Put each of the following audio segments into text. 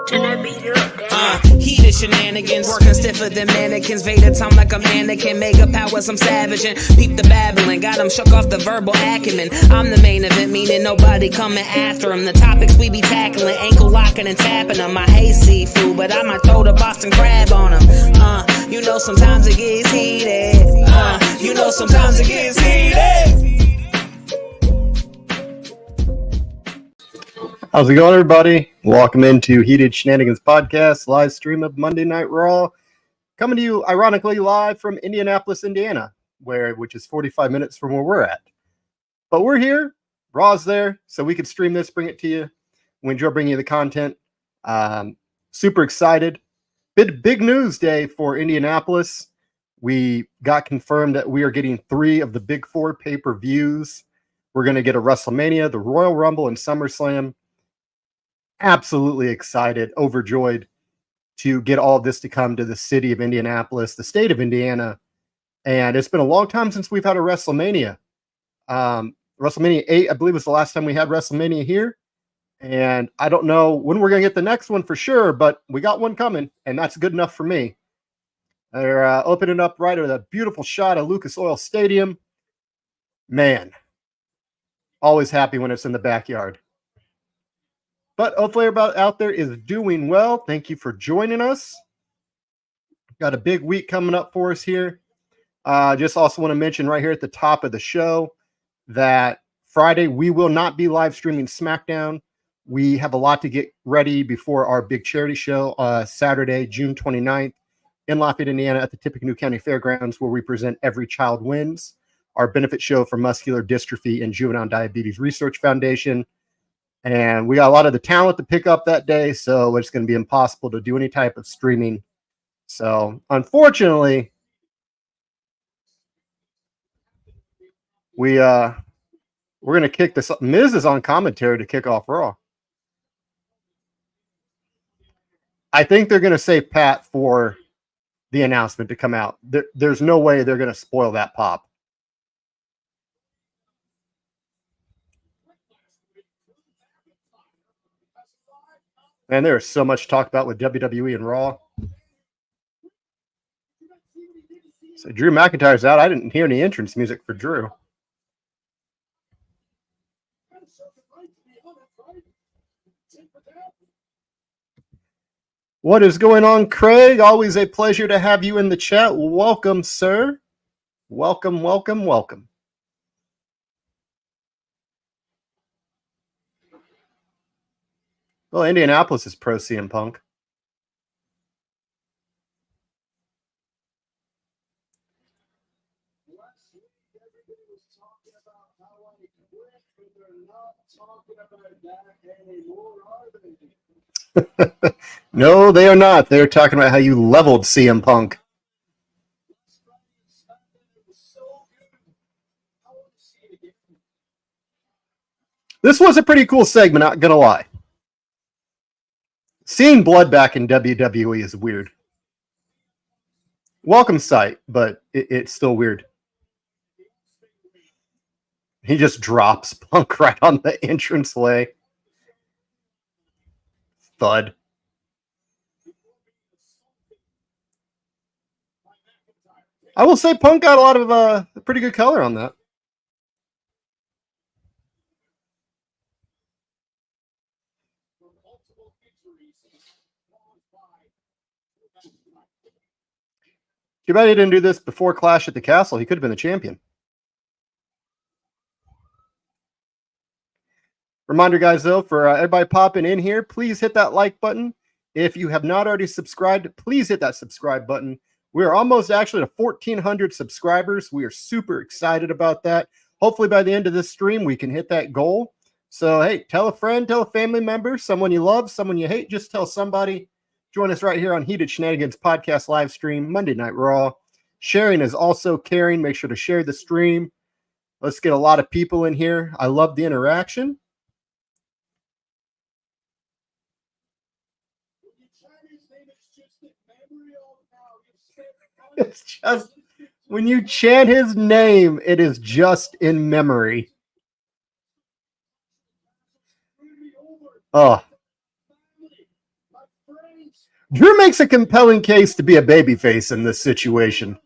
Heated shenanigans, working stiffer than mannequins. Vader time like a mannequin, mega power, some savage and peep the babbling. Got him shook off the verbal acumen. I'm the main event, meaning nobody coming after him. The topics we be tackling, ankle locking and tapping them. I hate seafood, but I might throw the Boston crab on him. You know sometimes it gets heated. You know sometimes it gets heated. How's it going, everybody? Welcome into Heated Shenanigans Podcast, live stream of Monday Night Raw. Coming to you, ironically, live from Indianapolis, Indiana, which is 45 minutes from where we're at. But we're here. Raw's there, so we could stream this, bring it to you. We enjoy bringing you the content. Super excited. Big news day for Indianapolis. We got confirmed that we are getting 3 of the big 4 pay-per-views. We're going to get a WrestleMania, the Royal Rumble, and SummerSlam. Absolutely excited, overjoyed to get all of this to come to the city of Indianapolis, the state of Indiana. And it's been a long time since we've had a WrestleMania. WrestleMania 8, I believe, was the last time we had WrestleMania here. And I don't know when we're going to get the next one for sure, but we got one coming, and that's good enough for me. They're opening up right with a beautiful shot of Lucas Oil Stadium. Man, always happy when it's in the backyard. But hopefully everybody out there is doing well. Thank you for joining us. Got a big week coming up for us here. Just also want to mention right here at the top of the show that Friday we will not be live streaming SmackDown. We have a lot to get ready before our big charity show Saturday, June 29th in Lafayette, Indiana at the Tippecanoe County Fairgrounds, where we present Every Child Wins, our benefit show for Muscular Dystrophy and Juvenile Diabetes Research Foundation. And we got a lot of the talent to pick up that day, so it's going to be impossible to do any type of streaming. So, unfortunately, we're going to kick this up. Miz is on commentary to kick off Raw. I think they're going to save Pat for the announcement to come out. There's no way they're going to spoil that pop. Man, there's so much to talk about with WWE and Raw. So Drew McIntyre's out. I didn't hear any entrance music for Drew. What is going on, Craig? Always a pleasure to have you in the chat. Welcome, sir. Welcome, welcome, welcome. Well, Indianapolis is pro CM Punk. No, they are not. They're talking about how you leveled CM Punk. This was a pretty cool segment, not gonna lie. Seeing blood back in WWE is weird. Welcome sight, but it's still weird. He just drops Punk right on the entranceway. Thud. I will say Punk got a lot of pretty good color on that. Too bad he didn't do this before Clash at the Castle. He could have been the champion. Reminder, guys, though, for everybody popping in here, please hit that like button. If you have not already subscribed, please hit that subscribe button. We are almost actually to 1,400 subscribers. We are super excited about that. Hopefully by the end of this stream, we can hit that goal. So, hey, tell a friend, tell a family member, someone you love, someone you hate. Just tell somebody. Join us right here on Heated Shenanigans Podcast live stream, Monday Night Raw. Sharing is also caring. Make sure to share the stream. Let's get a lot of people in here. I love the interaction. It's just, when you chant his name, it is just in memory. Oh. Drew makes a compelling case to be a babyface in this situation.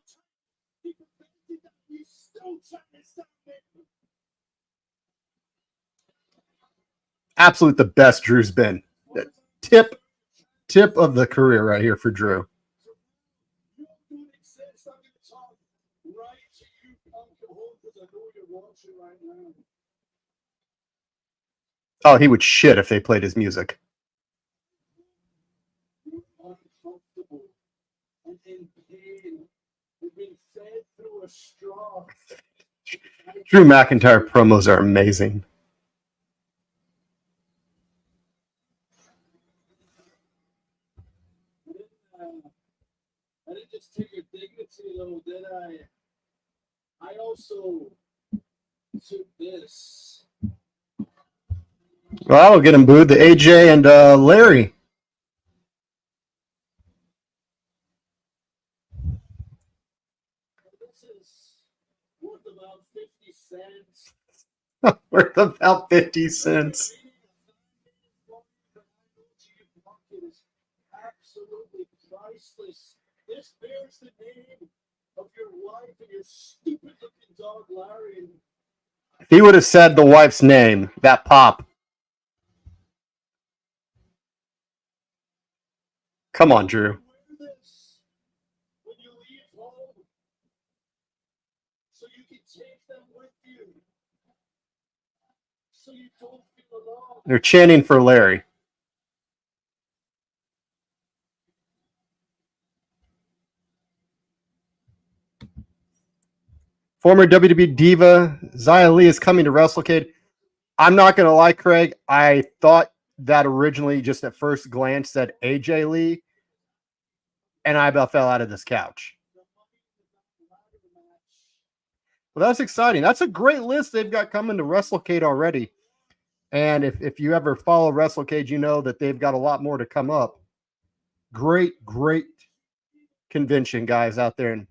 Absolute the best Drew's been. Tip of the career right here for Drew. Oh, he would shit if they played his music. Drew McIntyre promos are amazing. I didn't just take your dignity, though, did I? I also took this. Well, I'll get him booed. The AJ and Larry. This is worth about 50 cents. Worth about 50 cents. Absolutely priceless. This bears the name of your wife and your stupid-looking dog, Larry. If he would have said the wife's name, that pop. Come on, Drew. When you leave home, so you can take them with you, so you don't feel alone. They're chanting for Larry. Former WWE diva Xia Li is coming to WrestleCade. I'm not going to lie, Craig. I thought that originally, just at first glance, said AJ Lee, and I about fell out of this couch. Well, that's exciting. That's a great list they've got coming to WrestleCade already. And if you ever follow WrestleCade, you know that they've got a lot more to come up. Great convention, guys, out there in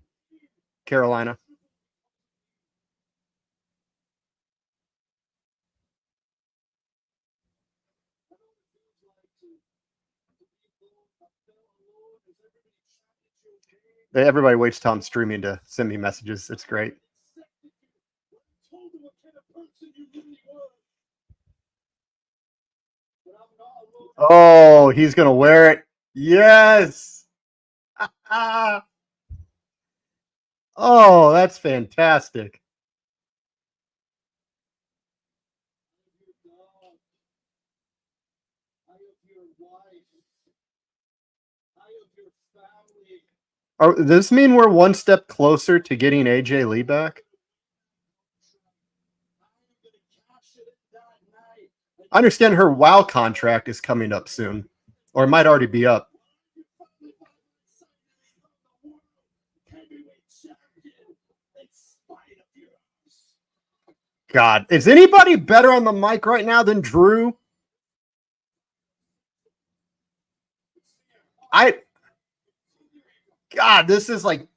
Carolina. Everybody waits till I'm streaming to send me messages. It's great. Oh, he's going to wear it. Yes. Oh, that's fantastic. Does this mean we're one step closer to getting AJ Lee back? I understand her WoW contract is coming up soon, or it might already be up. God, is anybody better on the mic right now than Drew? God, this is like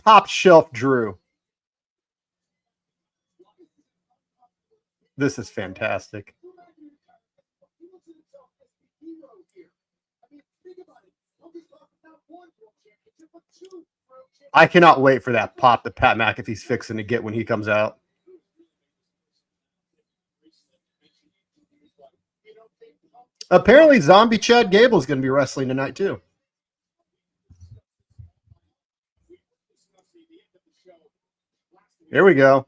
top shelf Drew. This is fantastic. I cannot wait for that pop that Pat McAfee's fixing to get when he comes out. Apparently, Zombie Chad Gable is going to be wrestling tonight, too. Here we go.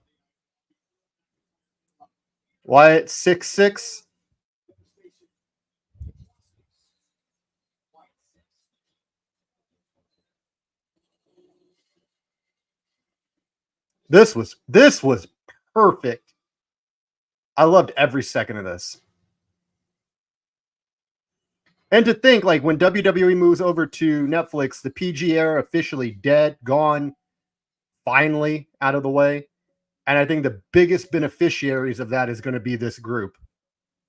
Wyatt 6'6". This was perfect. I loved every second of this. And to think, like, when WWE moves over to Netflix, the PG era officially dead, gone, finally out of the way. And I think the biggest beneficiaries of that is going to be this group,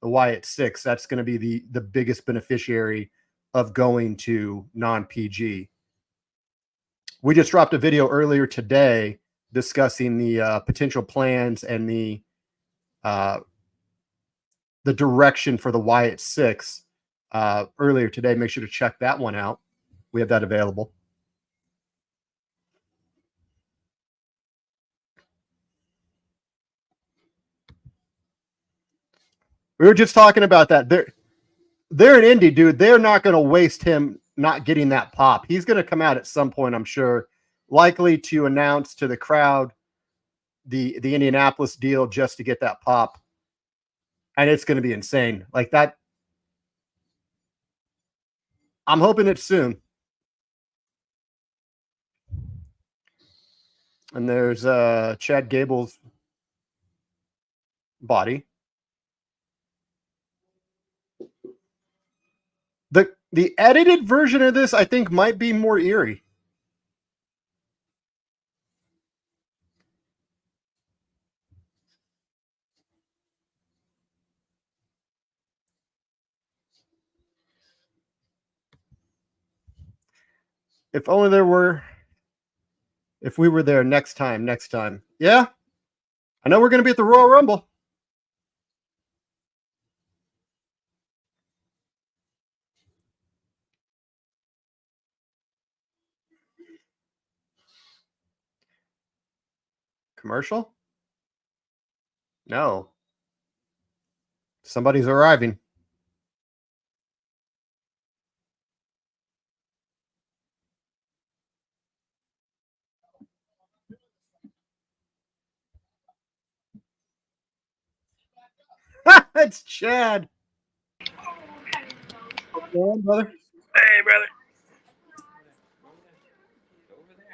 the Wyatt Six. That's going to be the biggest beneficiary of going to non-PG. We just dropped a video earlier today discussing the potential plans and the direction for the Wyatt Six. earlier today. Make sure to check that one out. We have that available. We were just talking about that. They're an indie, dude. They're not going to waste him not getting that pop. He's going to come out at some point, I'm sure, likely to announce to the crowd the Indianapolis deal just to get that pop. And it's going to be insane. Like that. I'm hoping it's soon. And there's Chad Gable's body. The edited version of this, I think, might be more eerie. If only there were. If we were there next time. Yeah. I know we're going to be at the Royal Rumble. Commercial? No. Somebody's arriving. It's Chad. What's going on, brother? Hey, brother. Over there.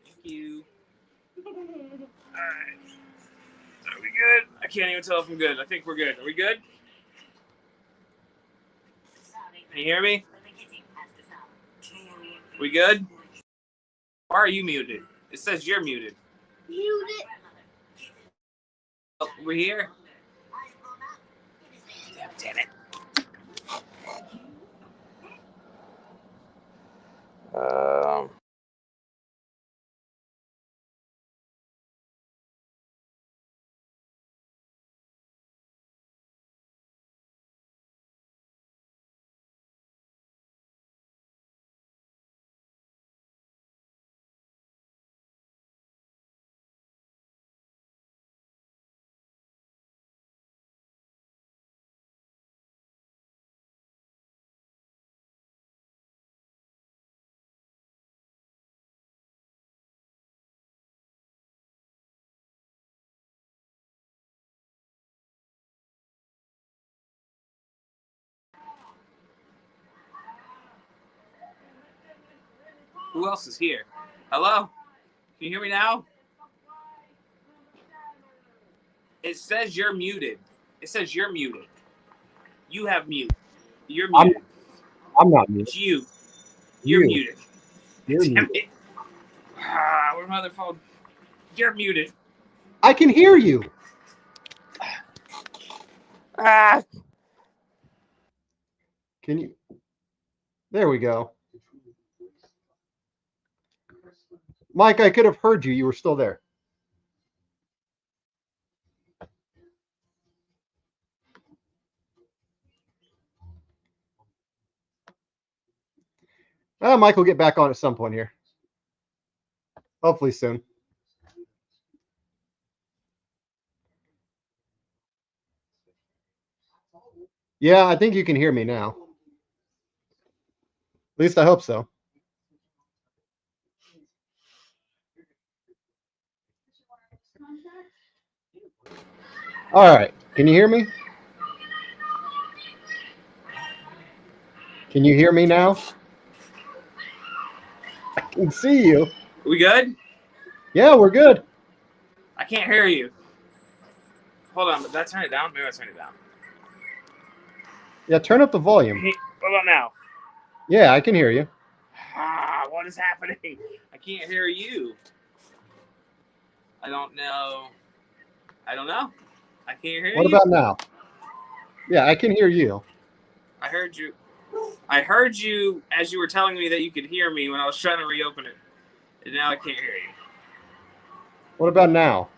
Thank you. All right. Are we good? I can't even tell if I'm good. I think we're good. Are we good? Can you hear me? We good? Why are you muted? It says you're muted. Muted. Oh, we're here? Damn it. Who else is here? Hello? Can you hear me now? It says you're muted. It says you're muted. You have mute. You're muted. I'm not muted. It's you. You're muted. You're Damn muted. it. Where's my other phone? You're muted. I can hear you. Ah. Can you? There we go. Mike, I could have heard you. You were still there. Mike will get back on at some point here. Hopefully soon. Yeah, I think you can hear me now. At least I hope so. All right. Can you hear me? Can you hear me now? I can see you. We good? Yeah, we're good. I can't hear you. Hold on, did I turn it down? Maybe I turned it down. Yeah, turn up the volume. What about now? Yeah, I can hear you. What is happening? I can't hear you. I don't know. I can't hear you. What about now? Yeah, I can hear you. I heard you. I heard you as you were telling me that you could hear me when I was trying to reopen it. And now I can't hear you. What about now?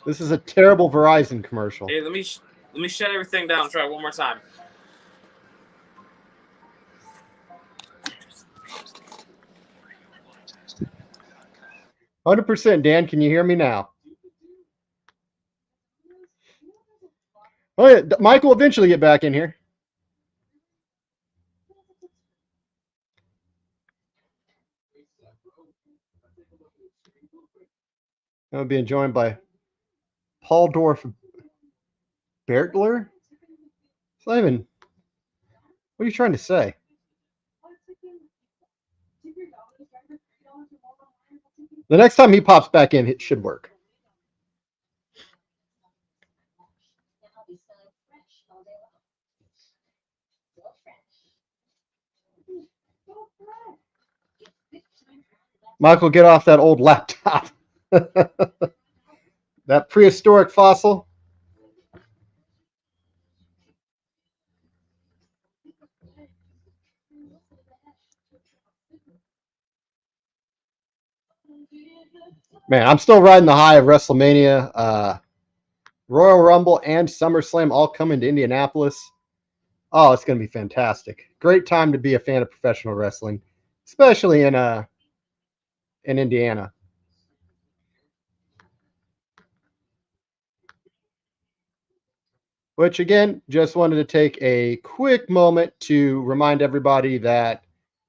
This is a terrible Verizon commercial. Hey, let me shut everything down and try it one more time. 100%, Dan. Can you hear me now? Oh, yeah. Mike will eventually get back in here. I'm being joined by Paul Dorf Bertler. Simon, what are you trying to say? The next time he pops back in, it should work. Michael, get off that old laptop. That prehistoric fossil. Man, I'm still riding the high of WrestleMania, Royal Rumble, and SummerSlam all coming to Indianapolis. Oh, it's going to be fantastic. Great time to be a fan of professional wrestling, especially in Indiana. Which, again, just wanted to take a quick moment to remind everybody that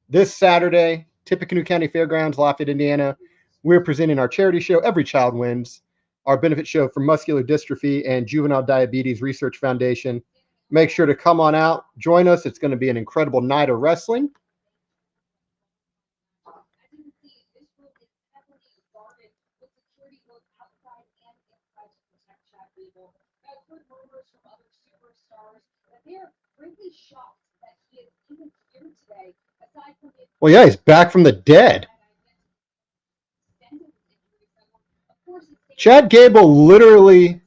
this Saturday, Tippecanoe County Fairgrounds, Lafayette, Indiana, we're presenting our charity show, Every Child Wins, our benefit show for Muscular Dystrophy and Juvenile Diabetes Research Foundation. Make sure to come on out, join us. It's going to be an incredible night of wrestling. Well, yeah, he's back from the dead. Chad Gable literally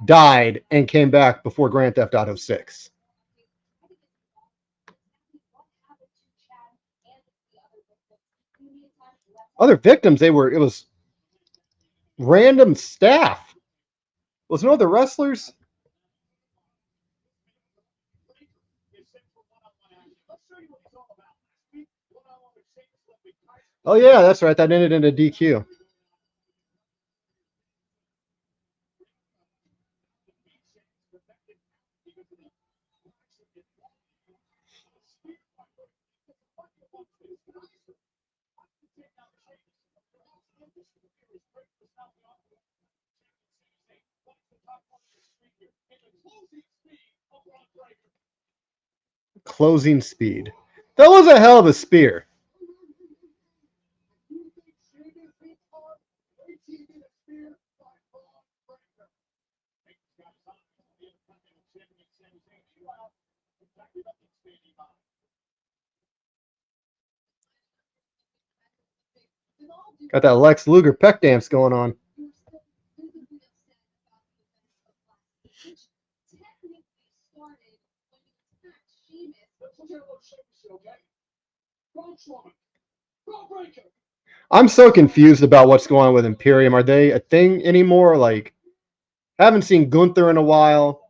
died and came back before Grand Theft Auto 6. Other victims, it was random staff. Was no other wrestlers? Oh yeah, that's right. That ended in a DQ. Closing speed. That was a hell of a spear. Got that Lex Luger peck dance going on. I'm so confused about what's going on with Imperium. Are they a thing anymore? Like, haven't seen Gunther in a while.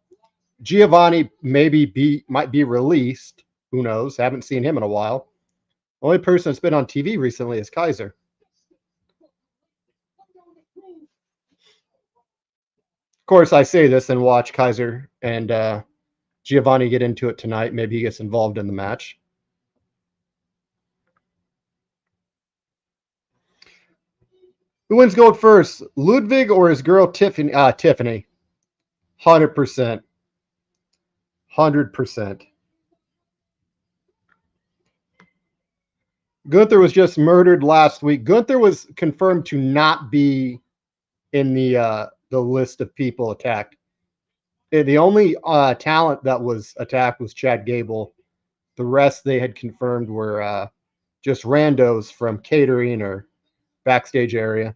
Giovanni might be released. Who knows? Haven't seen him in a while. The only person that's been on TV recently is Kaiser. Of course, I say this and watch Kaiser and Giovanni get into it tonight. Maybe he gets involved in the match. Who wins gold first, Ludwig or his girl Tiffany? 100%. 100%. Gunther was just murdered last week. Gunther was confirmed to not be in the list of people attacked. The only talent that was attacked was Chad Gable. The rest they had confirmed were just randos from catering or backstage area.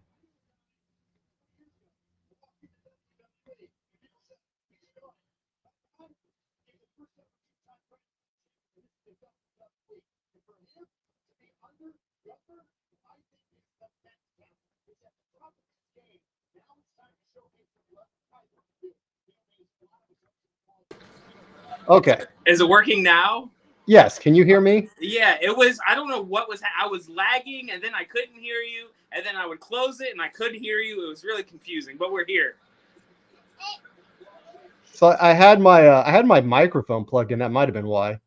Okay. Is it working now? Yes. Can you hear me? Yeah, it was. I don't know what was. I was lagging, and then I couldn't hear you, and then I would close it, and I couldn't hear you. It was really confusing, but we're here. So I had my microphone plugged in. That might have been why.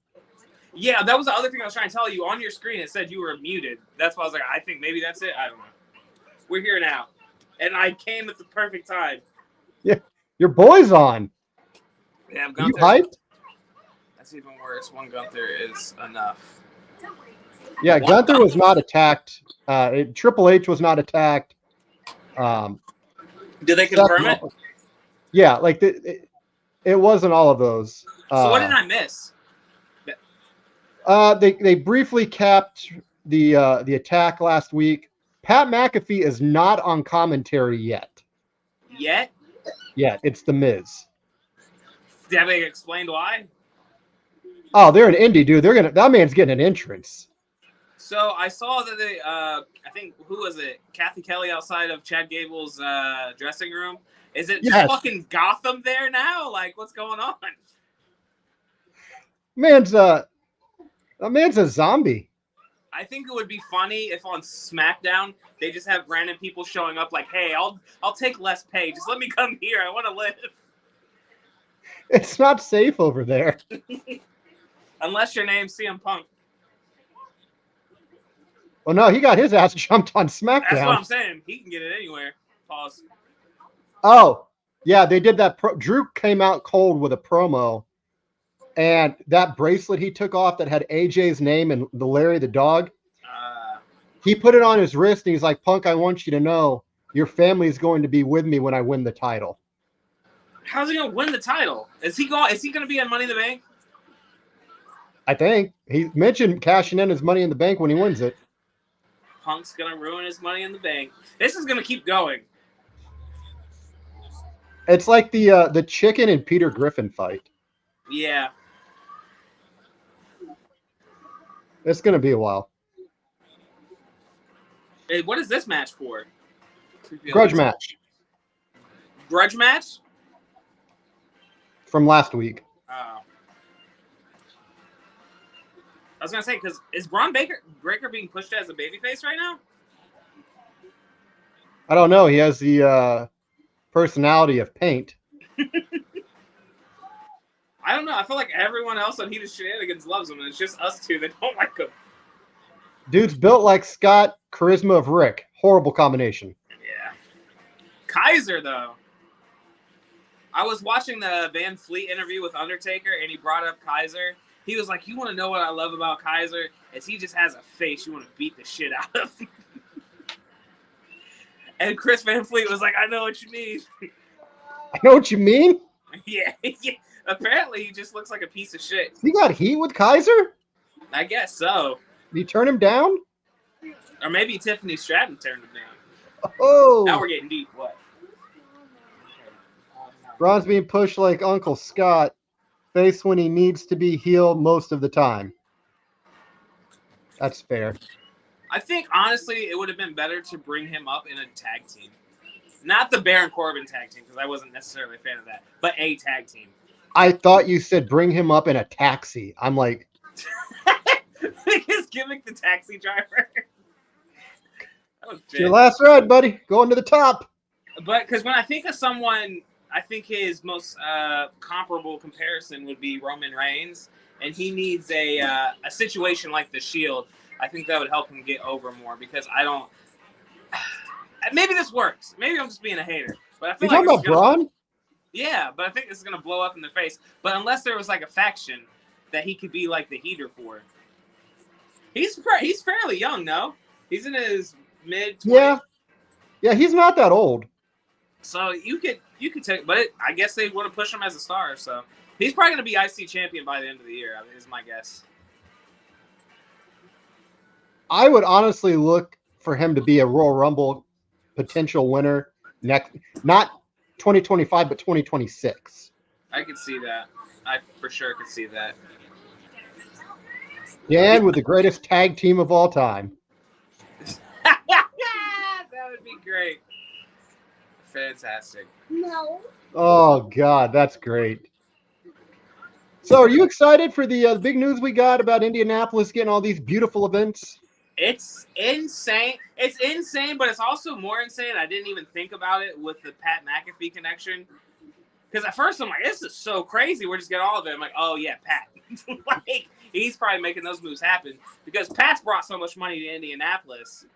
Yeah, that was the other thing I was trying to tell you. On your screen, it said you were muted. That's why I was like, I think maybe that's it. I don't know. We're here now, and I came at the perfect time. Yeah, your boy's on. Yeah, Are you Gunther. hyped? That's even worse. One Gunther is enough. Yeah, Gunther was not attacked. Triple H was not attacked. Did they confirm it? Yeah, like it wasn't all of those. So what did I miss? They briefly capped the attack last week. Pat McAfee is not on commentary yet. Yet? Yeah, it's The Miz. Have they explained why? Oh, they're an indie, dude. That man's getting an entrance. So I saw that they, I think, who was it? Kathy Kelly outside of Chad Gable's dressing room. Is it just fucking Gotham there now? Like, what's going on? That man's a zombie. I think it would be funny if on SmackDown they just have random people showing up like, hey, I'll take less pay. Just let me come here. I want to live. It's not safe over there. Unless your name's CM Punk. Well, no, he got his ass jumped on SmackDown. That's what I'm saying. He can get it anywhere. Pause. Oh, yeah, they did that. Drew came out cold with a promo, and that bracelet he took off that had AJ's name and the Larry the dog, he put it on his wrist, and he's like, Punk, I want you to know your family is going to be with me when I win the title. How's he going to win the title? Is he going to be on Money in the Bank? I think. He mentioned cashing in his Money in the Bank when he wins it. Punk's going to ruin his Money in the Bank. This is going to keep going. It's like the Chicken and Peter Griffin fight. Yeah. It's going to be a while. Hey, what is this match for? Grudge match. Grudge match? From last week. Oh. I was going to say, because is Braun Breaker being pushed as a babyface right now? I don't know. He has the personality of paint. I don't know. I feel like everyone else on Heated Shenanigans loves him, and it's just us two that don't like him. Dude's built like Scott, charisma of Rick. Horrible combination. Yeah. Kaiser, though. I was watching the Van Fleet interview with Undertaker, and he brought up Kaiser. He was like, you want to know what I love about Kaiser? Is he just has a face you want to beat the shit out of. And Chris Van Fleet was like, I know what you mean. I know what you mean? Yeah. Apparently, he just looks like a piece of shit. He got heat with Kaiser? I guess so. Did he turn him down? Or maybe Tiffany Stratton turned him down. Oh. Now we're getting deep. What? Braun's being pushed like Uncle Scott. Face when he needs to be heel most of the time. That's fair. I think, honestly, it would have been better to bring him up in a tag team. Not the Baron Corbin tag team, because I wasn't necessarily a fan of that, but a tag team. I thought you said bring him up in a taxi. I'm like... His gimmick, the taxi driver. It's your last ride, buddy. Going to the top. But because when I think of someone, I think his most comparable comparison would be Roman Reigns, and he needs a situation like the Shield. I think that would help him get over more because I don't. Maybe this works. Maybe I'm just being a hater, but I feel You're like talking about Braun? Yeah, but I think this is gonna blow up in their face. But unless there was like a faction that he could be like the heater for. He's fairly young, no? He's in his mid-20s. Yeah, he's not that old. So you could take, but I guess they want to push him as a star. So he's probably going to be IC champion by the end of the year. Is my guess. I would honestly look for him to be a Royal Rumble potential winner not 2025, but 2026. I could see that. I for sure could see that. Dan with the greatest tag team of all time. That would be great. Fantastic. No. Oh, God, that's great. So, are you excited for the big news we got about Indianapolis getting all these beautiful events? It's insane. It's insane, but it's also more insane. I didn't even think about it with the Pat McAfee connection. Because at first I'm like, this is so crazy. We're just getting all of it. I'm like, oh yeah, Pat. Like, he's probably making those moves happen. Because Pat's brought so much money to Indianapolis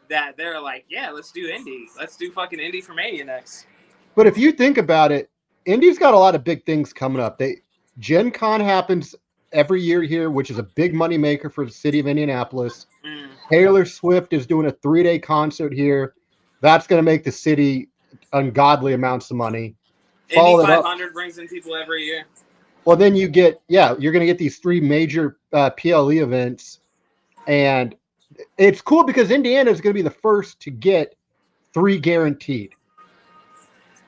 that they're like, yeah, let's do Indy. Let's do fucking Indy for Mania next. But if you think about it, Indy's got a lot of big things coming up. Gen Con happens every year here, which is a big money maker for the city of Indianapolis. Taylor Swift is doing a 3-day concert here. That's going to make the city ungodly amounts of money. Indy 500 brings in people every year. Well, then you're going to get these 3 major PLE events. And it's cool because Indiana is going to be the first to get 3 guaranteed.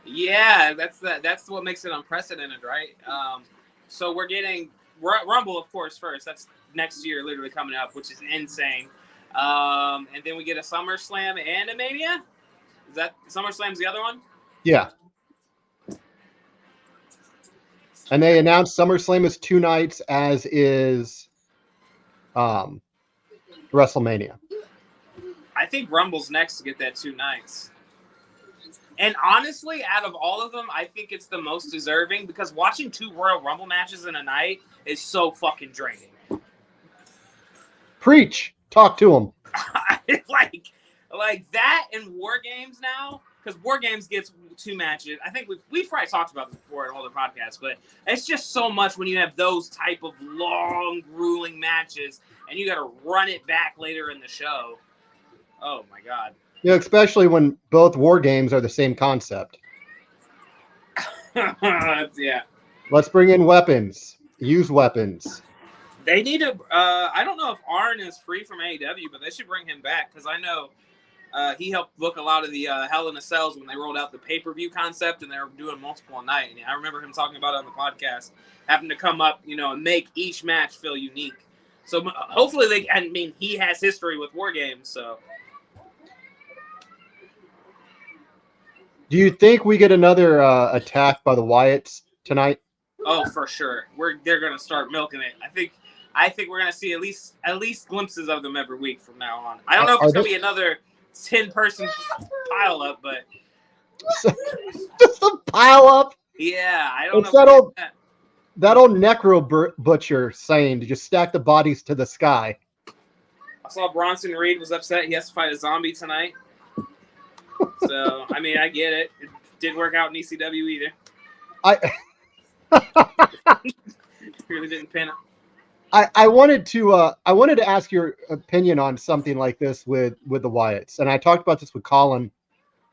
Yeah, that's what makes it unprecedented, right? So we're getting Rumble, of course, first. That's next year, literally coming up, which is insane. And then we get a SummerSlam and a Mania. Is that SummerSlam's the other one? Yeah. And they announced SummerSlam is 2 nights, as is WrestleMania. I think Rumble's next to get that 2 nights. And honestly, out of all of them, I think it's the most deserving because watching 2 Royal Rumble matches in a night is so fucking draining. Preach. Talk to them. like that and War Games now, because War Games gets 2 matches. I think we've probably talked about this before in all the podcasts, but it's just so much when you have those type of long, grueling matches and you got to run it back later in the show. Oh, my God. You know, especially when both War Games are the same concept. Yeah. Let's bring in weapons. Use weapons. They need to. I don't know if Arn is free from AEW, but they should bring him back because I know he helped book a lot of the Hell in a Cells when they rolled out the pay-per-view concept and they were doing multiple a night. And I remember him talking about it on the podcast, having to come up, and make each match feel unique. So hopefully he has history with War Games, so. Do you think we get another attack by the Wyatts tonight? Oh, for sure. They're gonna start milking it. I think we're gonna see at least glimpses of them every week from now on. I don't know if it's gonna be another 10-person pile up, but just a pile up. Yeah, I don't know. That old necro butcher saying to just stack the bodies to the sky. I saw Bronson Reed was upset. He has to fight a zombie tonight. So, I mean, I get it. It didn't work out in ECW either. Really didn't pin him. I wanted to ask your opinion on something like this with the Wyatts, and I talked about this with Colin.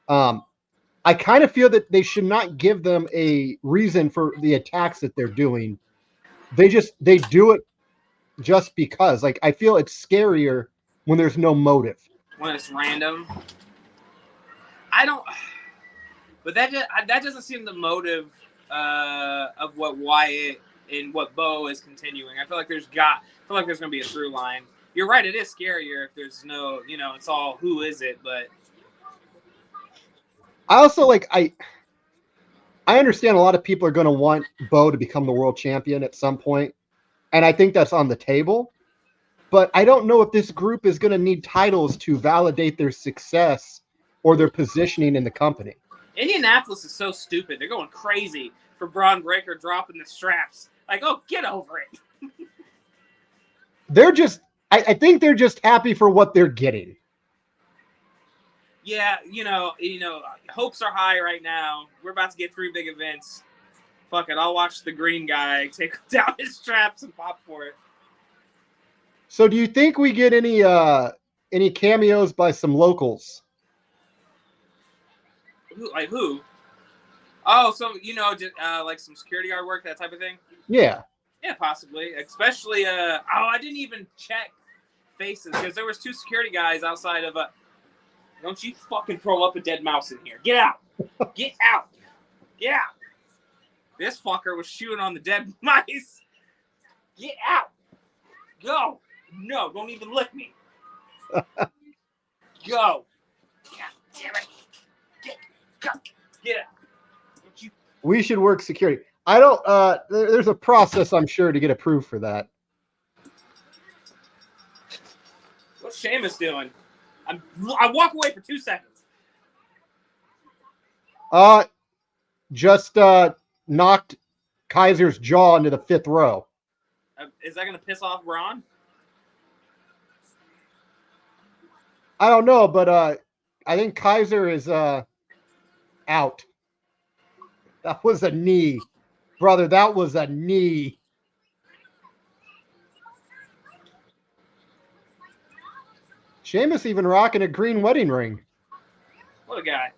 I kind of feel that they should not give them a reason for the attacks that they're doing. They do it just because. Like, I feel it's scarier when there's no motive. When it's random. But that doesn't seem the motive of what Wyatt and what Bo is continuing. I feel like there's going to be a through line. You're right, it is scarier if there's no, it's all who is it, but I also I understand a lot of people are going to want Bo to become the world champion at some point, and I think that's on the table. But I don't know if this group is going to need titles to validate their success or their positioning in the company. Indianapolis is so stupid. They're going crazy for Braun Breaker dropping the straps. Like, oh, get over it. I think they're just happy for what they're getting. Yeah, hopes are high right now. We're about to get 3 big events. Fuck it, I'll watch the green guy take down his straps and pop for it. So do you think we get any cameos by some locals? Like who? Oh, so just like some security guard work, that type of thing. Yeah. Yeah, possibly. Especially I didn't even check faces because there was 2 security guys outside of Don't you fucking throw up a dead mouse in here. Get out. Get out. Get out. This fucker was chewing on the dead mice. Get out. Go. No, don't even lick me. Go. God damn it. Get out. We should work security. I don't. There's a process, I'm sure, to get approved for that. What's Sheamus doing? I walk away for 2 seconds. Just knocked Kaiser's jaw into the 5th row. Is that going to piss off Braun? I don't know, but I think Kaiser is out. That was a knee. Brother, that was a knee. Sheamus even rocking a green wedding ring. What a guy.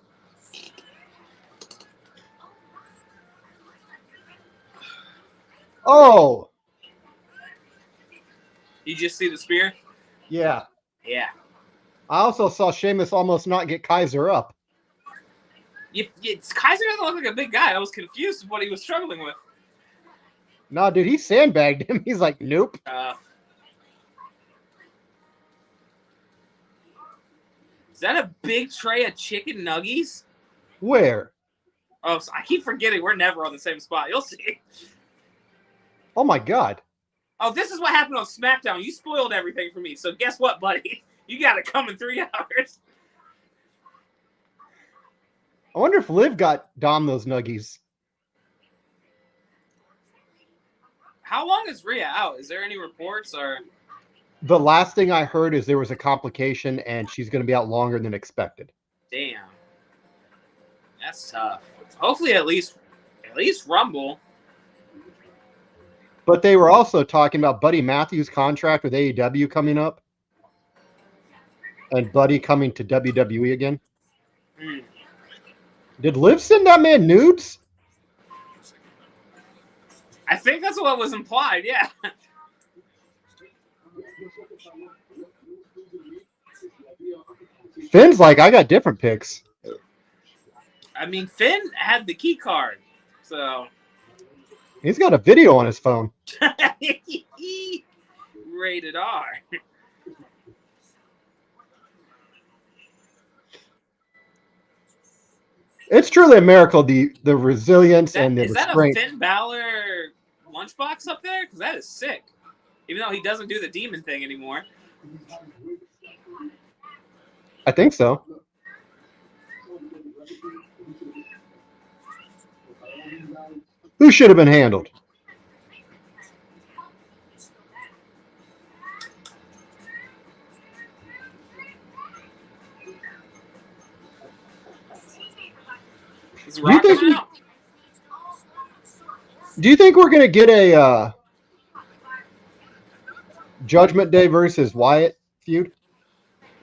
Oh! You just see the spear? Yeah. Yeah. I also saw Sheamus almost not get Kaiser up. Kaiser doesn't look like a big guy. I was confused with what he was struggling with. No, dude, he sandbagged him. He's like, nope. Is that a big tray of chicken nuggies? Where? Oh, I keep forgetting we're never on the same spot. You'll see. Oh, my God. Oh, this is what happened on SmackDown. You spoiled everything for me. So guess what, buddy? You got to come in 3 hours. I wonder if Liv got Dom those nuggies. How long is Rhea out? Is there any reports or? The last thing I heard is there was a complication and she's going to be out longer than expected. Damn. That's tough. Hopefully at least Rumble. But they were also talking about Buddy Matthews' contract with AEW coming up. And Buddy coming to WWE again. Did Liv send that man nudes? I think that's what was implied, yeah. Finn's like, I got different picks. I mean, Finn had the key card, so. He's got a video on his phone. Rated R. It's truly a miracle, the resilience and the restraint. Is that a Finn Balor lunchbox up there? Because that is sick. Even though he doesn't do the demon thing anymore. I think so. Who should have been handled? Do you think we're going to get a Judgment Day versus Wyatt feud?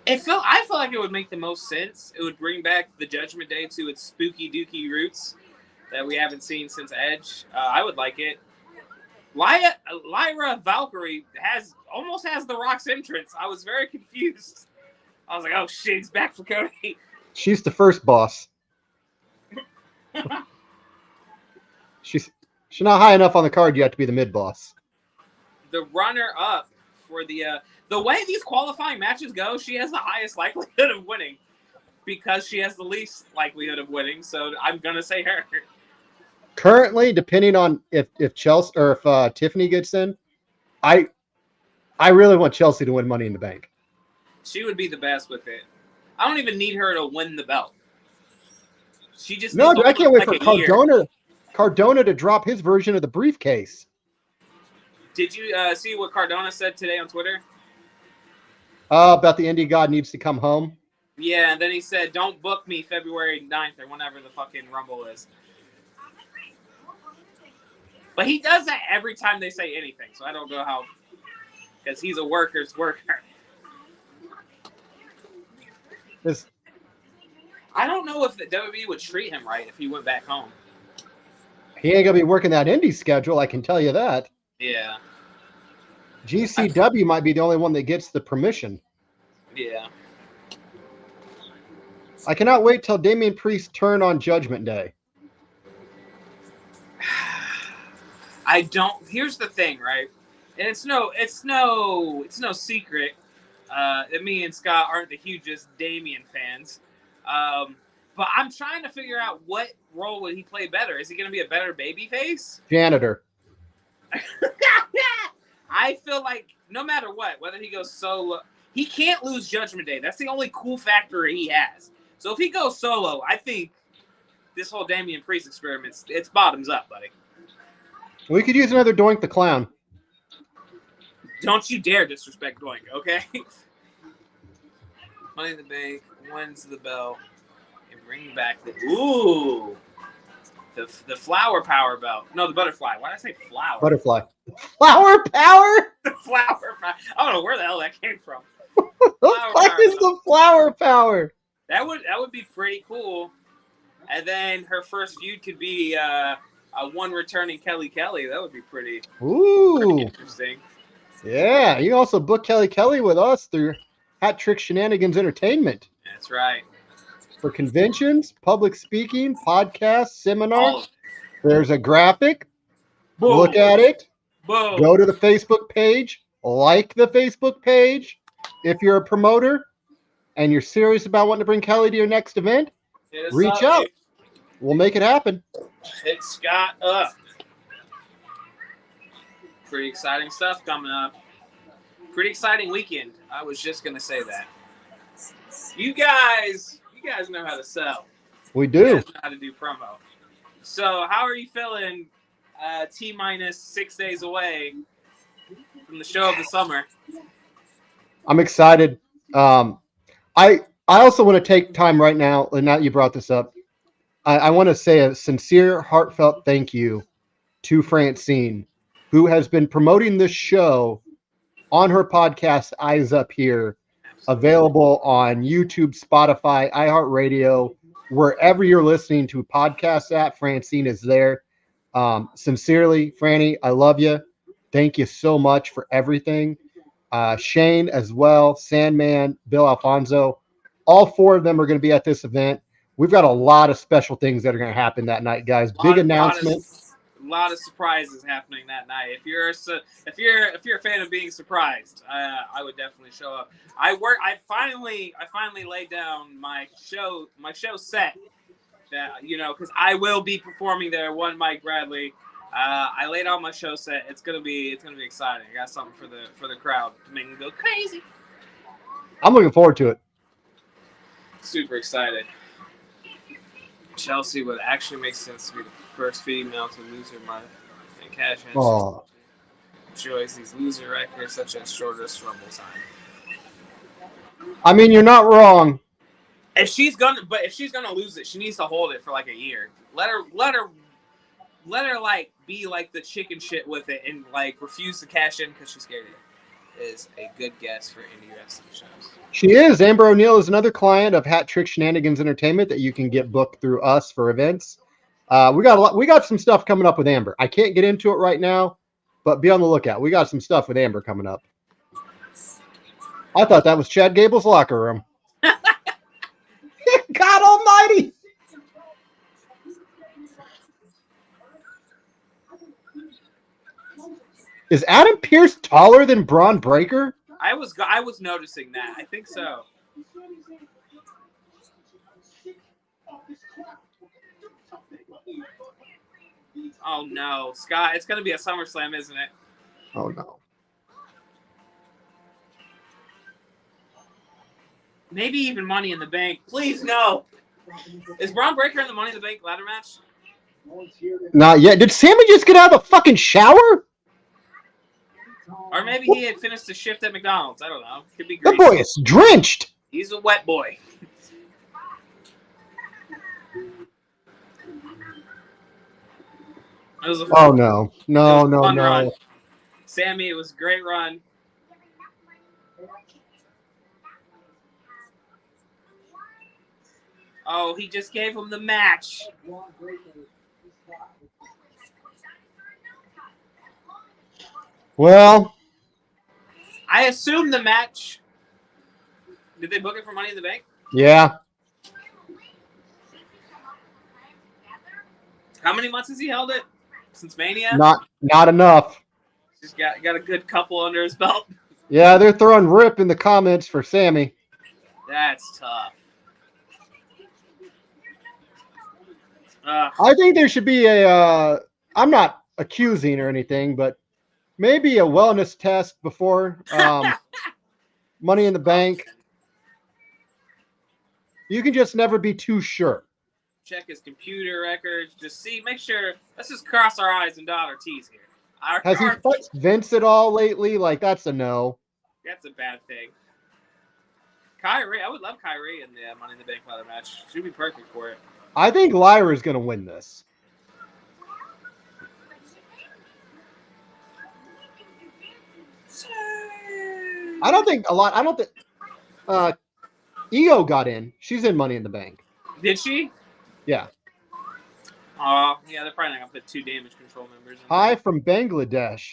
I feel like it would make the most sense. It would bring back the Judgment Day to its spooky dooky roots that we haven't seen since Edge. I would like it. Lyra Valkyrie almost has The Rock's entrance. I was very confused. I was like, oh shit, he's back for Cody. She's the first boss. She's not high enough on the card yet to be the mid boss. The runner up for the way these qualifying matches go, she has the highest likelihood of winning because she has the least likelihood of winning. So I'm gonna say her. Currently, depending on if Chelsea or if Tiffany gets in, I really want Chelsea to win Money in the Bank. She would be the best with it. I don't even need her to win the belt. She just I can't wait for Cardona to drop his version of the briefcase. Did you see what Cardona said today on Twitter? About the Indie God needs to come home. Yeah, and then he said, don't book me February 9th or whenever the fucking Rumble is. But he does that every time they say anything, so I don't know how, because he's a worker's worker. I don't know if the WWE would treat him right if he went back home. He ain't going to be working that indie schedule, I can tell you that. Yeah. GCW might be the only one that gets the permission. Yeah. I cannot wait till Damian Priest turn on Judgment Day. I don't. Here's the thing, right? And it's no secret that me and Scott aren't the hugest Damian fans. But I'm trying to figure out what role would he play better. Is he going to be a better babyface? Janitor. I feel like no matter what, whether he goes solo, he can't lose Judgment Day. That's the only cool factor he has. So if he goes solo, I think this whole Damian Priest experiment, it's bottoms up, buddy. We could use another Doink the Clown. Don't you dare disrespect Doink, okay? Money in the Bank wins the belt and bring back the the flower power belt. No, the butterfly. Why did I say flower? Butterfly. Flower power? The flower power. I don't know where the hell that came from. What the fuck is the flower power? That would be pretty cool. And then her first feud could be a one returning Kelly. That would be pretty interesting. Yeah, you also book Kelly with us through Hat Trick Shenanigans Entertainment. That's right. For conventions, public speaking, podcasts, seminars. There's a graphic. Boom. Look at it. Boom. Go to the Facebook page. Like the Facebook page. If you're a promoter and you're serious about wanting to bring Kelly to your next event, reach out. We'll make it happen. Hit Scott up. Pretty exciting stuff coming up. Pretty exciting weekend. I was just going to say that. You guys know how to sell. We do. You guys know how to do promo. So how are you feeling T-minus 6 days away from the show of the summer? I'm excited. I also want to take time right now, and now you brought this up, I want to say a sincere, heartfelt thank you to Francine, who has been promoting this show on her podcast, Eyes Up Here, available on YouTube, Spotify, iHeartRadio, wherever you're listening to podcasts at. Francine is there. Sincerely, Franny, I love you. Thank you so much for everything. Shane as well, Sandman, Bill Alfonso. All four of them are going to be at this event. We've got a lot of special things that are going to happen that night, guys. Big announcement. A lot of surprises happening that night. If you're a fan of being surprised, I would definitely show up. I finally laid down my show set that because I will be performing there. One Mike Bradley. I laid out my show set. It's gonna be exciting. I got something for the crowd to make them go crazy. I'm looking forward to it. Super excited. Chelsea would actually make sense to be the first female to lose her money and cash in. Oh. Enjoys these loser records such as shortest rumble time. I mean, you're not wrong. If she's gonna lose it, she needs to hold it for like a year. Let her like be like the chicken shit with it and like refuse to cash in because she's scared of it. Is a good guess for indie wrestling shows. She is. Amber O'Neal is another client of Hat Trick Shenanigans Entertainment that you can get booked through us for events. We got some stuff coming up with Amber. I can't get into it right now, but be on the lookout. We got some stuff with Amber coming up. I thought that was Chad Gable's locker room. God almighty. Is Adam Pearce taller than Braun Breaker? I was noticing that. I think so. Oh no, Scott! It's gonna be a SummerSlam, isn't it? Oh no. Maybe even Money in the Bank. Please no. Is Braun Breaker in the Money in the Bank ladder match? Not yet. Did Sammy just get out of the fucking shower? Or maybe he had finished a shift at McDonald's. I don't know. Could be That greasy. boy is drenched. He's a wet boy. Oh no. No. Run. Sammy, it was a great run. Oh, he just gave him the match. Well, I assume the match. Did they book it for Money in the Bank? Yeah. How many months has he held it? Since Mania? Not enough. He's got a good couple under his belt. Yeah, they're throwing rip in the comments for Sammy. That's tough. I think there should be a. I'm not accusing or anything, but maybe a wellness test before Money in the Bank. You can just never be too sure. Check his computer records. Just make sure. Let's just cross our I's and dot our T's here. Has he fucked Vince at all lately? Like, that's a no. That's a bad thing. Kyrie, I would love Kyrie in the Money in the Bank ladder match. She'd be perfect for it. I think Lyra's going to win this. I don't think Io got in. She's in Money in the Bank. Did she? Yeah. Oh, yeah, they're probably not going to put 2 damage control members in. Hi from Bangladesh.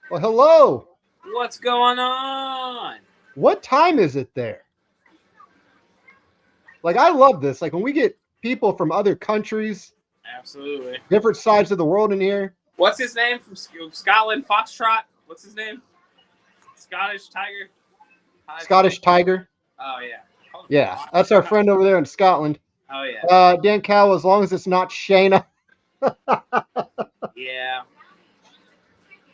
Well, hello. What's going on? What time is it there? Like, I love this. Like, when we get people from other countries. Absolutely. Different sides of the world in here. What's his name from Scotland? Foxtrot? What's his name? Scottish Tiger? Scottish Tiger. Oh, yeah. Yeah, that's our friend over there in Scotland. Oh, yeah. Dan Cow, as long as it's not Shayna. Yeah.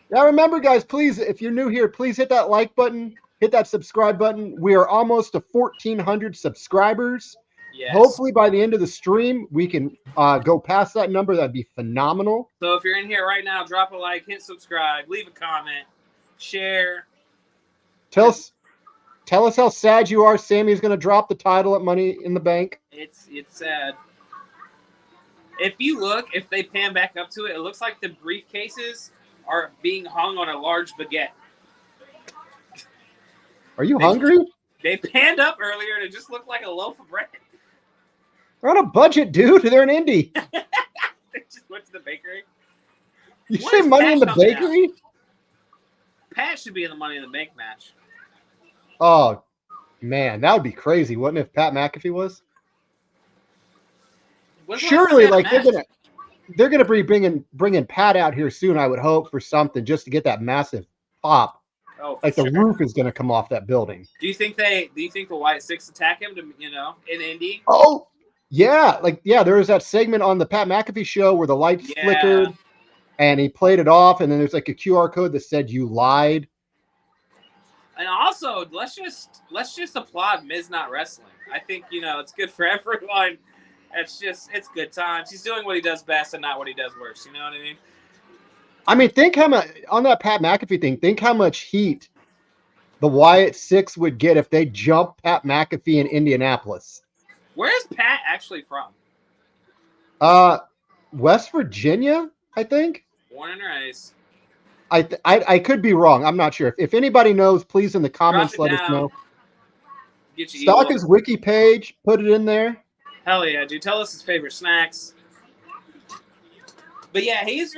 Now, remember, guys, please, if you're new here, please hit that like button. Hit that subscribe button. We are almost to 1,400 subscribers. Yes. Hopefully, by the end of the stream, we can go past that number. That'd be phenomenal. So if you're in here right now, drop a like, hit subscribe, leave a comment, share. Tell us how sad you are. Sammy's going to drop the title at Money in the Bank. It's sad. If they pan back up to it, it looks like the briefcases are being hung on a large baguette. Are you hungry? They panned up earlier and it just looked like a loaf of bread. They're on a budget, dude. They're an indie. They just went to the bakery. You say Money in the Bakery? Pat should be in the Money in the Bank match. Oh, man, that would be crazy, wouldn't it, if Pat McAfee was? Surely, like they're gonna be bringing Pat out here soon. I would hope for something just to get that massive pop. Oh, like the roof is gonna come off that building. Do you think the White Six attack him in Indy? Oh, yeah, there was that segment on the Pat McAfee show where the lights flickered, and he played it off, and then there's like a QR code that said you lied. And also, let's just applaud Miz not wrestling. I think it's good for everyone. It's good times. He's doing what he does best and not what he does worst. You know what I mean? I mean, think how much on that Pat McAfee thing. Think how much heat the Wyatt Six would get if they jumped Pat McAfee in Indianapolis. Where is Pat actually from? West Virginia, I think. Born and raised. I could be wrong. I'm not sure. If anybody knows, please in the comments let us know. Stock his wiki page. Put it in there. Hell yeah, dude. Tell us his favorite snacks. But yeah, he's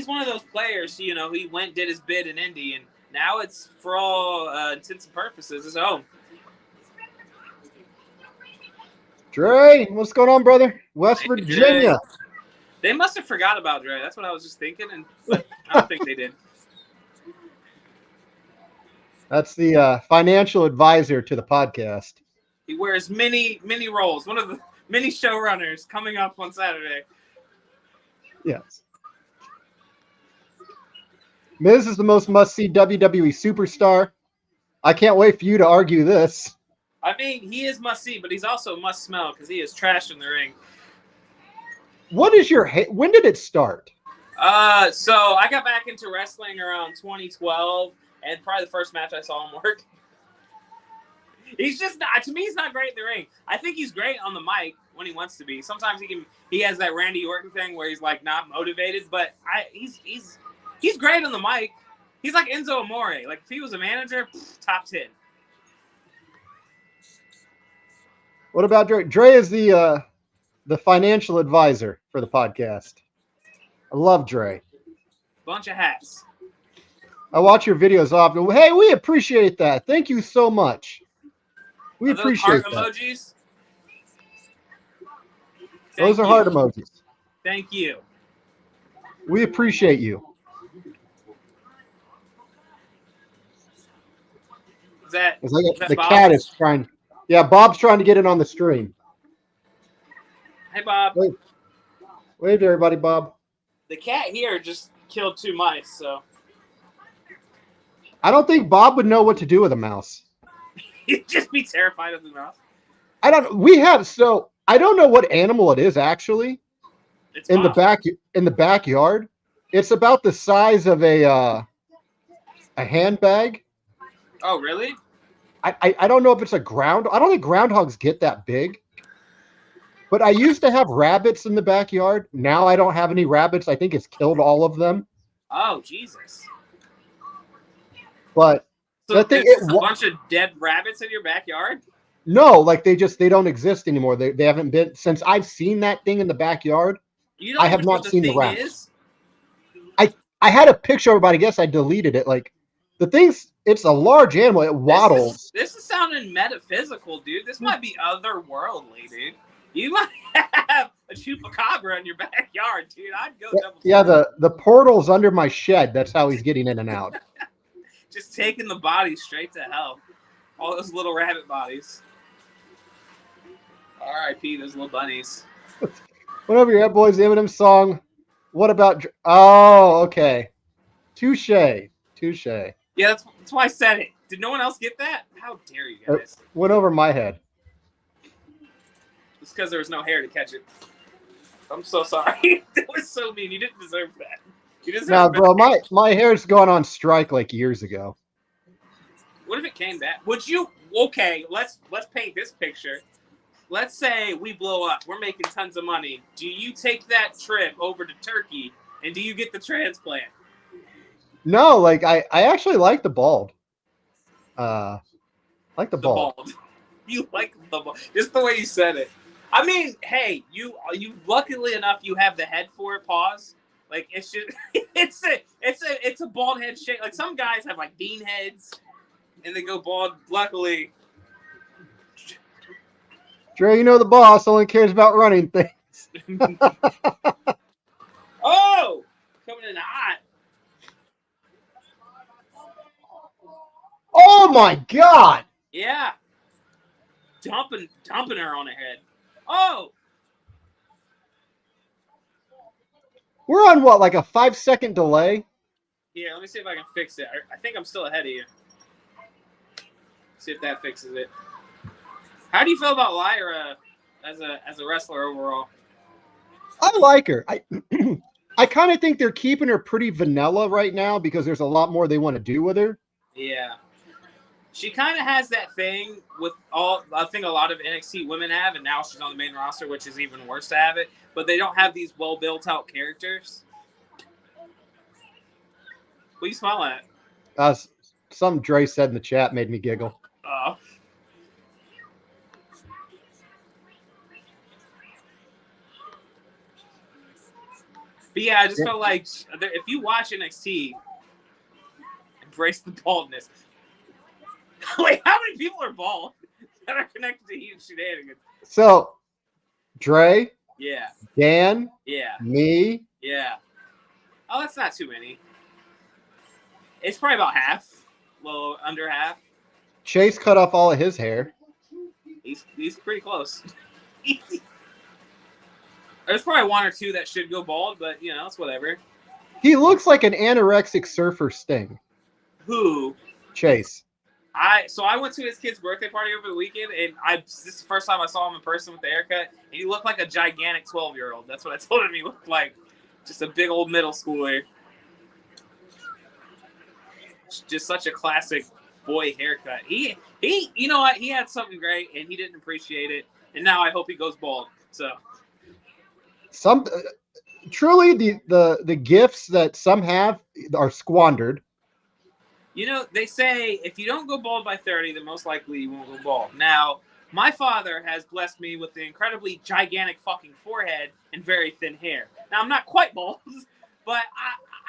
one of those players, he did his bid in Indy, and now it's, for all intents and purposes, his own. Dre, what's going on, brother? West Virginia. Dre. They must have forgot about Dre. That's what I was just thinking, but I don't think they did. That's the financial advisor to the podcast. He wears many roles. One of the many showrunners coming up on Saturday. Yes. Miz is the most must-see WWE superstar. I can't wait for you to argue this. I mean, he is must-see, but he's also must-smell because he is trash in the ring. What is when did it start? So I got back into wrestling around 2012, and probably the first match I saw him work. He's just not, to me, he's not great in the ring. I think he's great on the mic when he wants to be. Sometimes he has that Randy Orton thing where he's like not motivated, but he's great on the mic. He's like Enzo Amore. Like if he was a manager, top 10. What about Dre? Dre is the financial advisor for the podcast. I love Dre. Bunch of hats. I watch your videos often. Hey, we appreciate that. Thank you so much. We appreciate that. Emojis? Those are heart emojis. Thank you. We appreciate you. The cat is trying. Yeah, Bob's trying to get it on the stream. Hey, Bob. Wave to everybody, Bob. The cat here just killed 2 mice, so I don't think Bob would know what to do with a mouse. he'd just be terrified of the mouse. I don't know what animal it is actually. It's In Bob. the backyard. It's about the size of a handbag. Oh, really? I don't know if it's I don't think groundhogs get that big. But I used to have rabbits in the backyard. Now I don't have any rabbits. I think it's killed all of them. Oh, Jesus. But So the thing, there's just a bunch of dead rabbits in your backyard? no, like they don't exist anymore. They haven't been since I've seen that thing in the backyard. You don't I have even know not what seen the the thing rats. is? I had a picture of it, but I guess I deleted it. Like the thing's, it's a large animal. It waddles. This is sounding metaphysical, dude. This might be otherworldly, dude. You might have a chupacabra in your backyard, dude. I'd go double. Yeah, the portal's under my shed. That's how he's getting in and out. Just taking the bodies straight to hell. All those little rabbit bodies. R.I.P. those little bunnies. Whatever you're at, boys, the Eminem song. What about... Oh, okay. Touche. Yeah, that's why I said it. Did no one else get that? How dare you guys? Went over my head. It's because there was no hair to catch it. I'm so sorry. That was so mean. You didn't deserve that. You deserve Now, better. bro, my hair's gone on strike like years ago. What if it came back? Would you... Okay, let's paint this picture. Let's say we blow up. We're making tons of money. Do you take that trip over to Turkey, and do you get the transplant? No, like I actually like the bald. Like the bald. You like the bald. Just the way you said it. I mean, hey, you luckily enough you have the head for it. Pause. Like it's just it's a bald head shape. Like some guys have like bean heads, and they go bald. Luckily. Dre, you know the boss only cares about running things. Oh, coming in hot. Oh my God! Yeah, dumping her on her head. Oh, We're on what, like a 5-second delay? here. Let me see if I can fix it. I think I'm still ahead of you. See if that fixes it. How do you feel about Lyra as a wrestler overall? I like her. I kind of think they're keeping her pretty vanilla right now because there's a lot more they want to do with her. Yeah. She kind of has that thing with I think a lot of NXT women have, and now she's on the main roster, which is even worse to have it. But they don't have these well-built-out characters. What are you smiling at? Some Dre said in the chat made me giggle. Oh. But yeah, I just felt like if you watch NXT, embrace the baldness. Wait, how many people are bald that are connected to huge shenanigans? So, Dre, Yeah, Dan, yeah, me. yeah. Oh, that's not too many. It's probably about half, a little under half. Chase cut off all of his hair. He's pretty close. There's probably one or two that should go bald, but you know, it's whatever. He looks like an anorexic surfer Sting. Who? Chase. I went to his kid's birthday party over the weekend, and this is the first time I saw him in person with the haircut, and he looked like a gigantic 12-year-old. That's what I told him he looked like. Just a big old middle schooler. Just such a classic boy haircut. He you know what? He had something great, and he didn't appreciate it, and now I hope he goes bald. So Truly the gifts that some have are squandered. you know, they say if you don't go bald by 30, then most likely you won't go bald. Now, my father has blessed me with an incredibly gigantic fucking forehead and very thin hair. Now, I'm not quite bald, but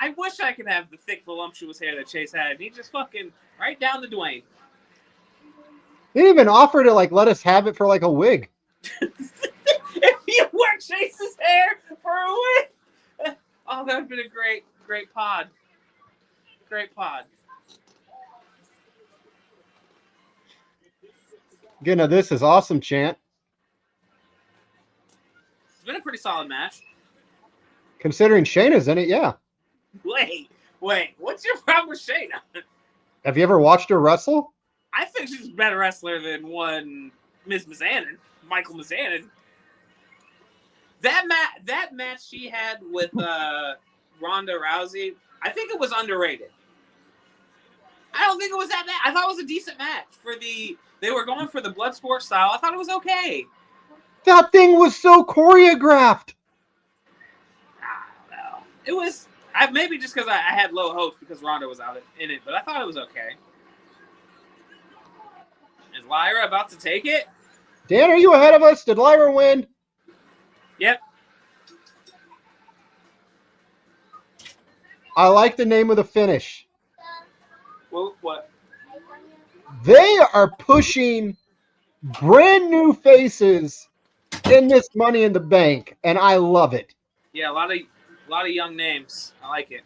I wish I could have the thick, voluptuous hair that Chase had. And he just fucking right down the Dwayne. They didn't even offer to like let us have it for like a wig. If you wore Chase's hair for a wig, oh, that would have been a great pod. Great pod. Again, now this is awesome, chant. been a pretty solid match. Considering Shayna's in it, yeah. Wait. What's your problem with Shayna? Have you ever watched her wrestle? I think she's a better wrestler than one Michael Mizanin. That match she had with Ronda Rousey, I think it was underrated. I don't think it was that bad. I thought it was a decent match they were going for the blood sport style. I thought it was okay. That thing was so choreographed. I don't know. It was maybe just because I had low hopes because Ronda was out in it, but I thought it was okay. Is Lyra about to take it? Dan, are you ahead of us? Did Lyra win? Yep. I like the name of the finish. Well, what? They are pushing brand new faces in this Money in the Bank, and I love it. Yeah, a lot of young names. I like it.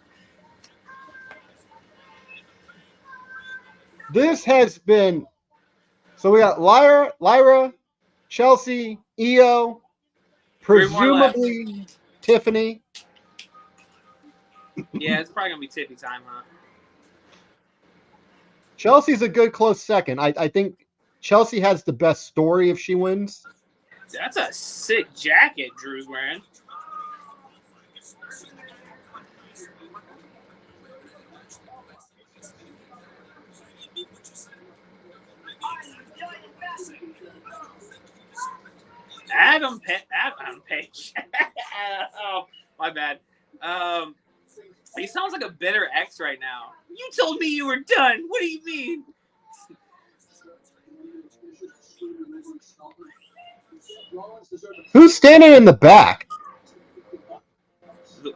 This has been so we got Lyra, Chelsea, Io, presumably Tiffany. Yeah, it's probably gonna be Tiffy time, huh? Chelsea's a good close second. I think Chelsea has the best story if she wins. That's a sick jacket Drew's wearing. Adam Page. Oh, my bad. He sounds like a bitter ex right now. You told me you were done. What do you mean? Who's standing in the back?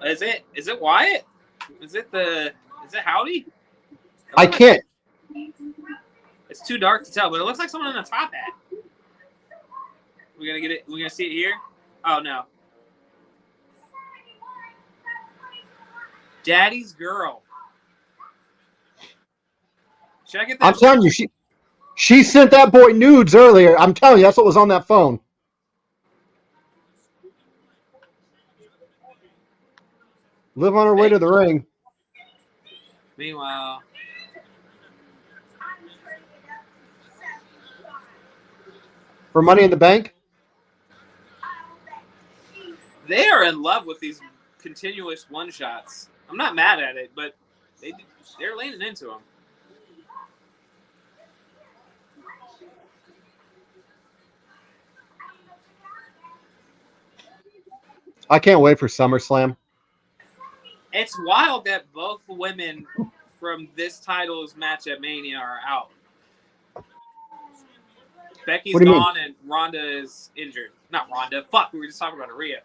Is it Wyatt? Is it Howdy? I can't. It's too dark to tell, but it looks like someone in a top hat. We're gonna get it. We're gonna see it here. Oh no. Daddy's girl. Should I get that? I'm telling you, she sent that boy nudes earlier. I'm telling you, that's what was on that phone. Live on her way to the ring. Meanwhile, for Money in the Bank? they are in love with these continuous one-shots. I'm not mad at it, but they're leaning into them. I can't wait for SummerSlam. It's wild that both women from this title's match at Mania are out. Becky's gone and Ronda is injured. Not Ronda. Fuck, we were just talking about Rhea.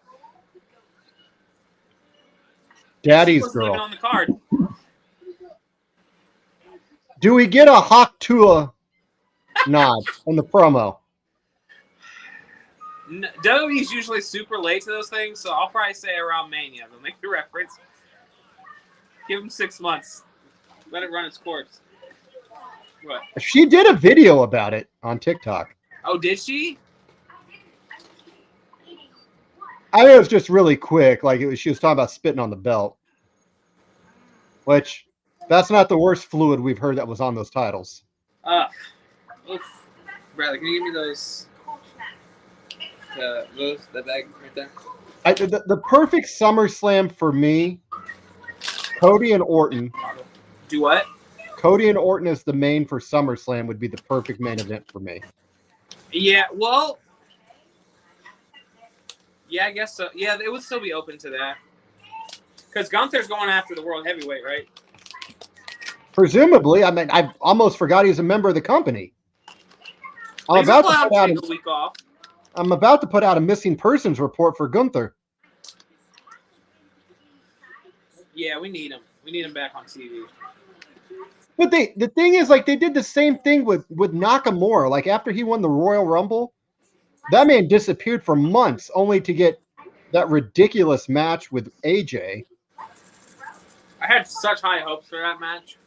Daddy's girl. Even on the card. Do we get a Hawk Tua nod in the promo? WWE's usually super late to those things, so I'll probably say around Mania. They'll make the reference. Give them 6 months. Let it run its course. What? She did a video about it on TikTok. Oh, did she? I mean, it was just really quick. Like she was talking about spitting on the belt, which that's not the worst fluid we've heard that was on those titles. Oof. Bradley, can you give me those? That bag right there. The perfect SummerSlam for me, Cody and Orton. Do what? Cody and Orton as the main for SummerSlam would be the perfect main event for me. Yeah, well, yeah, I guess so. Yeah, it would still be open to that. Because Gunther's going after the World Heavyweight, right? Presumably. I mean, I almost forgot he's a member of the company. I'm about to put out a week off. I'm about to put out a missing persons report for Gunther. Yeah, we need him. We need him back on TV. But the thing is, like, they did the same thing with Nakamura. Like, after he won the Royal Rumble, that man disappeared for months only to get that ridiculous match with AJ. I had such high hopes for that match.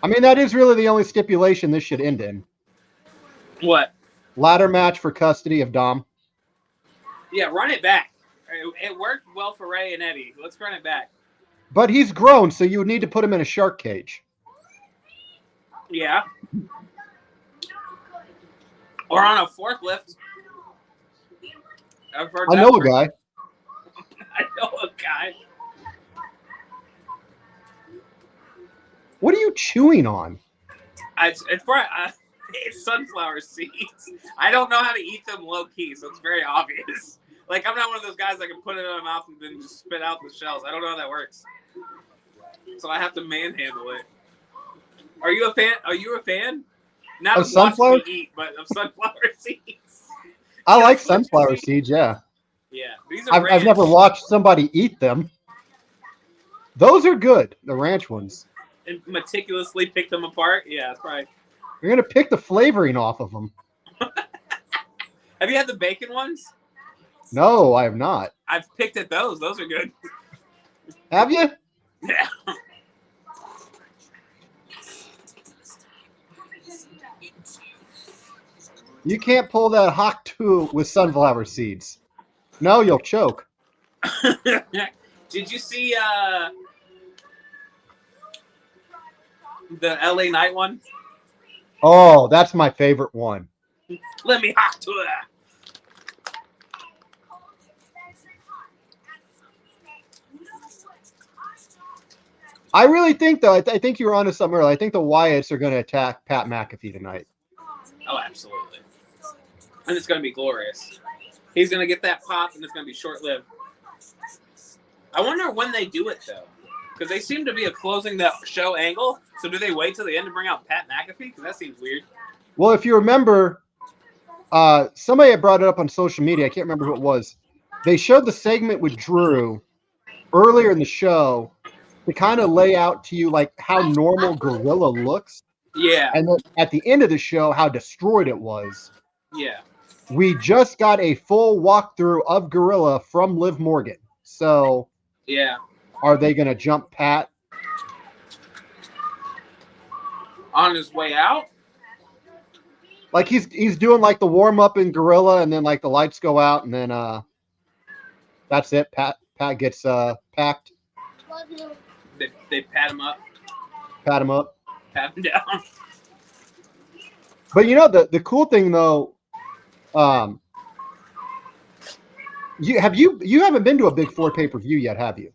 I mean, that is really the only stipulation this should end in. What? Ladder match for custody of Dom. Yeah, run it back. It worked well for Ray and Eddie. Let's run it back. But he's grown, so you would need to put him in a shark cage. Yeah. Or on a forklift. I've heard I that know a work. guy. I know a guy. What are you chewing on? It's sunflower seeds. I don't know how to eat them low key, so it's very obvious. Like, I'm not one of those guys that can put it in my mouth and then just spit out the shells. I don't know how that works. So I have to manhandle it. Are you a fan? Not Of of sunflower? watching me eat, but of sunflower seeds. I Yeah, like sunflower sunflower seeds. seeds, yeah. Yeah, these are I've never watched somebody eat them. Those are good, the ranch ones. and meticulously pick them apart. Yeah, that's right. You're going to pick the flavoring off of them. Have you had the bacon ones? No, I have not. I've picked at those. Those are good. Have you? Yeah. You can't pull that hawk too with sunflower seeds. No, you'll choke. Did you see the LA Night one? Oh, that's my favorite one. Let me hawk to it. I really think, though, I think you were onto something earlier. I think the Wyatts are going to attack Pat McAfee tonight. Oh, absolutely. And it's going to be glorious. He's going to get that pop, and it's going to be short-lived. I wonder when they do it, though. Because they seem to be closing the show angle. So do they wait till the end to bring out Pat McAfee? Because that seems weird. Well, if you remember, somebody had brought it up on social media. I can't remember who it was. They showed the segment with Drew earlier in the show to kind of lay out to you like how normal Gorilla looks. Yeah. And then at the end of the show, how destroyed it was. Yeah. We just got a full walkthrough of Gorilla from Liv Morgan. So, Yeah. are they going to jump Pat? On his way out? Like he's doing like the warm up in Gorilla, and then like the lights go out, and then that's it. Pat gets packed. They pat him up. Pat him up. Pat him down. But you know the cool thing though, you haven't been to a Big Four pay-per-view yet, have you?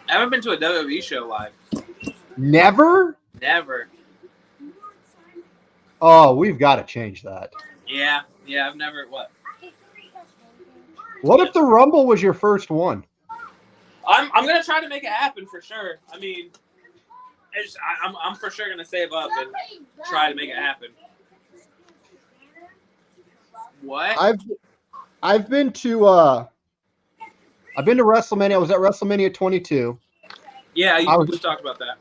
I haven't been to a WWE show live. Never? Never. Oh, we've got to change that. Yeah. Yeah, I've never. What? What if the Rumble was your first one? I'm gonna try to make it happen for sure. I mean, I'm for sure gonna save up and try to make it happen. What? I've been to WrestleMania. I was at WrestleMania 22. Yeah, we talked about that.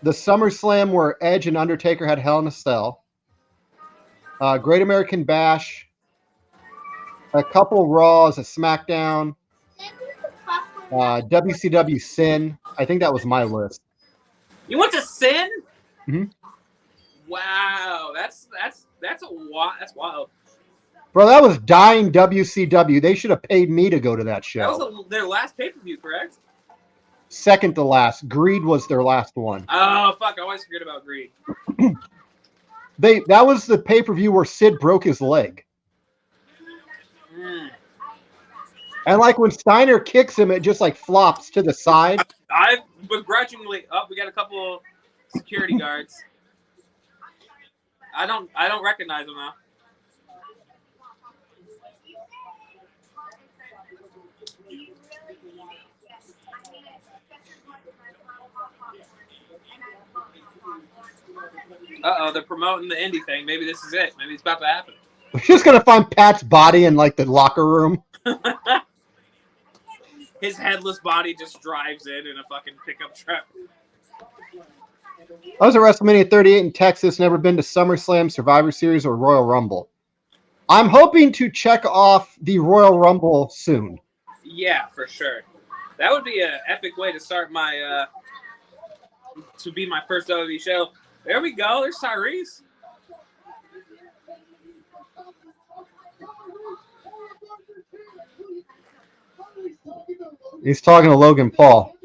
The SummerSlam where Edge and Undertaker had Hell in a Cell. Great American Bash. A couple Raws, a SmackDown. WCW Sin. I think that was my list. You went to Sin? Mm-hmm. Wow, that's wild. Bro, that was dying WCW. They should have paid me to go to that show. That was their last pay-per-view, correct? Second to last. Greed was their last one. Oh, fuck. I always forget about Greed. That was the pay-per-view where Sid broke his leg. Mm. And like when Steiner kicks him, it just like flops to the side. I've begrudgingly... Oh, we got a couple security guards. I don't recognize them now. Uh-oh, they're promoting the indie thing. Maybe this is it. Maybe it's about to happen. We're just going to find Pat's body in like the locker room. His headless body just drives in a fucking pickup truck. I was at WrestleMania 38 in Texas. Never been to SummerSlam, Survivor Series, or Royal Rumble. I'm hoping to check off the Royal Rumble soon. Yeah, for sure. That would be an epic way to start my to be my first WWE show. There we go. There's Tyrese. He's talking to Logan Paul.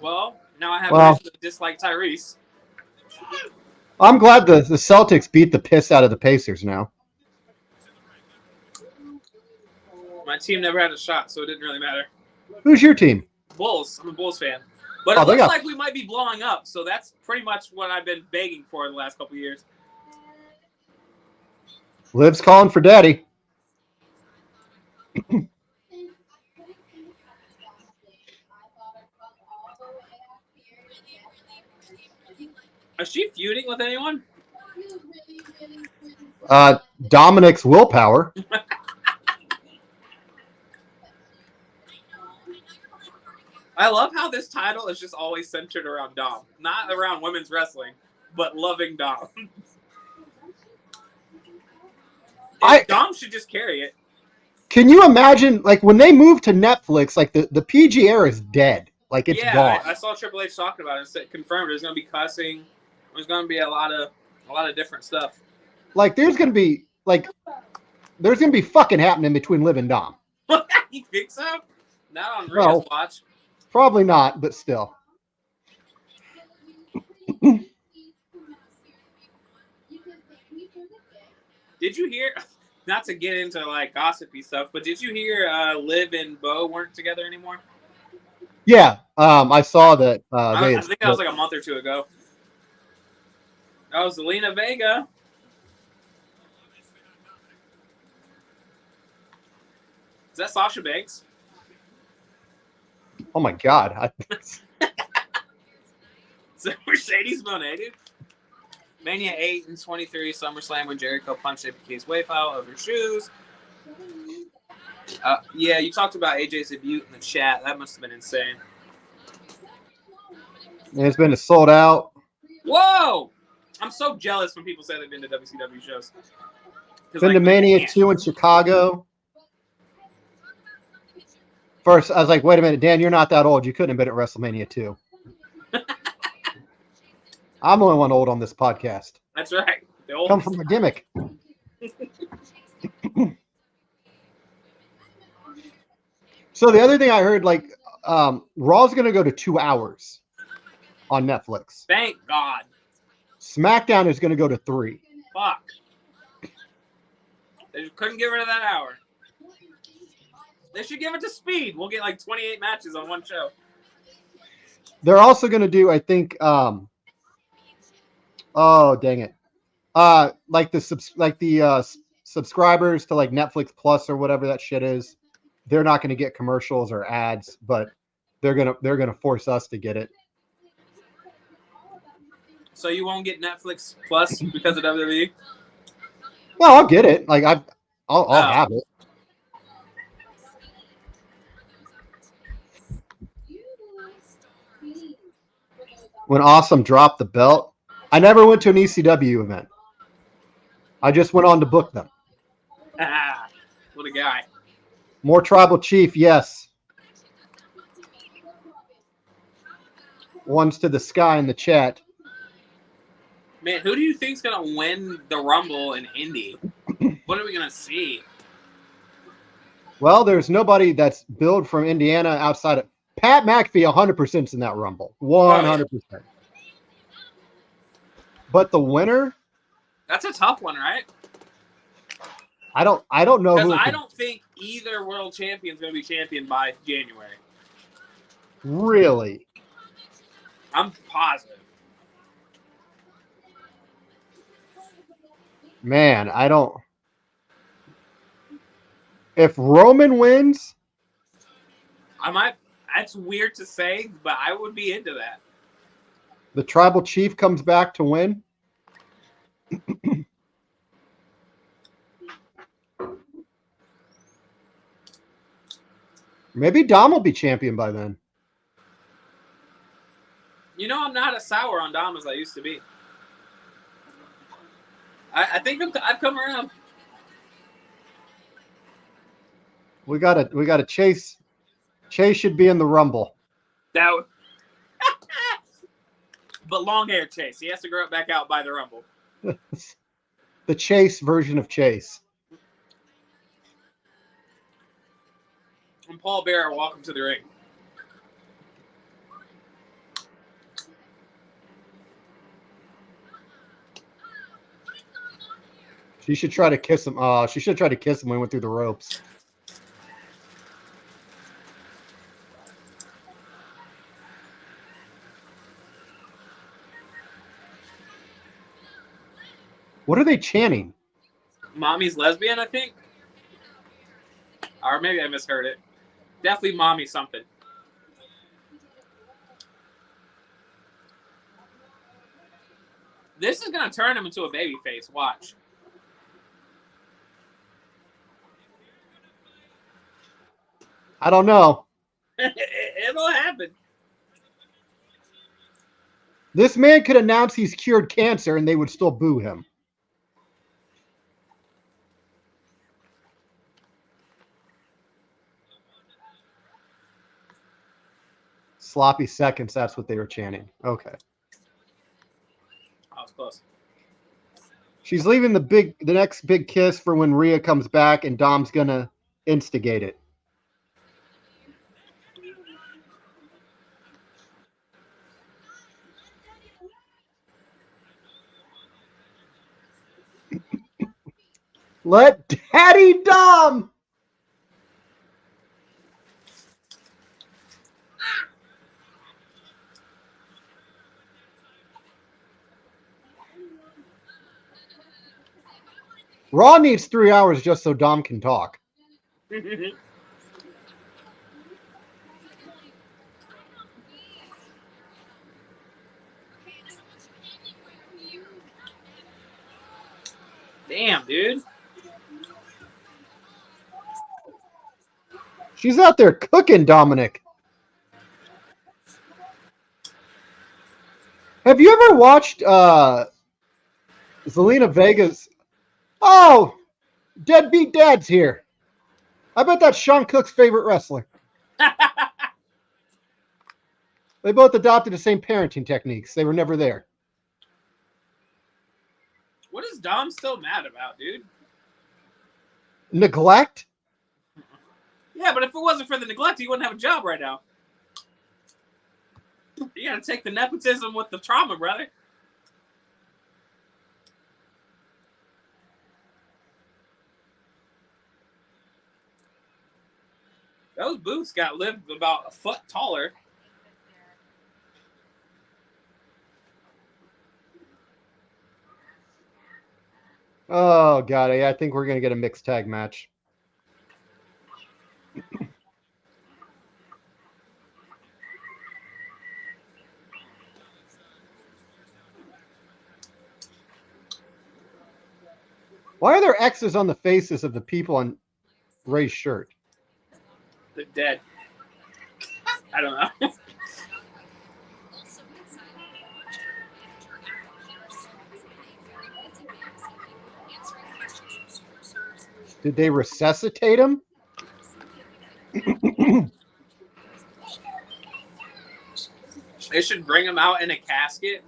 Well, now I have a reason to dislike Tyrese. I'm glad the Celtics beat the piss out of the Pacers now. My team never had a shot, so it didn't really matter. Who's your team? Bulls. I'm a Bulls fan. But it looks like we might be blowing up, so that's pretty much what I've been begging for the last couple of years. Liv's calling for daddy. Is she feuding with anyone? Dominic's willpower. I love how this title is just always centered around Dom. Not around women's wrestling, but loving Dom. Dom should just carry it. Can you imagine, like, when they move to Netflix, like, the PG era is dead. Like, it's gone. I saw Triple H talking about it. It confirmed there's going to be cussing. There's going to be a lot of different stuff. Like, there's going to be fucking happening between Liv and Dom. You think so? Not on Rhea's watch. Probably not, but still. Did you hear, not to get into like gossipy stuff, but did you hear Liv and Bo weren't together anymore? Yeah, I saw that. I think that was like a month or two ago. That was Zelina Vega. Is that Sasha Banks? Oh my God. Is that Mercedes Moné, dude? Mania 8 and 23, SummerSlam when Jericho punched APK's wave out of her shoes. Yeah, you talked about AJ's debut in the chat. That must have been insane. It's been sold out. Whoa! I'm so jealous when people say they've been to WCW shows. Been to Mania 2 in Chicago. First, I was like, wait a minute, Dan, you're not that old. You couldn't have been at WrestleMania 2. I'm the only one old on this podcast. That's right. Come from a gimmick. So the other thing I heard, like, Raw's going to go to 2 hours on Netflix. Thank God. SmackDown is going to go to 3. Fuck. They just couldn't give rid of that hour. They should give it to Speed. We'll get like 28 matches on one show. They're also going to do, I think, oh dang it, like the subscribers to like Netflix Plus or whatever that shit is. They're not going to get commercials or ads, but they're gonna force us to get it. So you won't get Netflix Plus because of WWE? Well, I'll get it. Like I'll have it. When Awesome dropped the belt, I never went to an ECW event. I just went on to book them. What a guy. More Tribal Chief, yes. Ones to the sky in the chat. Man, who do you think's going to win the Rumble in Indy? What are we going to see? Well, there's nobody that's billed from Indiana outside of Pat McAfee. 100% in that Rumble. 100%. Oh, yeah. But the winner? That's a tough one, right? I don't know who. Because I don't think either world champion is going to be champion by January. Really? I'm positive. Man, I don't. If Roman wins, I might. That's weird to say, but I would be into that. The Tribal Chief comes back to win. Maybe Dom will be champion by then. You know, I'm not as sour on Dom as I used to be. I think I've come around. We got to Chase. Chase should be in the Rumble. That would... But long hair Chase. He has to grow it back out by the Rumble. The Chase version of Chase. And Paul Bearer walk him to the ring. She should try to kiss him. Oh, she should try to kiss him when he went through the ropes. What are they chanting? Mommy's lesbian, I think. Or maybe I misheard it. Definitely mommy something. This is going to turn him into a babyface. Watch. I don't know. It'll happen. This man could announce he's cured cancer and they would still boo him. Sloppy seconds, that's what they were chanting. Okay. Oh, it's close. She's leaving the next big kiss for when Rhea comes back and Dom's gonna instigate it. Let Daddy Dom! Raw needs 3 hours just so Dom can talk. Damn, dude. She's out there cooking, Dominic. Have you ever watched Zelina Vega's? Oh, Deadbeat Dad's here. I bet that's Sean Cook's favorite wrestler. They both adopted the same parenting techniques. They were never there. What is Dom still mad about, dude? Neglect? Yeah, but if it wasn't for the neglect, he wouldn't have a job right now. You gotta take the nepotism with the trauma, brother. Those boots got lived about a foot taller. Oh, God. I think we're going to get a mixed tag match. Why are there X's on the faces of the people on Ray's shirt? They're dead. I don't know. Did they resuscitate him? They should bring him out in a casket,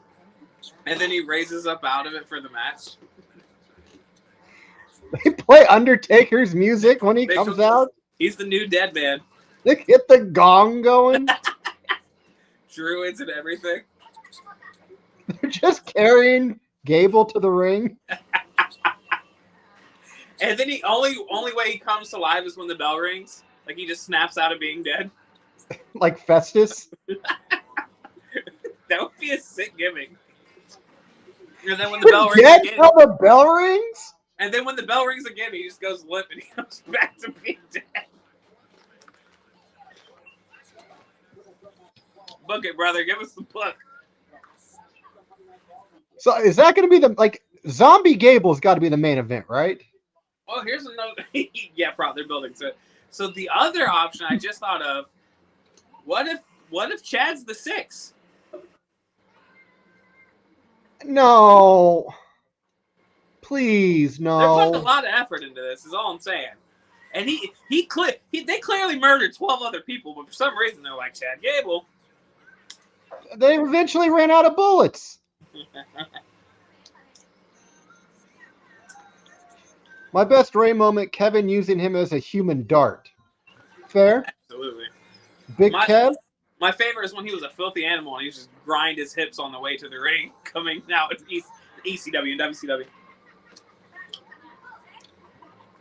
and then he raises up out of it for the match. They play Undertaker's music when he comes out. He's the new dead man. They get the gong going. Druids and everything. They're just carrying Gable to the ring. And then he only way he comes to life is when the bell rings. Like he just snaps out of being dead. Like Festus. That would be a sick gimmick. And then when the bell rings Dead again, till the bell rings? and then when the bell rings again, he just goes limp and he comes back to being dead. Book it, brother. Give us the book. So is that going to be the Zombie Gable's got to be the main event, right? Oh, here's another. Yeah, probably they're building to it. So the other option I just thought of: what if Chad's the 6? No. Please, no. They're putting a lot of effort into this. Is all I'm saying. And they clearly murdered 12 other people, but for some reason they're like Chad Gable. They eventually ran out of bullets. My best Ray moment, Kevin using him as a human dart. Fair. Absolutely. Big Kev. My favorite is when he was a filthy animal and he was just grind his hips on the way to the ring, coming out in ECW and WCW.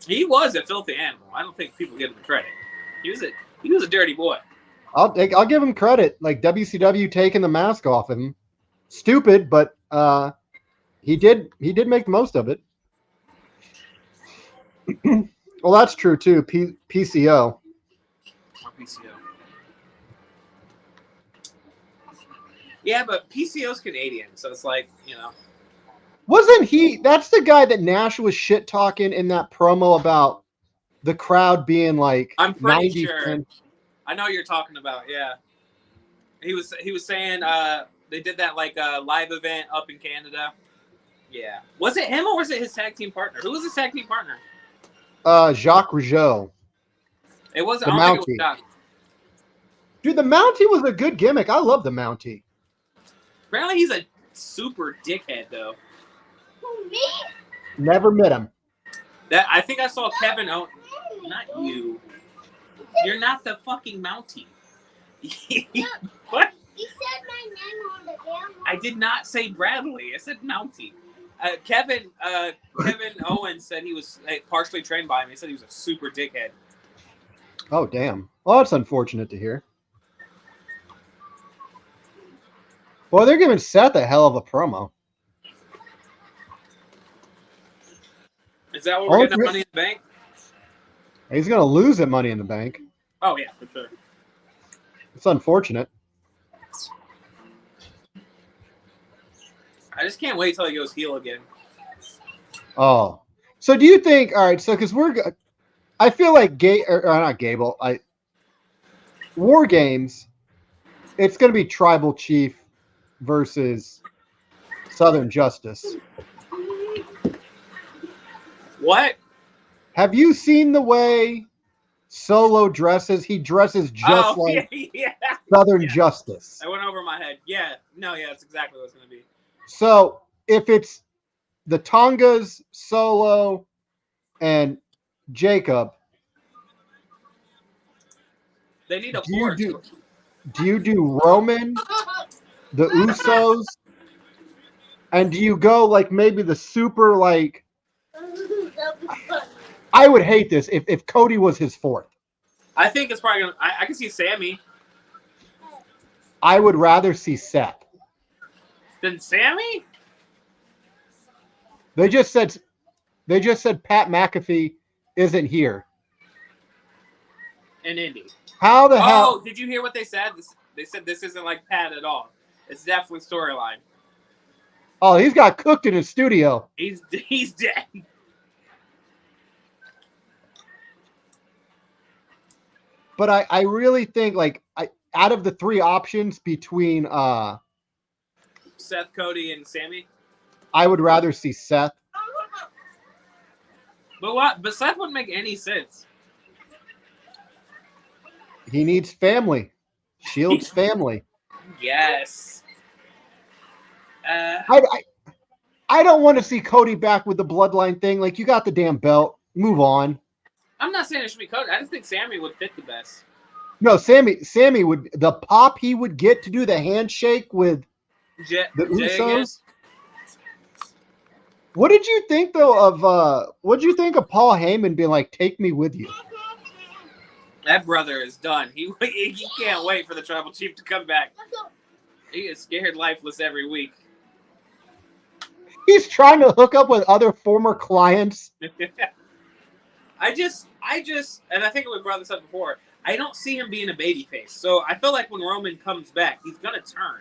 He was a filthy animal. I don't think people give him the credit. He was a dirty boy. I'll give him credit. Like WCW taking the mask off him. Stupid, but he did make the most of it. Well, that's true too. PCO. PCO. Yeah, but PCO's Canadian, so it's like, you know. Wasn't he? That's the guy that Nash was shit talking in that promo about the crowd being like. I'm pretty 90 sure. I know you're talking about. Yeah. He was saying they did that like live event up in Canada. Yeah. Was it him or was it his tag team partner? Who was his tag team partner? Jacques Rougeau. It was. The I don't think it was Jacques. Dude, the Mountie was a good gimmick. I love the Mountie. Apparently, he's a super dickhead, though. Never met him. I think I saw Kevin Owens. Not you. You're not the fucking Mountie. What? You said my name on the damn. I did not say Bradley. I said Mountie. Kevin Owens said he was partially trained by him. He said he was a super dickhead. Oh, damn. Well, that's unfortunate to hear. Well, they're giving Seth a hell of a promo. Is that what we're getting at Money in the Bank? He's going to lose at Money in the Bank. Oh, yeah, for sure. It's unfortunate. I just can't wait till he goes heel again. Oh. So do you think, all right, so because I feel like not Gable, War Games, it's going to be Tribal Chief versus Southern Justice. What? Have you seen the way Solo dresses? He dresses just like Southern Justice. I went over my head. Yeah. No, yeah, that's exactly what it's going to be. So if it's the Tongas, Solo, and Jacob, they need a fourth. Do you do Roman, the Usos, and do you go like maybe the super like? I would hate this if Cody was his fourth. I think it's probably gonna. I can see Sammy. I would rather see Seth. Than Sammy? They just said Pat McAfee isn't here. In Indy. How the hell? Oh, did you hear what they said? They said this isn't like Pat at all. It's definitely storyline. Oh, he's got cooked in his studio. He's dead. But I really think like out of the three options between Seth, Cody, and Sammy, I would rather see Seth. But what? But Seth wouldn't make any sense. He needs family. Shield's family. Yes. I don't want to see Cody back with the bloodline thing. Like, you got the damn belt. Move on. I'm not saying it should be Cody. I just think Sammy would fit the best. No, Sammy would, the pop he would get to do the handshake with the Usos. What did you think though of what did you think of Paul Heyman being like, take me with you? That brother is done. He can't wait for the Tribal Chief to come back. He is scared lifeless every week. He's trying to hook up with other former clients. I just, and I think we brought this up before, I don't see him being a babyface. So I feel like when Roman comes back, he's going to turn.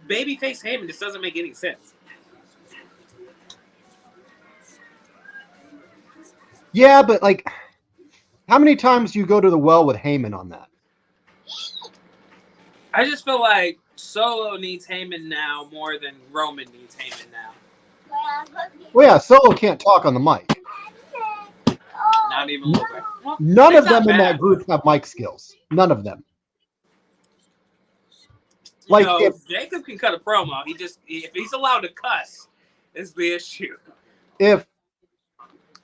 Babyface Heyman just doesn't make any sense. Yeah, but like, how many times do you go to the well with Heyman on that? I just feel like Solo needs Heyman now more than Roman needs Heyman now. Well, yeah, Solo can't talk on the mic. Not even a little bit. Well, None of them in that group have mic skills. None of them. Like, if Jacob can cut a promo, if he's allowed to cuss, is the issue. If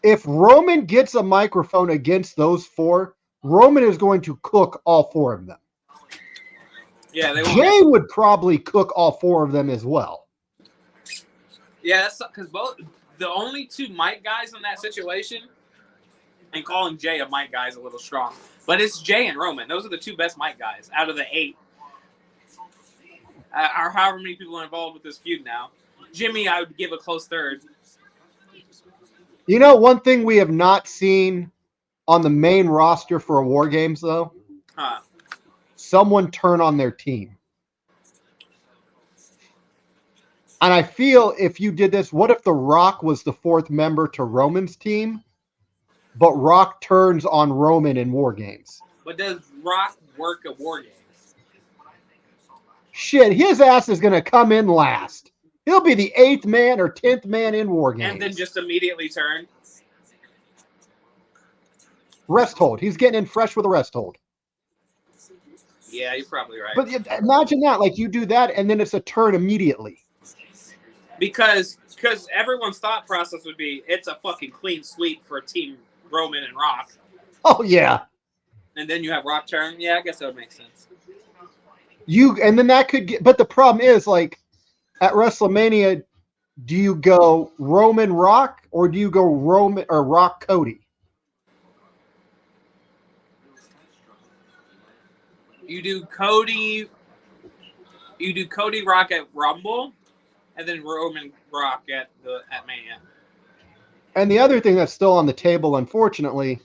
if Roman gets a microphone against those four, Roman is going to cook all four of them. Yeah, they Jay would probably cook all four of them as well. Yeah, that's because the only two mic guys in that situation, and calling Jay a mic guy is a little strong, but it's Jay and Roman. Those are the two best mic guys out of the 8. Or however many people are involved with this feud now. Jimmy, I would give a close third. You know, one thing we have not seen on the main roster for a War Games, though? Huh. Someone turn on their team. And I feel if you did this, what if The Rock was the 4th member to Roman's team, but Rock turns on Roman in War Games? But does Rock work at War Games? Shit, his ass is going to come in last. He'll be the 8th man or 10th man in War Games. And then just immediately turn? Rest hold. He's getting in fresh with a rest hold. Yeah, you're probably right. But imagine that. Like, you do that, and then it's a turn immediately. Because everyone's thought process would be, it's a fucking clean sweep for Team Roman and Rock. Oh, yeah. And then you have Rock turn? Yeah, I guess that would make sense. And then that could get, but the problem is, like, at WrestleMania, do you go Roman Rock or do you go Roman or Rock Cody? You do Cody Rock at Rumble, and then Roman Rock at Mania. And the other thing that's still on the table, unfortunately,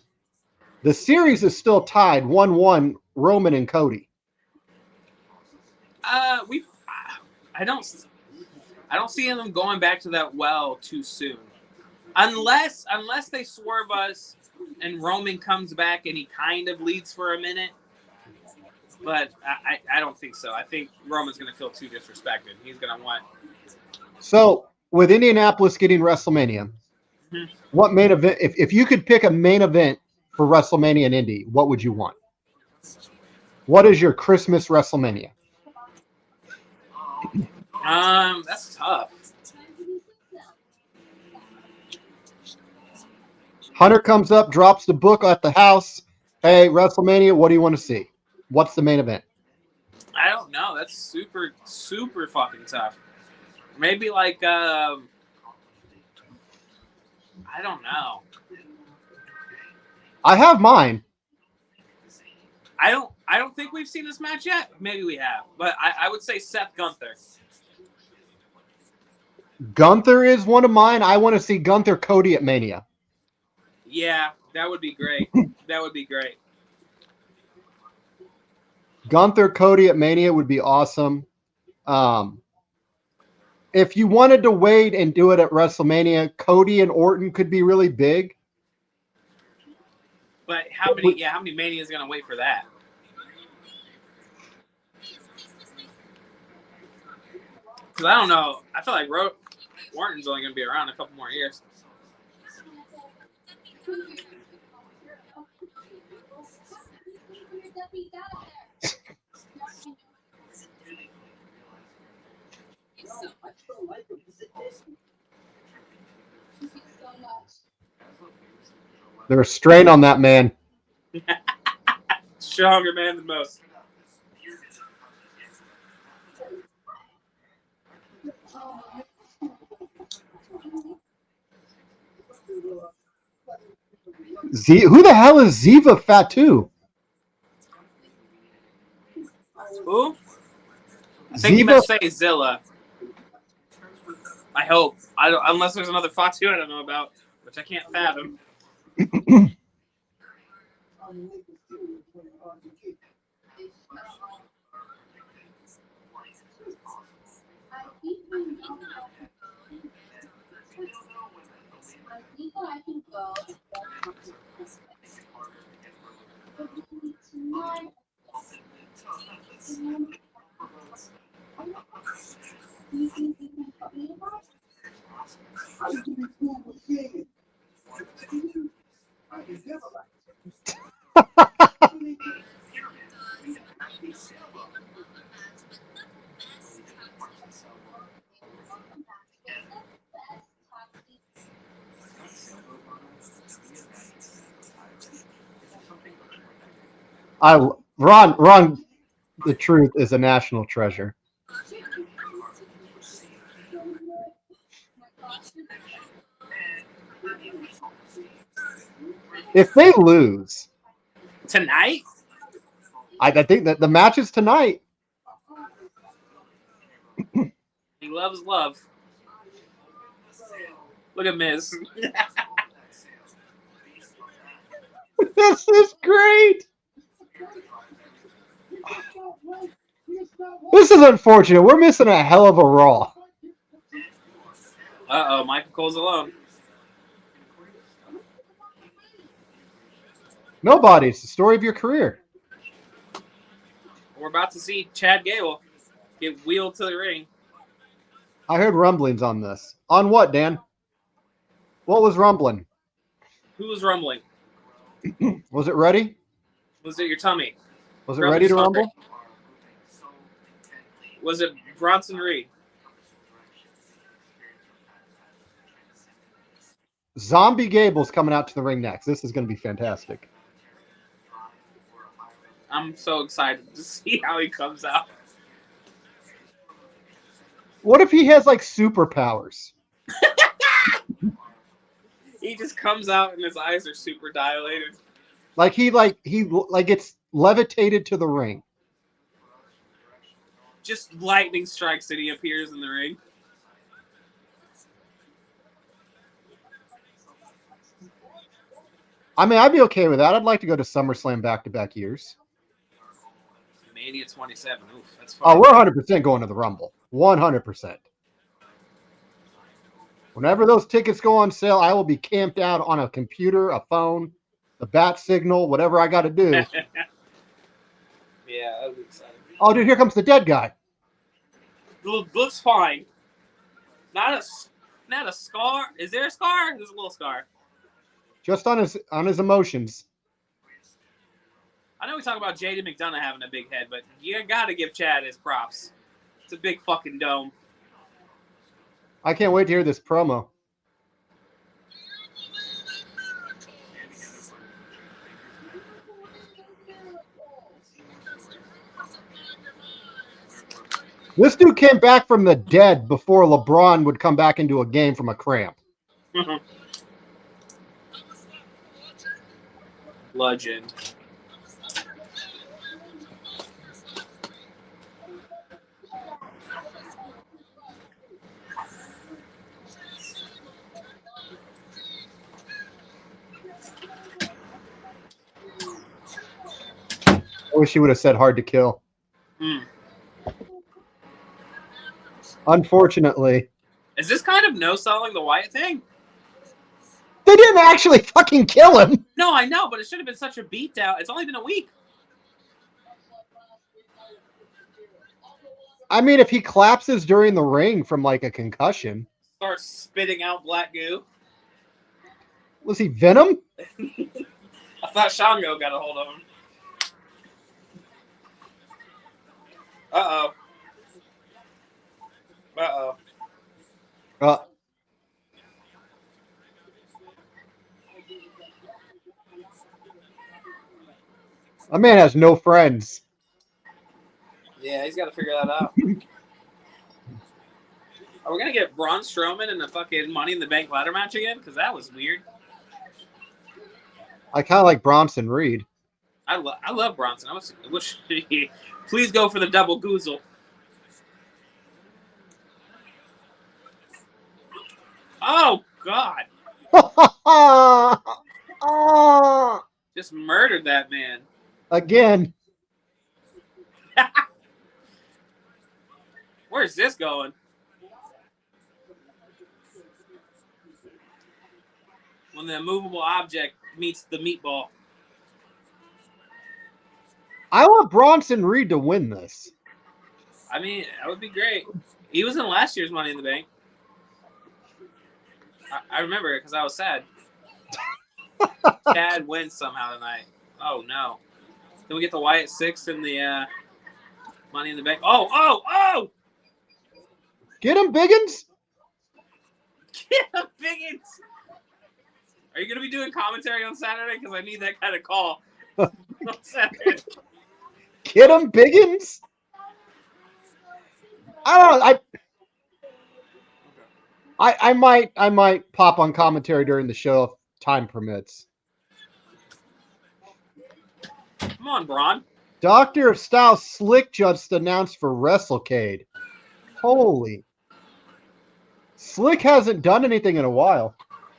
the series is still tied 1-1 Roman and Cody. I don't see them going back to that well too soon, unless they swerve us and Roman comes back and he kind of leads for a minute. But I don't think so. I think Roman's going to feel too disrespected. He's going to want. So with Indianapolis getting WrestleMania, what main event? If you could pick a main event for WrestleMania in Indy, what would you want? What is your Christmas WrestleMania? That's tough. Hunter comes up, drops the book at the house. Hey, WrestleMania, what do you want to see? What's the main event? I don't know. That's super, super fucking tough. Maybe like, I don't know. I have mine. I don't think we've seen this match yet. Maybe we have, but I would say Seth Gunther. Gunther is one of mine. I want to see Gunther Cody at Mania. Yeah, that would be great. That would be great. Gunther Cody at Mania would be awesome. If you wanted to wait and do it at WrestleMania, Cody and Orton could be really big. But how many Mania is gonna wait for that? Because I don't know. I feel like Orton's only gonna be around a couple more years. There's a strain on that man. Stronger man than most. Who the hell is Ziva Fatu? Who? I think you meant to say Zilla. I hope. I don't, unless there's another Fatu I don't know about, which I can't fathom. Ron, the truth is a national treasure. If they lose Tonight? I think that the match is tonight. He loves love. Look at Miz. This is great. This is unfortunate. We're missing a hell of a Raw. Uh-oh, Michael Cole's alone. Nobody. It's the story of your career. We're about to see Chad Gable get wheeled to the ring. I heard rumblings on this. On what, Dan? What was rumbling? Who was rumbling? Was it ready? Was it your tummy? Was it ready to rumble? Was it Bronson Reed? Zombie Gable's coming out to the ring next. This is going to be fantastic. I'm so excited to see how he comes out. What if he has like superpowers? He just comes out and his eyes are super dilated. Like he gets levitated to the ring. Just lightning strikes and he appears in the ring. I mean, I'd be okay with that. I'd like to go to SummerSlam back-to-back years. Mania 27. Oof, that's fun. Oh, we're 100% going to the Rumble. 100%. Whenever those tickets go on sale, I will be camped out on a computer, a phone, the bat signal, whatever I got to do. Yeah, that would be exciting. Oh, dude, here comes the dead guy. Looks fine. Not a scar. Is there a scar? There's a little scar. Just on his emotions. I know we talk about J.D. McDonough having a big head, but you got to give Chad his props. It's a big fucking dome. I can't wait to hear this promo. This dude came back from the dead before LeBron would come back into a game from a cramp. Legend. I wish he would have said hard to kill. Unfortunately. Is this kind of no-selling the Wyatt thing? They didn't actually fucking kill him. No, I know, but it should have been such a beatdown. It's only been a week. I mean, if he collapses during the ring from like a concussion. Starts spitting out black goo. Was he Venom? I thought Shango got a hold of him. Uh-oh. A man has no friends. Yeah, he's got to figure that out. Are we going to get Braun Strowman in the fucking Money in the Bank ladder match again? Because that was weird. I kind of like Bronson Reed. I love Bronson. I wish please go for the double goozle. Oh, God. Just murdered that man. Again. Where's this going? When the immovable object meets the meatball. I want Bronson Reed to win this. I mean, that would be great. He was in last year's Money in the Bank. I remember it because I was sad. Chad wins somehow tonight. Oh, no. Then we get the Wyatt 6 in the Money in the Bank. Oh! Get him, Biggins. Get him, Biggins. Are you going to be doing commentary on Saturday? Because I need that kind of call. Get him, Biggins. I might pop on commentary during the show if time permits. Come on, Braun. Doctor of Style Slick just announced for WrestleCade. Holy. Slick hasn't done anything in a while.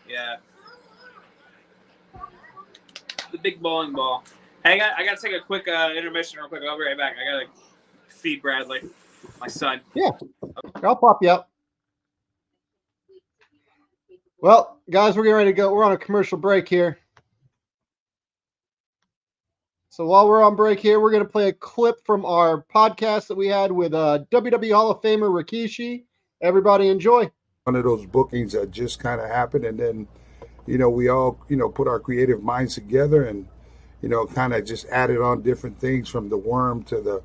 Yeah. The big bowling ball. Hey, I got to take a quick intermission real quick. I'll be right back. I got to feed Bradley, my son. Yeah. I'll pop you up. Well, guys, we're getting ready to go. We're on a commercial break here. So while we're on break here, we're going to play a clip from our podcast that we had with WWE Hall of Famer Rikishi. Everybody enjoy. One of those bookings that just kind of happened, and then, we all, put our creative minds together and, kind of just added on different things from the Worm to the,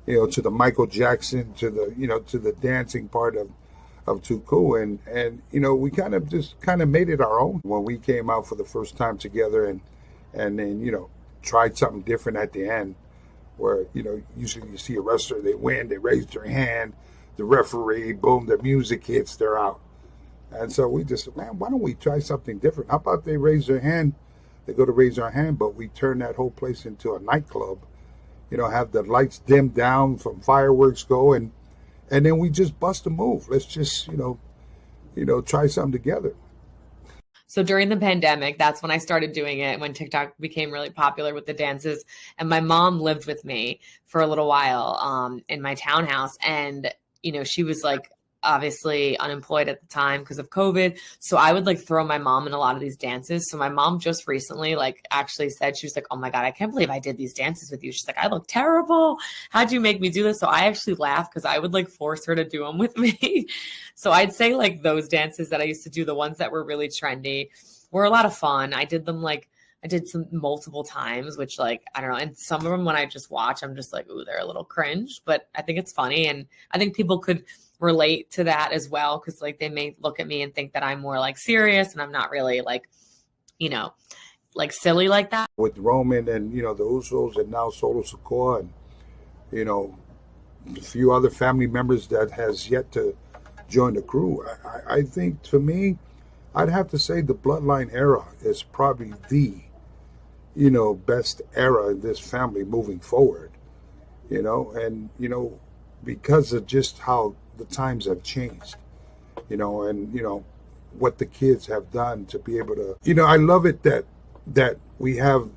to the Michael Jackson to the, to the dancing part of Too Cool, and we kind of made it our own when we came out for the first time together, and then tried something different at the end, where usually you see a wrestler, they win, they raise their hand, the referee, boom, the music hits, they're out. And so we just, man, why don't we try something different? How about they raise their hand, they go to raise their hand, but we turn that whole place into a nightclub, have the lights dimmed down, from fireworks go, and then we just bust a move. Let's just try something together. So during the pandemic, that's when I started doing it, when TikTok became really popular with the dances. And my mom lived with me for a little while in my townhouse. And, she was like obviously unemployed at the time because of COVID. So I would like throw my mom in a lot of these dances. So my mom just recently actually said, she was like, oh my God, I can't believe I did these dances with you. She's like, I look terrible. How'd you make me do this? So I actually laughed because I would force her to do them with me. So I'd say those dances that I used to do, the ones that were really trendy, were a lot of fun. I did them I did some multiple times, which I don't know. And some of them when I just watch, I'm just ooh, they're a little cringe, but I think it's funny. And I think people could relate to that as well. Cause they may look at me and think that I'm more serious, and I'm not really silly like that. With Roman and, the Usos, and now Solo Sikoa, and, a few other family members that has yet to join the crew. I think, for me, I'd have to say the Bloodline era is probably the, best era in this family moving forward, and, because of just how the times have changed, and, what the kids have done to be able to, I love it that we have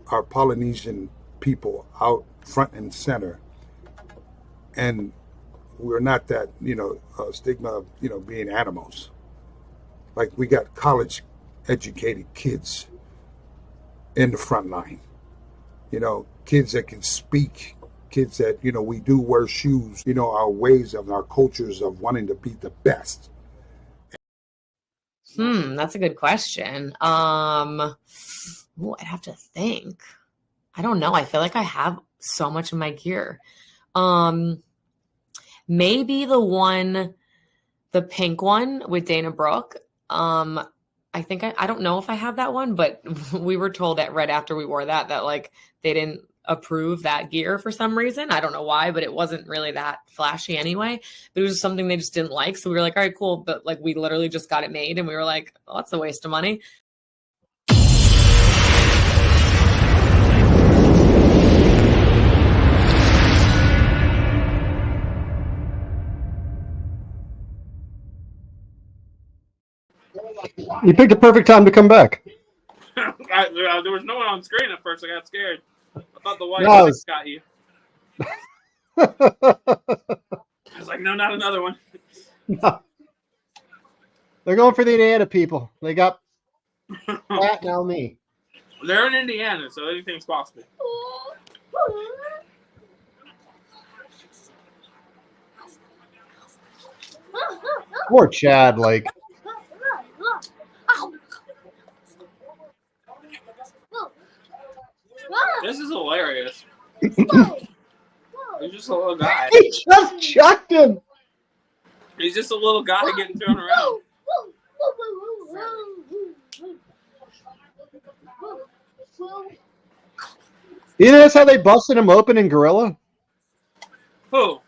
our Polynesian people out front and center, and we're not that, stigma of, being animals. We got college educated kids in the front line, kids that can speak, kids that, we do wear shoes, our ways of our cultures of wanting to be the best. That's a good question. I'd have to think. I don't know. I feel like I have so much of my gear. Maybe the pink one with Dana Brooke. I think I don't know if I have that one, but we were told that right after we wore that they didn't approve that gear for some reason. I don't know why, but it wasn't really that flashy anyway, but it was just something they just didn't like. So we were like, all right, cool. But we literally just got it made, and we were like, oh, that's a waste of money. You picked a perfect time to come back. There was no one on screen at first. I got scared. I thought the white got you. I was like, no, not another one. No. They're going for the Indiana people. They got Pat, now me. They're in Indiana, so anything's possible. Poor Chad, This is hilarious. He's just a little guy. He just chucked him. He's just a little guy getting thrown around. You know that's how they busted him open in Gorilla? Who?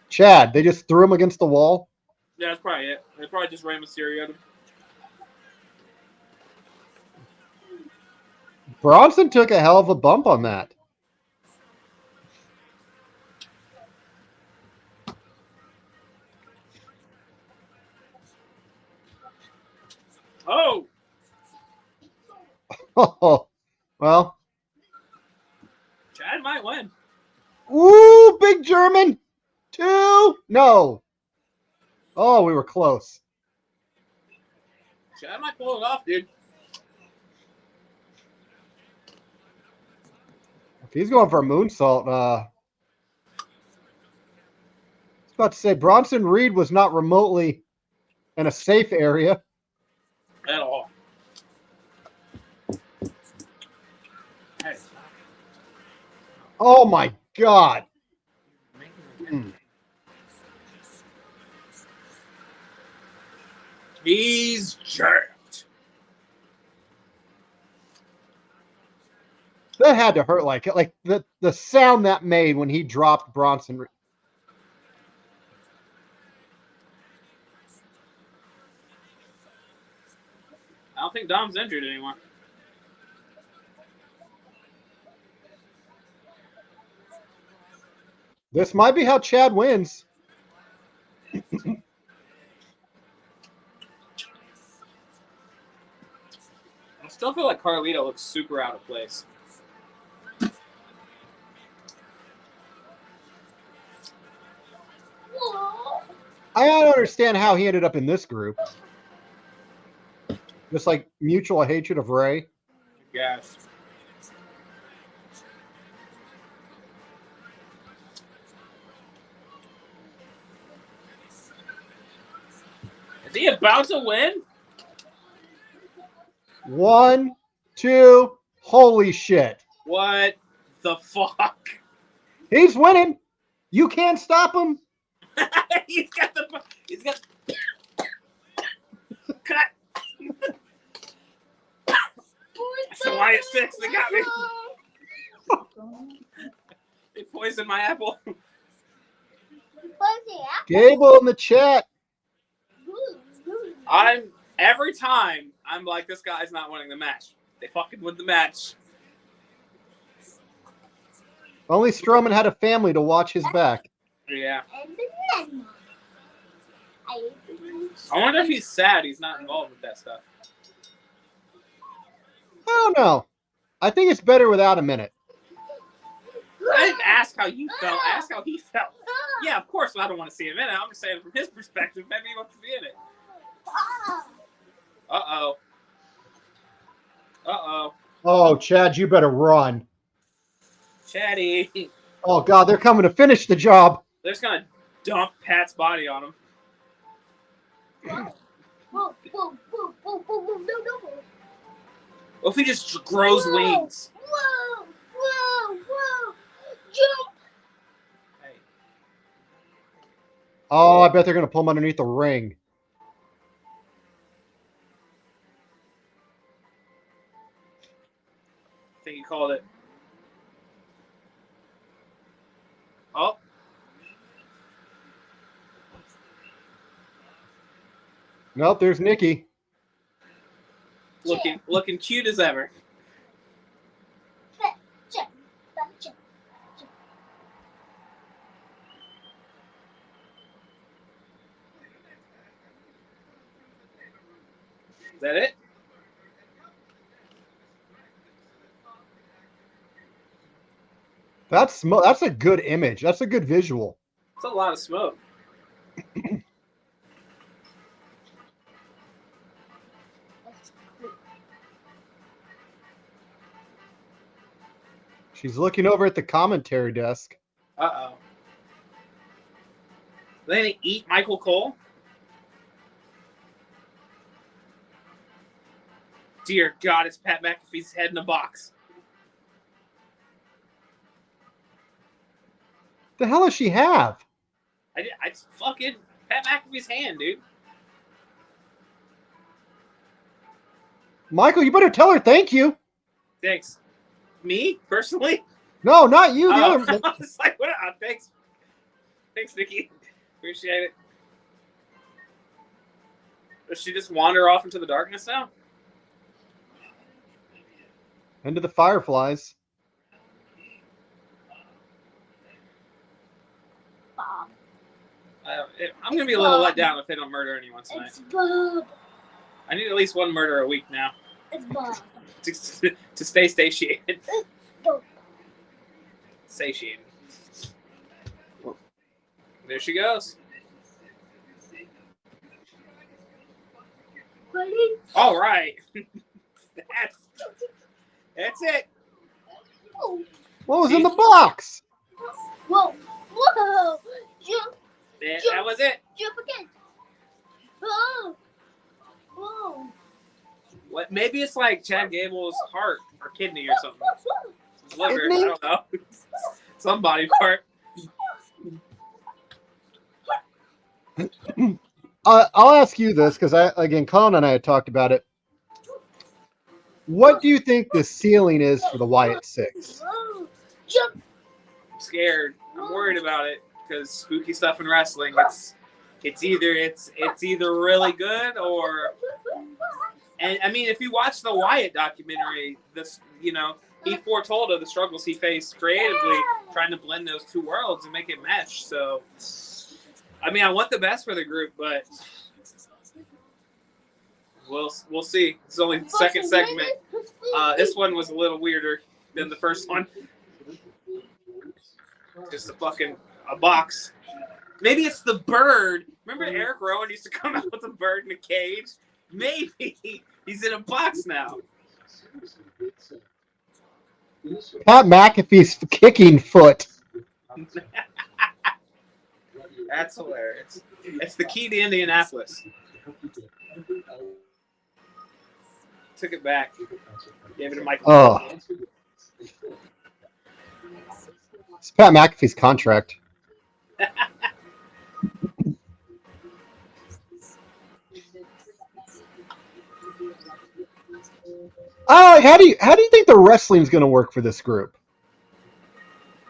Chad. They just threw him against the wall. Yeah, that's probably it. They probably just ran Mysterio at him. Bronson took a hell of a bump on that. Oh! Oh, well. Chad might win. Ooh, big German. 2. No. Oh, we were close. Chad might pull it off, dude. If he's going for a moonsault, I was about to say Bronson Reed was not remotely in a safe area. At all. Hey. Oh my God. He's jerked. That had to hurt like the sound that made when he dropped Bronson Reed. I don't think Dom's injured anymore. This might be how Chad wins. I still feel like Carlito looks super out of place. I don't understand how he ended up in this group. Just like mutual hatred of Ray. Yes. Is he about to win? 1, 2. Holy shit. What the fuck? He's winning. You can't stop him. He's got cut. That's why it's 6. They got me. They poisoned my apple. Gable in the chat. Every time I'm like, this guy's not winning the match. They fucking win the match. Only Strowman had a family to watch his back. Yeah. I wonder if he's sad he's not involved with that stuff. I don't know. I think it's better without a minute. I didn't ask how you felt. Ask how he felt. Yeah, of course I don't want to see him in it. I'm just saying from his perspective, maybe he wants to be in it. Uh-oh. Uh-oh. Oh, Chad, you better run. Chatty. Oh, God, they're coming to finish the job. They're just going to dump Pat's body on him. What if he just grows wings? Whoa! Jump! Hey. Oh, I bet they're going to pull him underneath the ring. I think he called it. Oh. Nope, there's Nikki. Looking cute as ever. Is that it? That's a good image. That's a good visual. It's a lot of smoke. She's looking over at the commentary desk. Uh-oh. They gonna eat Michael Cole? Dear God, it's Pat McAfee's head in a box. The hell does she have? I fucking Pat McAfee's hand, dude. Michael, you better tell her thank you. Thanks. Me, personally? No, not you. The Oh, other. I was like, what? Thanks, Nikki. Appreciate it. Does she just wander off into the darkness now? Into the Fireflies. Bob. I'm gonna be a little let down if they don't murder anyone tonight. It's Bob. I need at least one murder a week now It's Bob. to stay satiated. Bob. Satiated. There she goes. Ready? All right. That's it. Oh. What was in the box? Whoa. Whoa. Jump. That was it. Jump again. Oh. Whoa. What? Maybe it's like Chad Gable's heart or kidney or something. His liver. I don't know. Some body part. I'll ask you this because Colin and I had talked about it. What do you think the ceiling is for the Wyatt Six? Jump. I'm scared. I'm worried about it because spooky stuff in wrestling. It's either really good or. And I mean, if you watch the Wyatt documentary, he foretold of the struggles he faced creatively, trying to blend those two worlds and make it mesh. So, I mean, I want the best for the group, but we'll see. It's only the second segment. This one was a little weirder than the first one. Just a box. Maybe it's the bird. Remember Eric Rowan used to come out with a bird in a cage? Maybe he's in a box now. Pat McAfee's kicking foot. That's hilarious. It's the key to Indianapolis. Took it back. Gave it to Michael. Oh. It's Pat McAfee's contract. How do you think the wrestling's going to work for this group?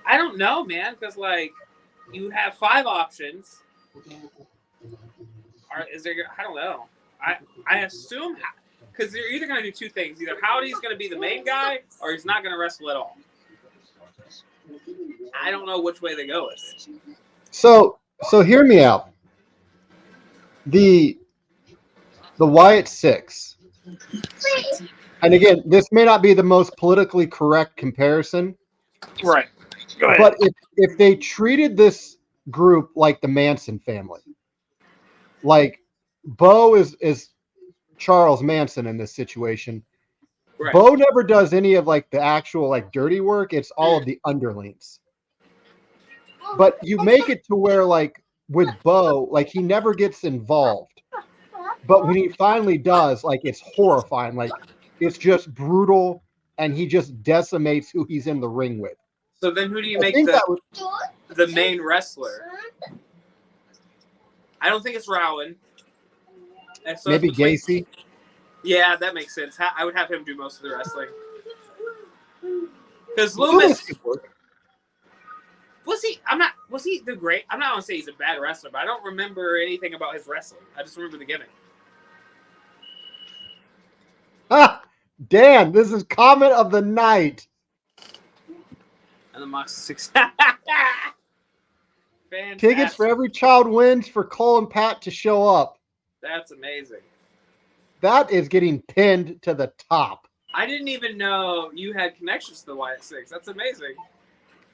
I don't know, man, because you have 5 options. I don't know. I assume because they're either going to do 2 things: either Howdy's going to be the main guy, or he's not going to wrestle at all. I don't know which way they go with it. So hear me out. The Wyatt Six. And again, this may not be the most politically correct comparison. Right. Go ahead. But if they treated this group like the Manson family, like Bo is Charles Manson in this situation. Right. Bo never does any of the actual dirty work. It's all of the underlings. But you make it to where with Bo, he never gets involved. But when he finally does, it's horrifying. It's just brutal, and he just decimates who he's in the ring with. So then who do you make the main wrestler? I don't think it's Rowan. So maybe Gacy. Yeah, that makes sense. I would have him do most of the wrestling. Because Loomis was he the great? I'm not gonna say he's a bad wrestler, but I don't remember anything about his wrestling. I just remember the gimmick. Dan, this is comment of the night. And the Mox 6. Tickets for every child wins for Cole and Pat to show up. That's amazing. That is getting pinned to the top. I didn't even know you had connections to the Wyatt Six. That's amazing.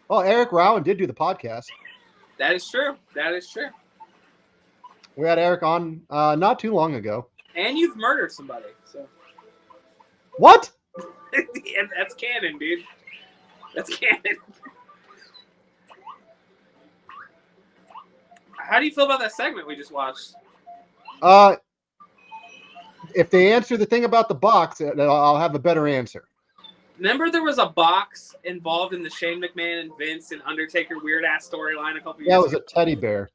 Well, Eric Rowan did do the podcast. That is true. That is true. We had Eric on not too long ago. And you've murdered somebody. So what? Yeah, that's canon, dude. That's canon. How do you feel about that segment we just watched? If they answer the thing about the box, I'll have a better answer. Remember there was a box involved in the Shane McMahon and Vince and Undertaker weird-ass storyline a couple years ago? Yeah, it was a teddy bear.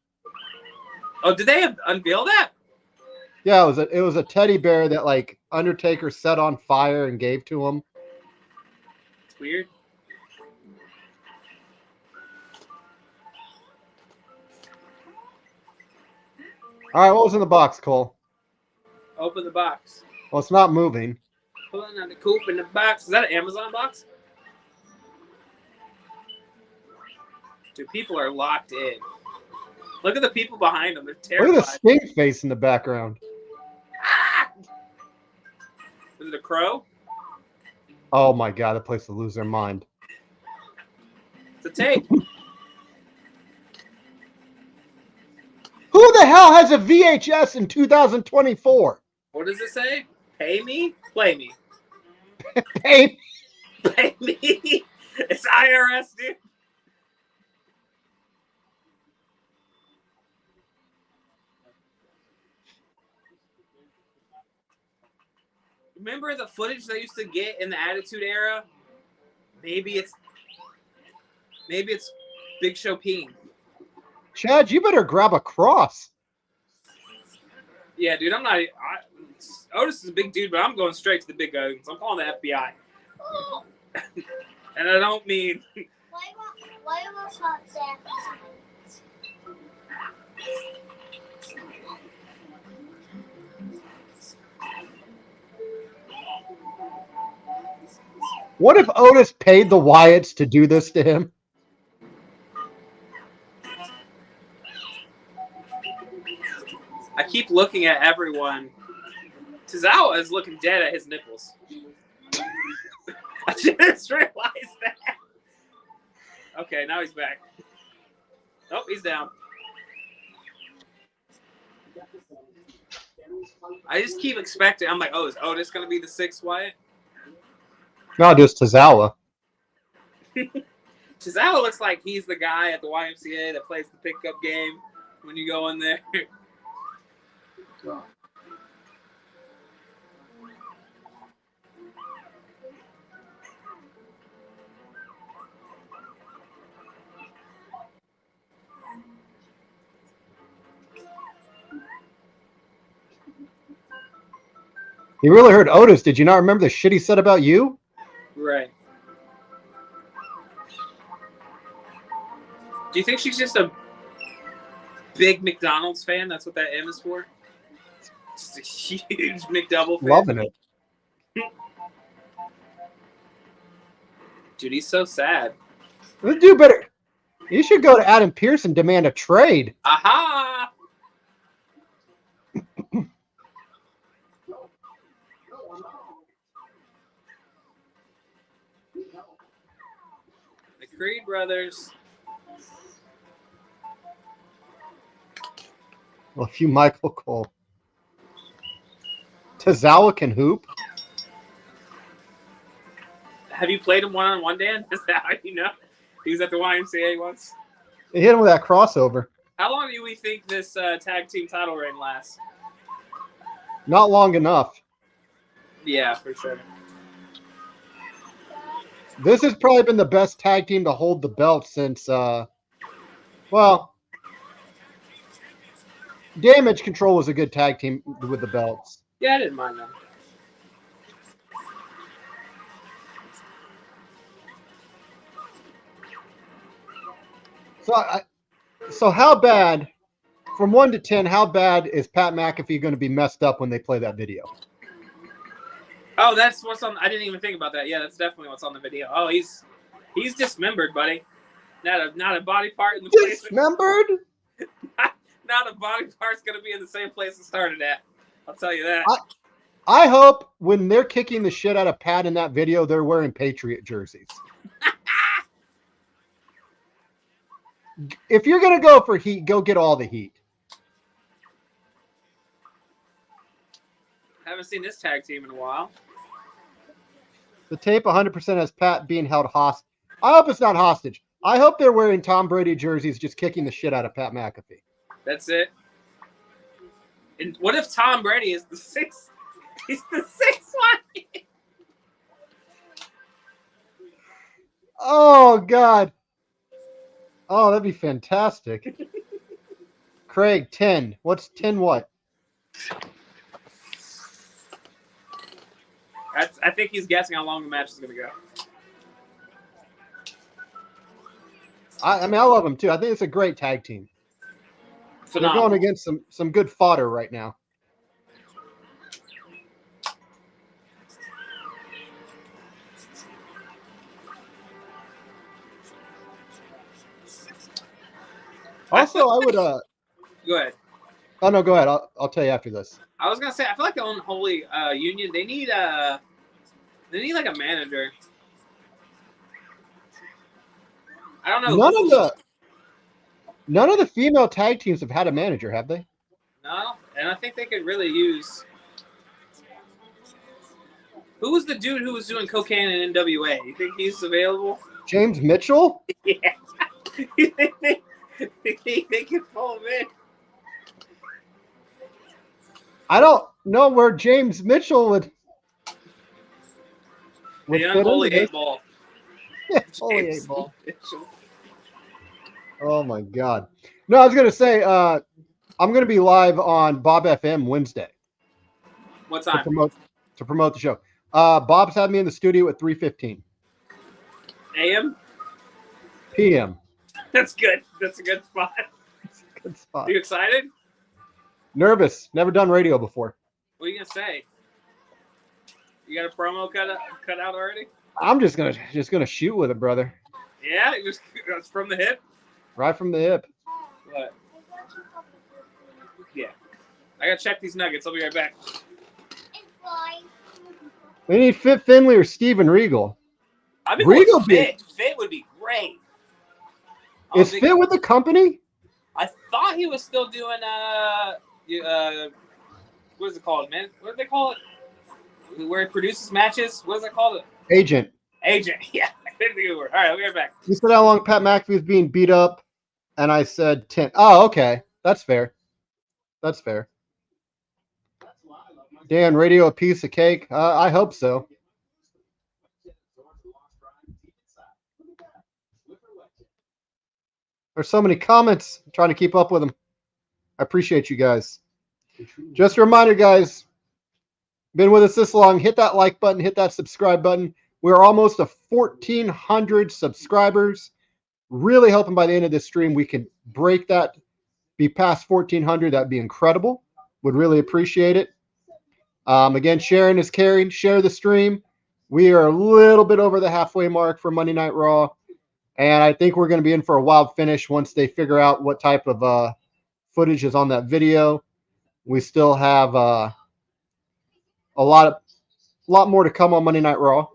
Oh, did they unveil that? Yeah, it was a teddy bear that Undertaker set on fire and gave to him. It's weird. All right, what was in the box, Cole? Open the box. Well, it's not moving. Pulling out the coop in the box. Is that an Amazon box? Dude, people are locked in. Look at the people behind them. They're Look at the terrified. stink face in the background. Ah! Is it a crow? Oh my god, the place to lose their mind. It's a tape. Who the hell has a VHS in 2024? What does it say? Pay me? Play me. Hey, Pay me. It's IRS, dude. Remember the footage they used to get in the Attitude Era? Maybe it's Big Show peeing. Chad, you better grab a cross. Yeah, dude, Otis is a big dude, but I'm going straight to the big guns. I'm calling the FBI. And I don't mean... Why was hot Santa? What if Otis paid the Wyatts to do this to him? I keep looking at everyone. Tozawa is looking dead at his nipples. I just realized that. Okay, now he's back. Oh, he's down. I just keep expecting. I'm like, oh, is Otis going to be the sixth Wyatt? No, just Tozawa. Tozawa looks like he's the guy at the YMCA that plays the pickup game when you go in there. You really heard Otis. Did you not remember the shit he said about you? Right. Do you think she's just a big McDonald's fan? That's what that M is for? Just a huge McDouble fan. Loving it. Dude, he's so sad. This dude better. You should go to Adam Pearce and demand a trade. Aha! The Creed brothers. Well, if you Michael Cole. Tozawa can hoop. Have you played him one-on-one, Dan? Is that how you know? He was at the YMCA once. They hit him with that crossover. How long do we think this tag team title reign lasts? Not long enough. Yeah, for sure. This has probably been the best tag team to hold the belt since, well, Damage Control was a good tag team with the belts. Yeah, I didn't mind them. So how bad, from 1 to 10, how bad is Pat McAfee going to be messed up when they play that video? Oh, that's what's on. I didn't even think about that. Yeah, that's definitely what's on the video. Oh, he's dismembered, buddy. Not a body part in the place. Dismembered? Not a body part's gonna be in the same place it started at. I'll tell you that. I hope when they're kicking the shit out of Pat in that video, they're wearing Patriot jerseys. If you're going to go for heat, go get all the heat. Haven't seen this tag team in a while. The tape 100% has Pat being held hostage. I hope it's not hostage. I hope they're wearing Tom Brady jerseys just kicking the shit out of Pat McAfee. That's it. And what if Tom Brady is the sixth? He's the sixth one. Oh, God. Oh, that'd be fantastic. Craig, 10. What's 10 what? I think he's guessing how long the match is going to go. I mean, I love him, too. I think it's a great tag team. They're going against some good fodder right now. Also, I would Go ahead. Oh no, go ahead. I'll tell you after this. I was gonna say I feel like the Unholy Union. They need like a manager. I don't know. None of the female tag teams have had a manager, have they? No, and I think they could really use. Who was the dude who was doing cocaine in NWA? You think he's available? James Mitchell? Yeah. You think they can pull him in? I don't know where James Mitchell would The Unholy Eight Ball. Holy 8 Ball. Oh my God. No, I was gonna say I'm gonna be live on Bob FM Wednesday. What time? To promote the show. Bob's had me in the studio at 3:15 AM? PM. That's good. That's a good spot. Good spot. Are you excited? Nervous. Never done radio before. What are you gonna say? You got a promo cut out already? I'm just gonna shoot with it, brother. Yeah, it's from the hip. Right from the hip. What? Yeah. I gotta check these nuggets. I'll be right back. It's fine. We need Fit Finley or Steven Regal. I've been Regal Fit. Fit would be great. Is Fit with the company? I thought he was still doing what is it called, man? What do they call it? Where he produces matches? What is it called? Agent. Yeah. I couldn't think of the word. All right, I'll be right back. You said how long Pat McAfee was being beat up, and I said 10. Oh, okay. That's fair. That's fair. Dan, radio a piece of cake? I hope so. There's so many comments. I'm trying to keep up with them. I appreciate you guys. Just a reminder, guys, been with us this long, hit that like button, hit that subscribe button. We're almost to 1,400 subscribers. Really hoping by the end of this stream we can break that, be past 1,400. That'd be incredible. Would really appreciate it. Again, sharing is caring. Share the stream. We are a little bit over the halfway mark for Monday Night Raw. And I think we're going to be in for a wild finish once they figure out what type of footage is on that video. We still have a lot more to come on Monday Night Raw.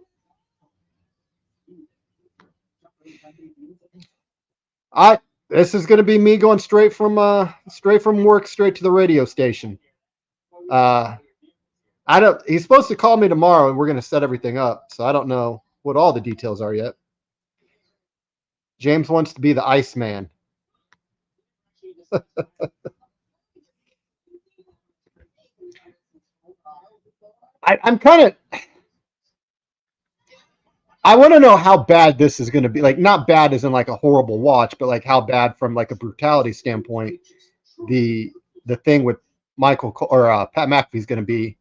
This is going to be me going straight from work straight to the radio station. He's supposed to call me tomorrow and we're going to set everything up. So I don't know what all the details are yet. James wants to be the Iceman. I'm kind of. I want to know how bad this is going to be. Like, not bad as in like a horrible watch, but like how bad from like a brutality standpoint, the thing with Michael or Pat McAfee is going to be.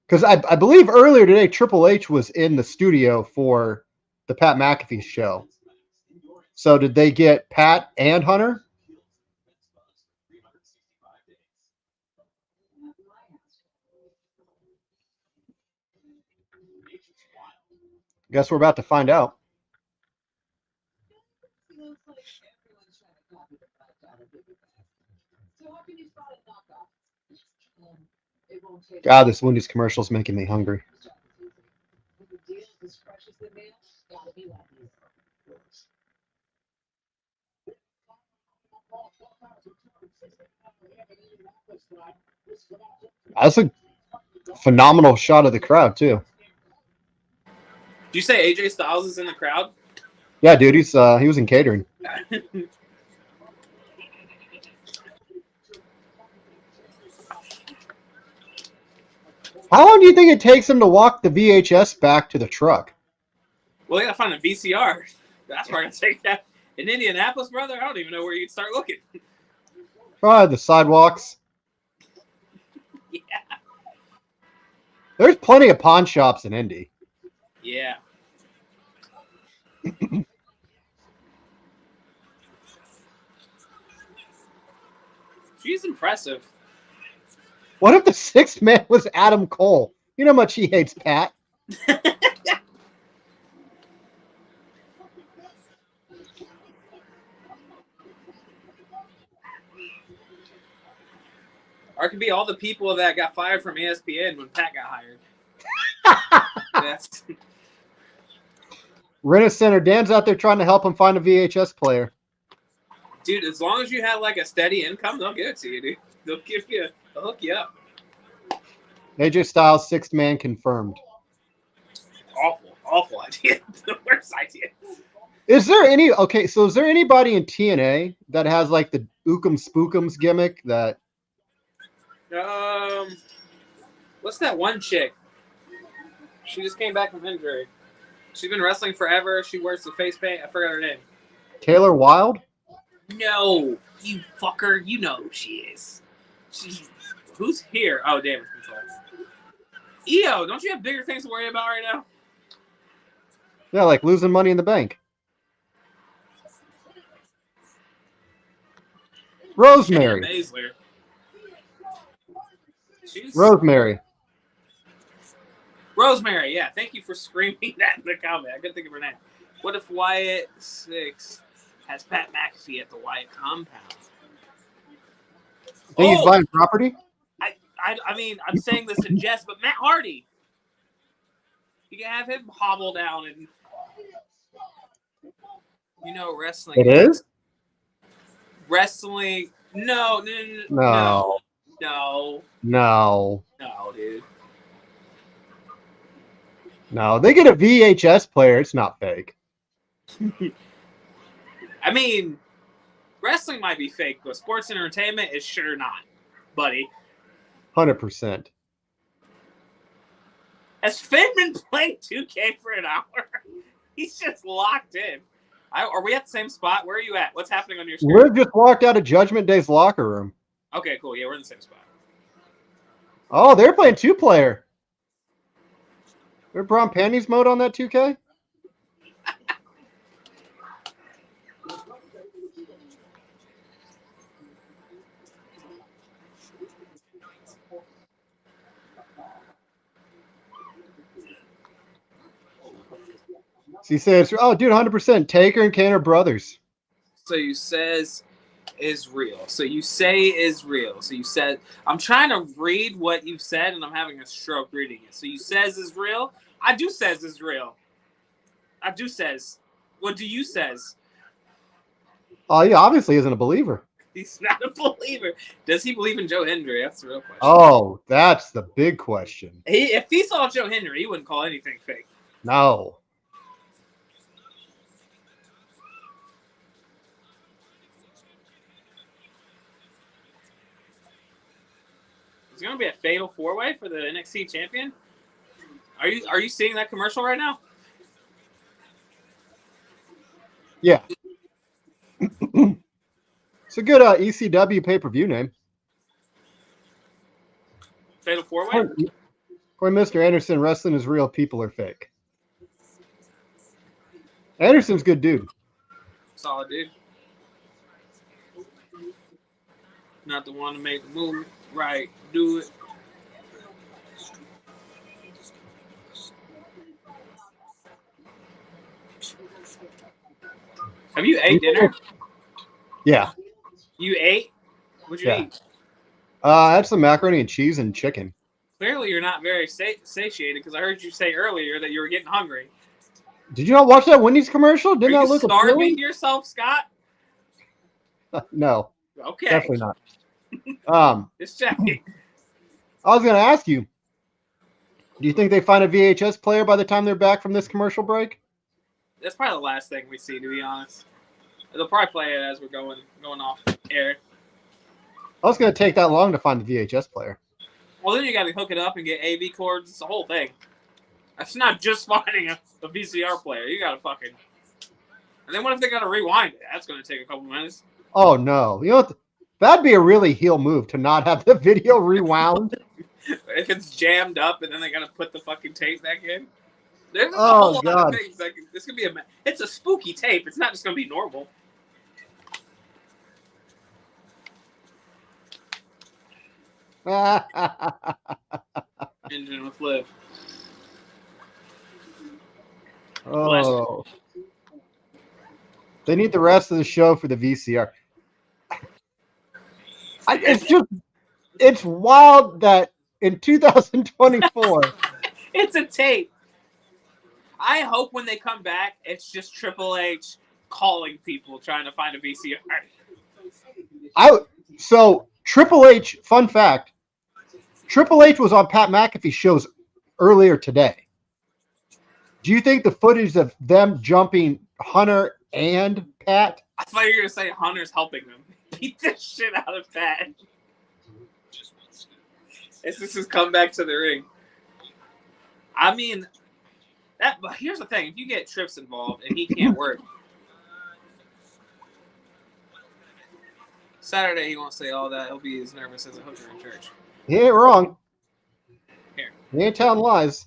Because I believe earlier today Triple H was in the studio for the Pat McAfee show. So did they get Pat and Hunter? Guess we're about to find out. God, this Wendy's commercial is making me hungry. That's a phenomenal shot of the crowd, too. Did you say AJ Styles is in the crowd? Yeah, dude, he was in catering. How long do you think it takes him to walk the VHS back to the truck? Well, they gotta find a VCR. That's where I gotta take that. In Indianapolis, brother, I don't even know where you'd start looking. Probably the sidewalks. Yeah. There's plenty of pawn shops in Indy. Yeah. impressive. What if the sixth man was Adam Cole? You know how much he hates Pat. Or it could be all the people that got fired from ESPN when Pat got hired. That's Renner Center. Dan's out there trying to help him find a VHS player. dude. As long as you have like a steady income, they'll give it to you, dude. They'll hook you up. AJ Styles, sixth man confirmed. Awful idea. The worst idea. Is there anybody in TNA that has like the Ookum Spookums gimmick that? What's that one chick? She just came back from injury. She's been wrestling forever. She wears the face paint. I forgot her name. Taylor Wilde? No, you fucker. You know who she is. Who's here? Oh, Damage Control. EO, don't you have bigger things to worry about right now? Yeah, like losing money in the bank. Rosemary. Shayna Baszler. Rosemary, yeah. Thank you for screaming that in the comment. I couldn't think of her name. What if Wyatt 6 has Pat McAfee at the Wyatt compound? Think he's buying property? I mean, I'm saying this in jest, but Matt Hardy. You can have him hobble down and, wrestling. It is? Wrestling. No, dude. No, they get a VHS player. It's not fake. I mean, wrestling might be fake, but sports entertainment is sure not, buddy. 100%. Has Finn been playing 2K for an hour? He's just locked in. Are we at the same spot? Where are you at? What's happening on your screen? We're just walked out of Judgment Day's locker room. Okay, cool. Yeah, we're in the same spot. Oh, they're playing two-player. They're bra and panties mode on that 2K? So he says, oh, dude, 100%. Taker and Kane are brothers. So you says is real. So you say is real. So you said, I'm trying to read what you've said, and I'm having a stroke reading it. So you says is real. I do says is real. I do says. What do you says? Oh, he obviously isn't a believer. He's not a believer. Does he believe in Joe Hendry? That's the real question. Oh, that's the big question. If he saw Joe Hendry, he wouldn't call anything fake. No. Is it going to be a fatal four-way for the NXT champion? Are you seeing that commercial right now? Yeah. It's a good ECW pay-per-view name. Fatal four-way? According to Mr. Anderson, wrestling is real, people are fake. Anderson's a good dude. Solid dude. Not the one to make the move. Right. Do it. Have you ate dinner? Yeah. You ate? What'd you eat? I had some macaroni and cheese and chicken. Clearly, you're not very satiated because I heard you say earlier that you were getting hungry. Did you not watch that Wendy's commercial? Didn't that look starving appealing? yourself, Scott? No. Okay. Definitely not. Just checking. I was going to ask you, do you think they find a VHS player by the time they're back from this commercial break? That's probably the last thing we see, to be honest. They'll probably play it as we're going off air. I was going to take that long to find the VHS player. Well, then you got to hook it up and get AV cords. It's the whole thing. That's not just finding a VCR player. You got to fucking... And then what if they got to rewind it? That's going to take a couple minutes. Oh, no. You know what? That'd be a really heel move to not have the video rewound. If it's jammed up and then they got to put the fucking tape back in. There's a Oh, whole God. lot of things. This could be it's a spooky tape. It's not just going to be normal. Engine with Liv. Oh. They need the rest of the show for the VCR. It's wild that in 2024. It's a tape. I hope when they come back, it's just Triple H calling people trying to find a VCR. So Triple H, fun fact, Triple H was on Pat McAfee shows earlier today. Do you think the footage of them jumping Hunter and Pat? I thought you were going to say Hunter's helping them beat the shit out of Pat. This is his comeback to the ring. I mean, but here's the thing. If you get Trips involved and he can't work, Saturday he won't say all that. He'll be as nervous as a hooker in church. He ain't wrong. Here. He ain't telling lies.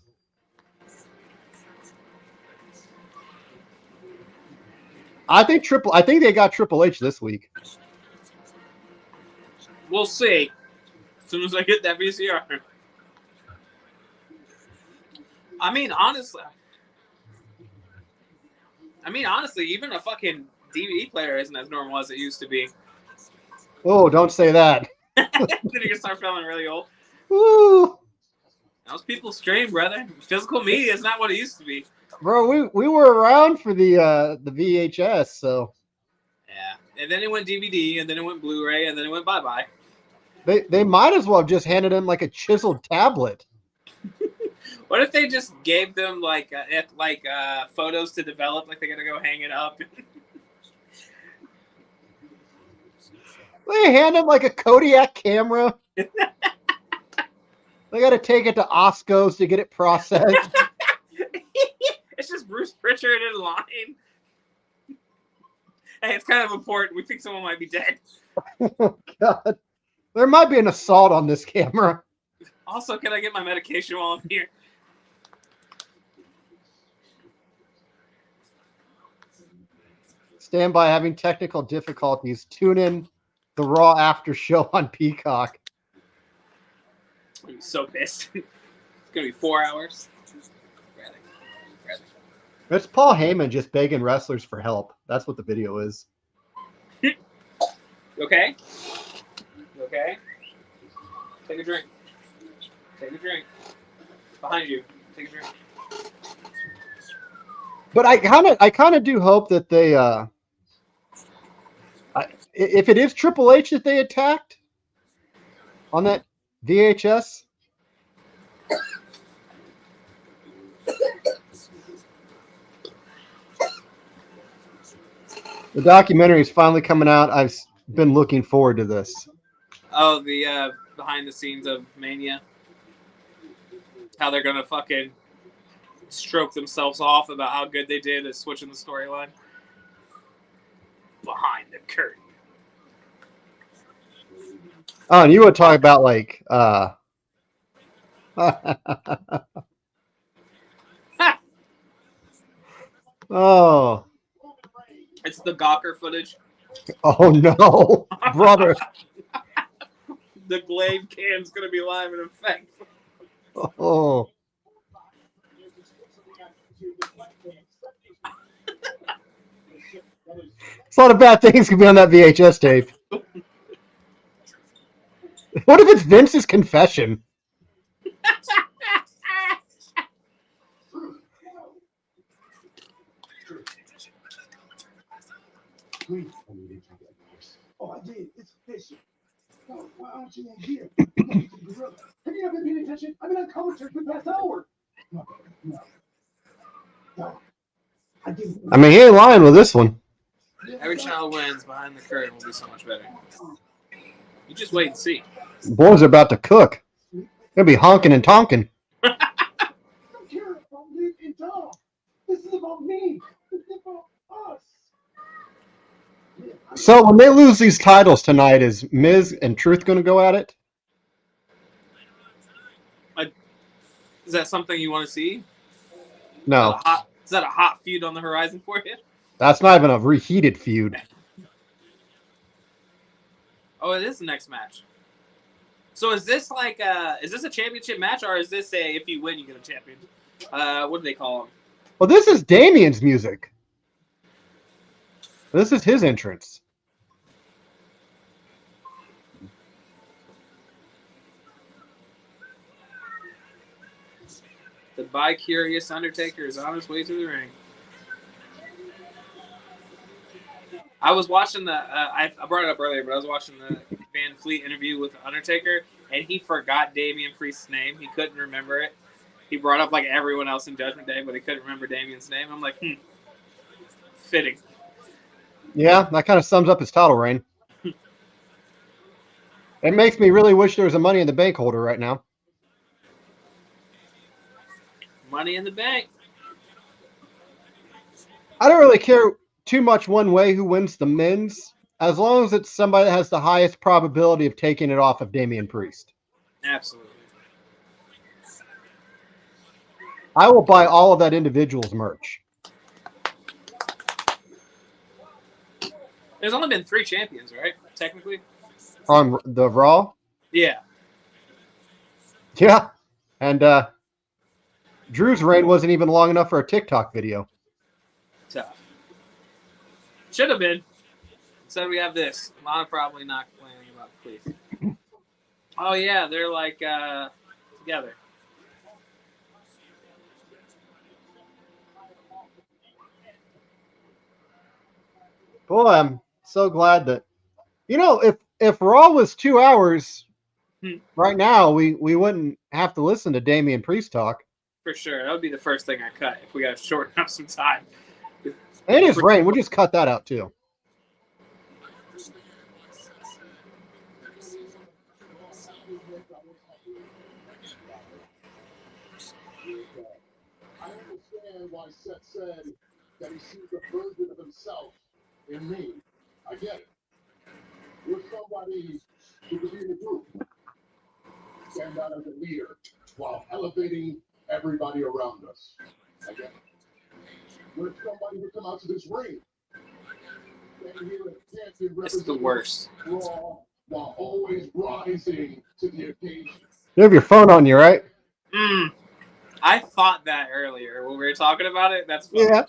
I think they got Triple H this week. We'll see. As soon as I get that VCR. I mean, honestly, even a fucking DVD player isn't as normal as it used to be. Oh, don't say that. Then you're gonna start feeling really old. Woo. Those people stream, brother. Physical media is not what it used to be. Bro, we were around for the VHS, so Yeah. And then it went DVD, and then it went Blu-ray, and then it went bye-bye. they might as well have just handed him like a chiseled tablet. What if they just gave them like photos to develop, like they gotta go hang it up? They hand him like a Kodiak camera. They got to take it to Osco's to get it processed. It's just Bruce Pritchard in line. Hey, it's kind of important. We think someone might be dead. Oh, God. There might be an assault on this camera. Also, can I get my medication while I'm here? Stand by having technical difficulties. Tune in the Raw after show on Peacock. I'm so pissed. It's going to be 4 hours. Rather. It's Paul Heyman just begging wrestlers for help. That's what the video is. Okay? Okay? Take a drink. Take a drink. Behind you. Take a drink. But I kind of do hope that they, if it is Triple H that they attacked on that VHS, the documentary is finally coming out. I've been looking forward to this. Oh, the behind the scenes of Mania. How they're gonna fucking stroke themselves off about how good they did at switching the storyline. Behind the curtain. Oh, and you would talk about like oh. It's the Gawker footage. Oh no, brother. The Glade cam's gonna be live in effect. Oh. It's a lot of bad things can be on that VHS tape. What if it's Vince's confession? Oh, I did. It's official. Oh, why aren't you in here? Have you not been paying attention? I've been on commentary for the past hour. No. I mean, he ain't lying with this one. Every child wins behind the curtain will be so much better. You just wait and see. Boys are about to cook. They'll be honking and tonking. I don't care about Liv and Dom. This is about me. This is about us. So when they lose these titles tonight, is Miz and Truth going to go at it? Is that something you want to see? No. Is that a hot feud on the horizon for you? That's not even a reheated feud. Oh, it is the next match. So is this like is this a championship match, or is this a if you win you get a champion? What do they call them? Well, this is Damien's music. This is his entrance. The bi-curious Undertaker is on his way to the ring. I was watching the I brought it up earlier, but I was watching the Van Fleet interview with the Undertaker, and he forgot Damian Priest's name. He couldn't remember it. He brought up like everyone else in Judgment Day, but he couldn't remember Damian's name. I'm like, fitting. Yeah, that kind of sums up his title reign. It makes me really wish there was a Money in the Bank holder right now. Money in the Bank. I don't really care too much one way who wins the men's, as long as it's somebody that has the highest probability of taking it off of Damian Priest. Absolutely. I will buy all of that individual's merch. There's only been 3 champions, right? Technically. On the Raw? Yeah. Yeah. And Drew's reign wasn't even long enough for a TikTok video. Tough. Should have been. Instead we have this. Lana probably not complaining about please. Oh yeah, they're like together. Boy, I'm so glad that if Raw was 2 hours right now, we wouldn't have to listen to Damian Priest talk. For sure. That would be the first thing I cut if we got to shorten up some time. And his reign, we'll just cut that out too. I understand why Seth said that he sees a version of himself in me. I get it. You're somebody who could be in the group, stand out as a leader while elevating everybody around us. I get it. You're somebody who come out to this ring, stand here as champion, This is the worst. Raw, while always rising to the occasion. You have your phone on you, right? I thought that earlier when we were talking about it. That's funny. Yeah.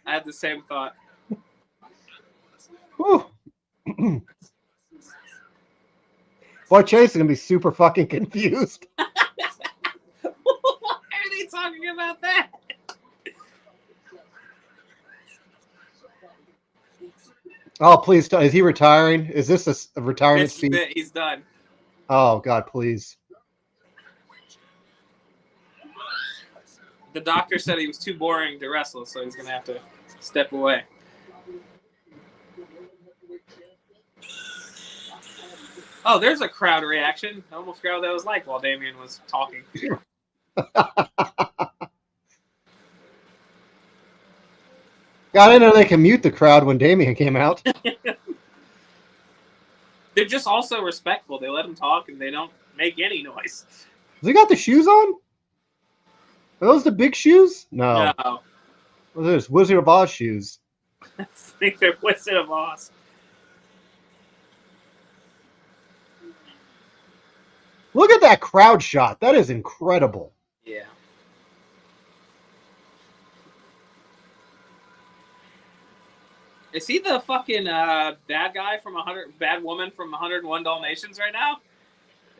I had the same thought. Whew. Boy, Chase is gonna be super fucking confused. Why are they talking about that? Oh, please! Is he retiring? Is this a retirement This is speech? it. He's done. Oh God, please! The doctor said he was too boring to wrestle, so he's gonna have to step away. Oh, there's a crowd reaction. I almost forgot what that was like while Damian was talking. God, I didn't know they can mute the crowd when Damian came out. They're just also respectful. They let him talk and they don't make any noise. Has he got the shoes on? Are those the big shoes? No. No. Well, there's Wizard of Oz shoes. I think they're Wizard of Oz. Look at that crowd shot. That is incredible. Yeah. Is he the fucking bad guy from bad woman from 101 Dalmatians right now?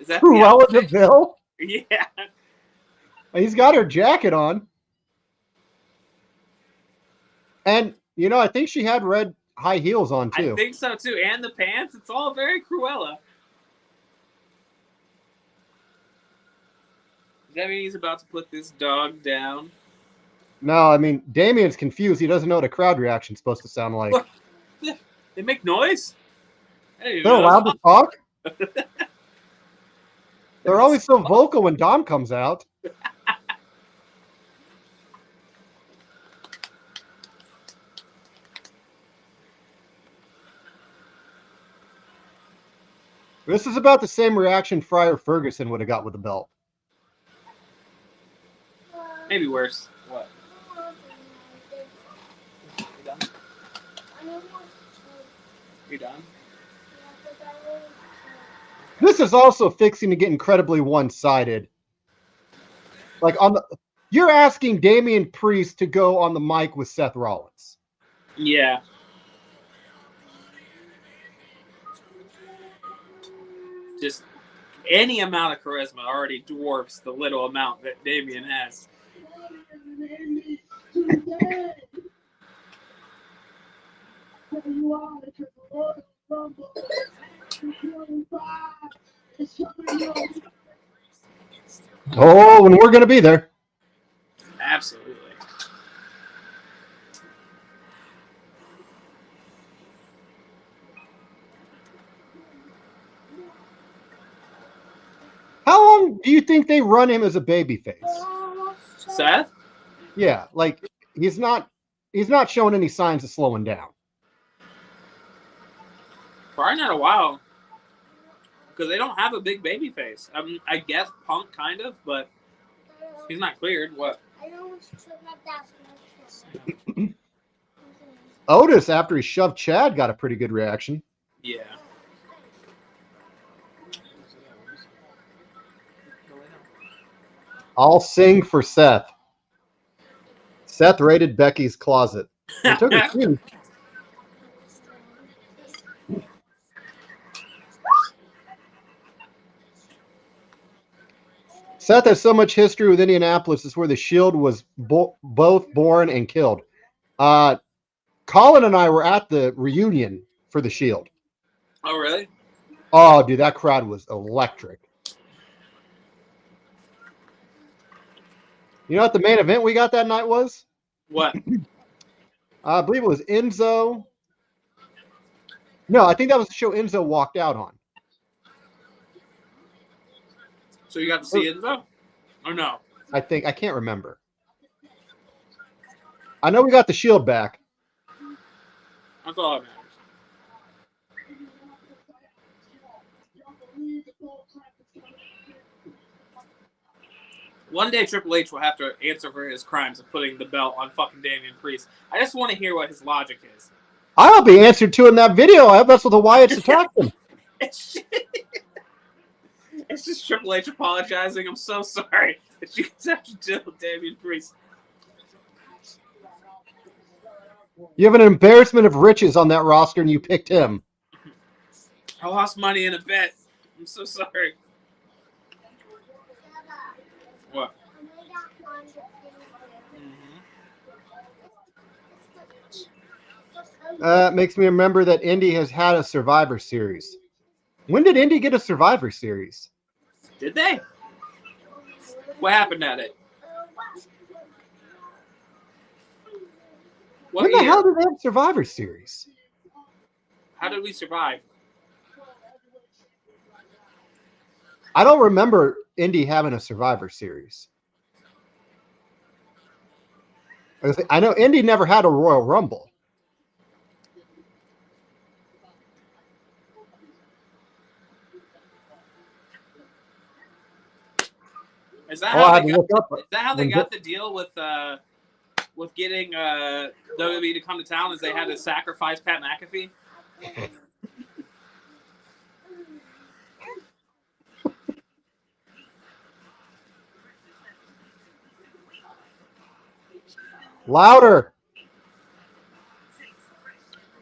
Is that the Cruella outfit? DeVille? Yeah. He's got her jacket on. And, I think she had red high heels on, too. I think so, too. And the pants. It's all very Cruella. Does that mean he's about to put this dog down? No, I mean, Damien's confused. He doesn't know what a crowd reaction's supposed to sound like. Look, they make noise? I didn't even They're know allowed to talk? that. They're always so vocal when Dom comes out. This is about the same reaction Friar Ferguson would have got with the belt. Maybe worse. What? You done? You done? This is also fixing to get incredibly one-sided. Like you're asking Damian Priest to go on the mic with Seth Rollins. Yeah. Just any amount of charisma already dwarfs the little amount that Damian has. Oh, and we're going to be there. Absolutely. How long do you think they run him as a babyface? Seth? Yeah, like he's not showing any signs of slowing down. Probably not a while. Because they don't have a big baby face. I mean, I guess Punk kind of, but he's not cleared. What? Otis, after he shoved Chad, got a pretty good reaction. Yeah. I'll sing for Seth. Seth raided Becky's closet. He took her shoes. Seth has so much history with Indianapolis. It's where the Shield was both born and killed. Colin and I were at the reunion for the Shield. Oh, really? Oh, dude, that crowd was electric. You know what the main event we got that night was? What? I believe it was Enzo. No, I think that was the show Enzo walked out on. So you got to see Enzo? Or no? I can't remember. I know we got the Shield back. That's all that matters. One day Triple H will have to answer for his crimes of putting the belt on fucking Damian Priest. I just want to hear what his logic is. I'll be answered to in that video. I hope that's what the Wyatts attacked him. It's just Triple H apologizing. I'm so sorry that you guys have to deal with Damian Priest. You have an embarrassment of riches on that roster, and you picked him. I lost money in a bet. I'm so sorry. What? Makes me remember that Indy has had a Survivor Series. When did Indy get a Survivor Series? Did they? What happened at it? What When the year? hell did they have Survivor Series? How did we survive? I don't remember Indy having a Survivor Series. I know Indy never had a Royal Rumble. Is that Oh, I how had they to got? look up. Is that how they got the deal with getting WWE to come to town? Is they had to sacrifice Pat McAfee? Louder.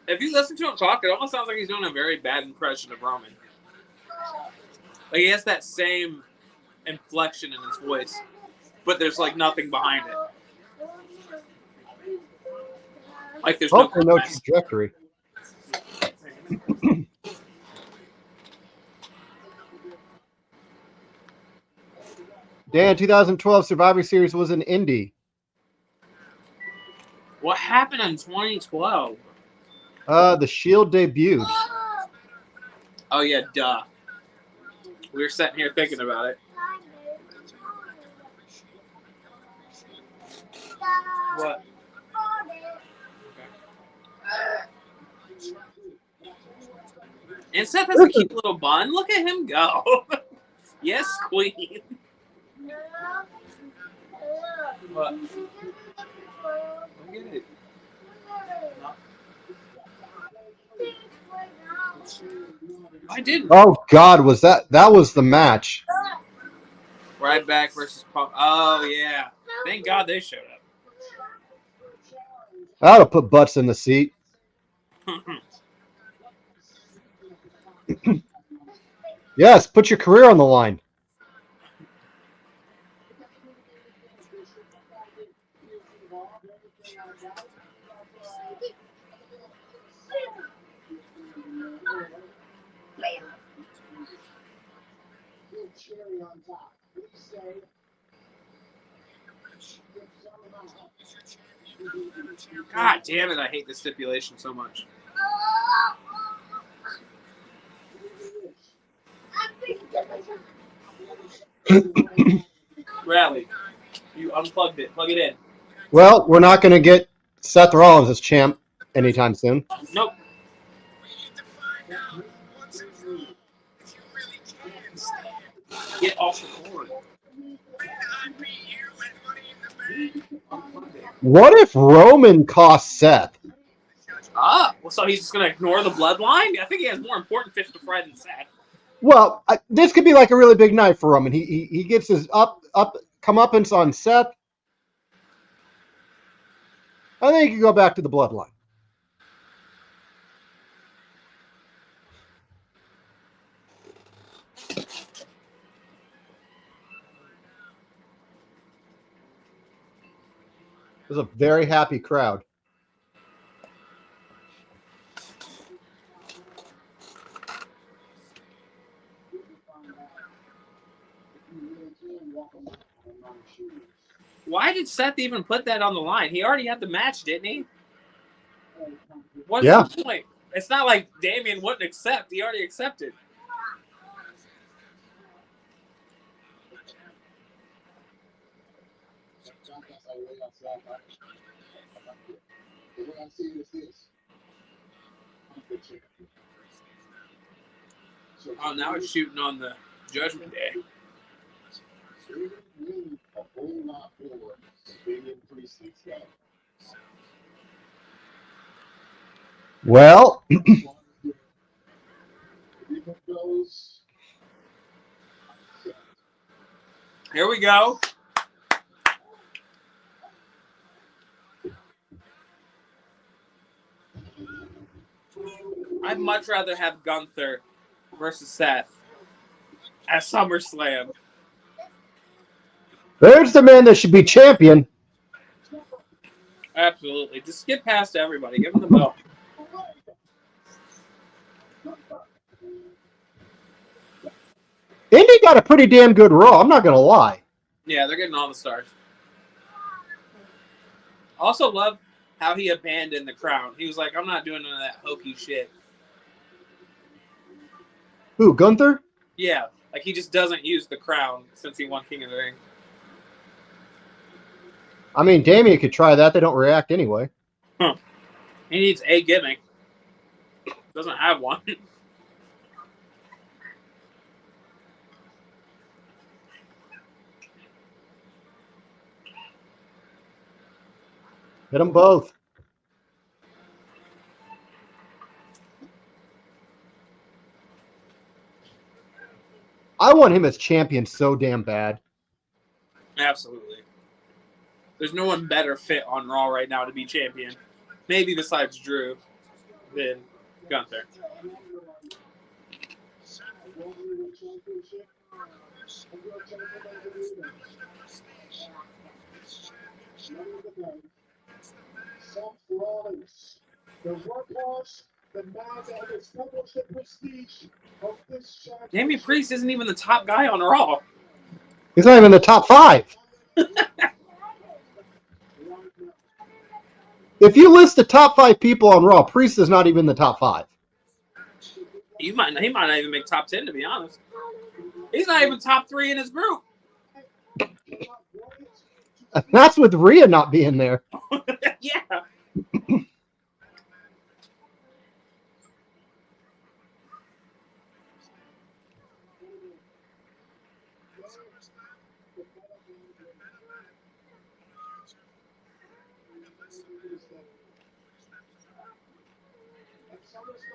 If you listen to him talk, it almost sounds like he's doing a very bad impression of Roman. Like he has that same inflection in his voice, but there's like nothing behind it. Like there's no trajectory. Dan, 2012 Survivor Series was in Indy. What happened in 2012? The Shield debuted. Oh yeah, duh. We were sitting here thinking about it. What? And Seth has a cute little bun. Look at him go. Yes, queen. What? Look at it. I didn't. Oh God, was that was the match? Ryback versus Punk. Oh yeah. Thank God they showed I ought to put butts in the seat. up. Yes, put your career on the line. God damn it! I hate this stipulation so much. Rally. You unplugged it. Plug it in. Well, we're not going to get Seth Rollins as champ anytime soon. Nope. Get off the board. What if Roman cost Seth? Well, so he's just gonna ignore the bloodline? I think he has more important fish to fry than Seth. Well, this could be like a really big night for Roman. He gets his comeuppance on Seth. I think he could go back to the bloodline. There's a very happy crowd. Why did Seth even put that on the line? He already had the match, didn't he? What's Yeah. the point? It's not like Damian wouldn't accept. He already accepted. Oh, now it's shooting on the Judgment Day. Well, Here we go. I'd much rather have Gunther versus Seth at SummerSlam. there's the man that should be champion. Absolutely. Just skip past everybody. Give him the belt. Indy got a pretty damn good Raw. I'm not going to lie. Yeah, they're getting all the stars. Also love how he abandoned the crown. He was like, I'm not doing none of that hokey shit. Who, Gunther? Yeah, like he just doesn't use the crown since he won King of the Ring. I mean, Damian could try that. They don't react anyway. Huh. He needs a gimmick. Doesn't have one. Hit them both. I want him as champion so damn bad. Absolutely. There's no one better fit on Raw right now to be champion. Maybe besides Drew than Gunther. Damian Priest isn't even the top guy on Raw. He's not even in the top 5. If you list the top 5 people on Raw, Priest is not even in the top 5. He might not even make top 10, to be honest. He's not even top 3 in his group. That's with Rhea not being there. Yeah.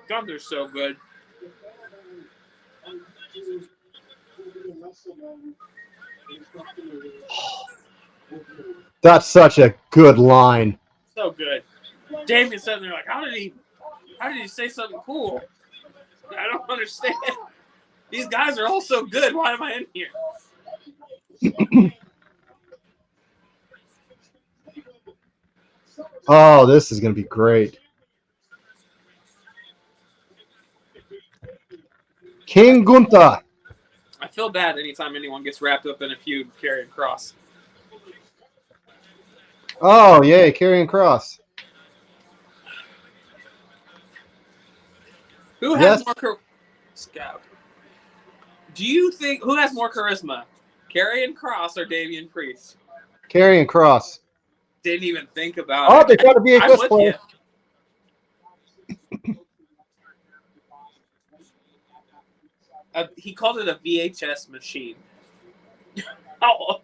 Gunther's so good. That's such a good line. So good. Damien's sitting there like, how did he say something cool? I don't understand. These guys are all so good. Why am I in here? Oh, this is going to be great. King Gunther. I feel bad anytime anyone gets wrapped up in a feud with Karrion Kross. Oh, yay, Karrion Kross. Who has more Scout. Do you think who has more charisma? Karrion Kross or Damian Priest? Karrion Kross. Didn't even think about Oh, it. they got a VHS I'm with player. you. He called it a VHS machine. Oh.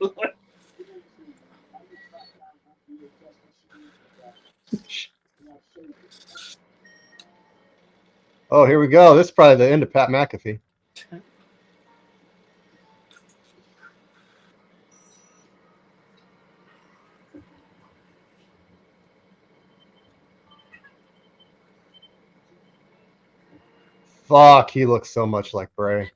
Oh, here we go. This is probably the end of Pat McAfee. Fuck, he looks so much like Bray.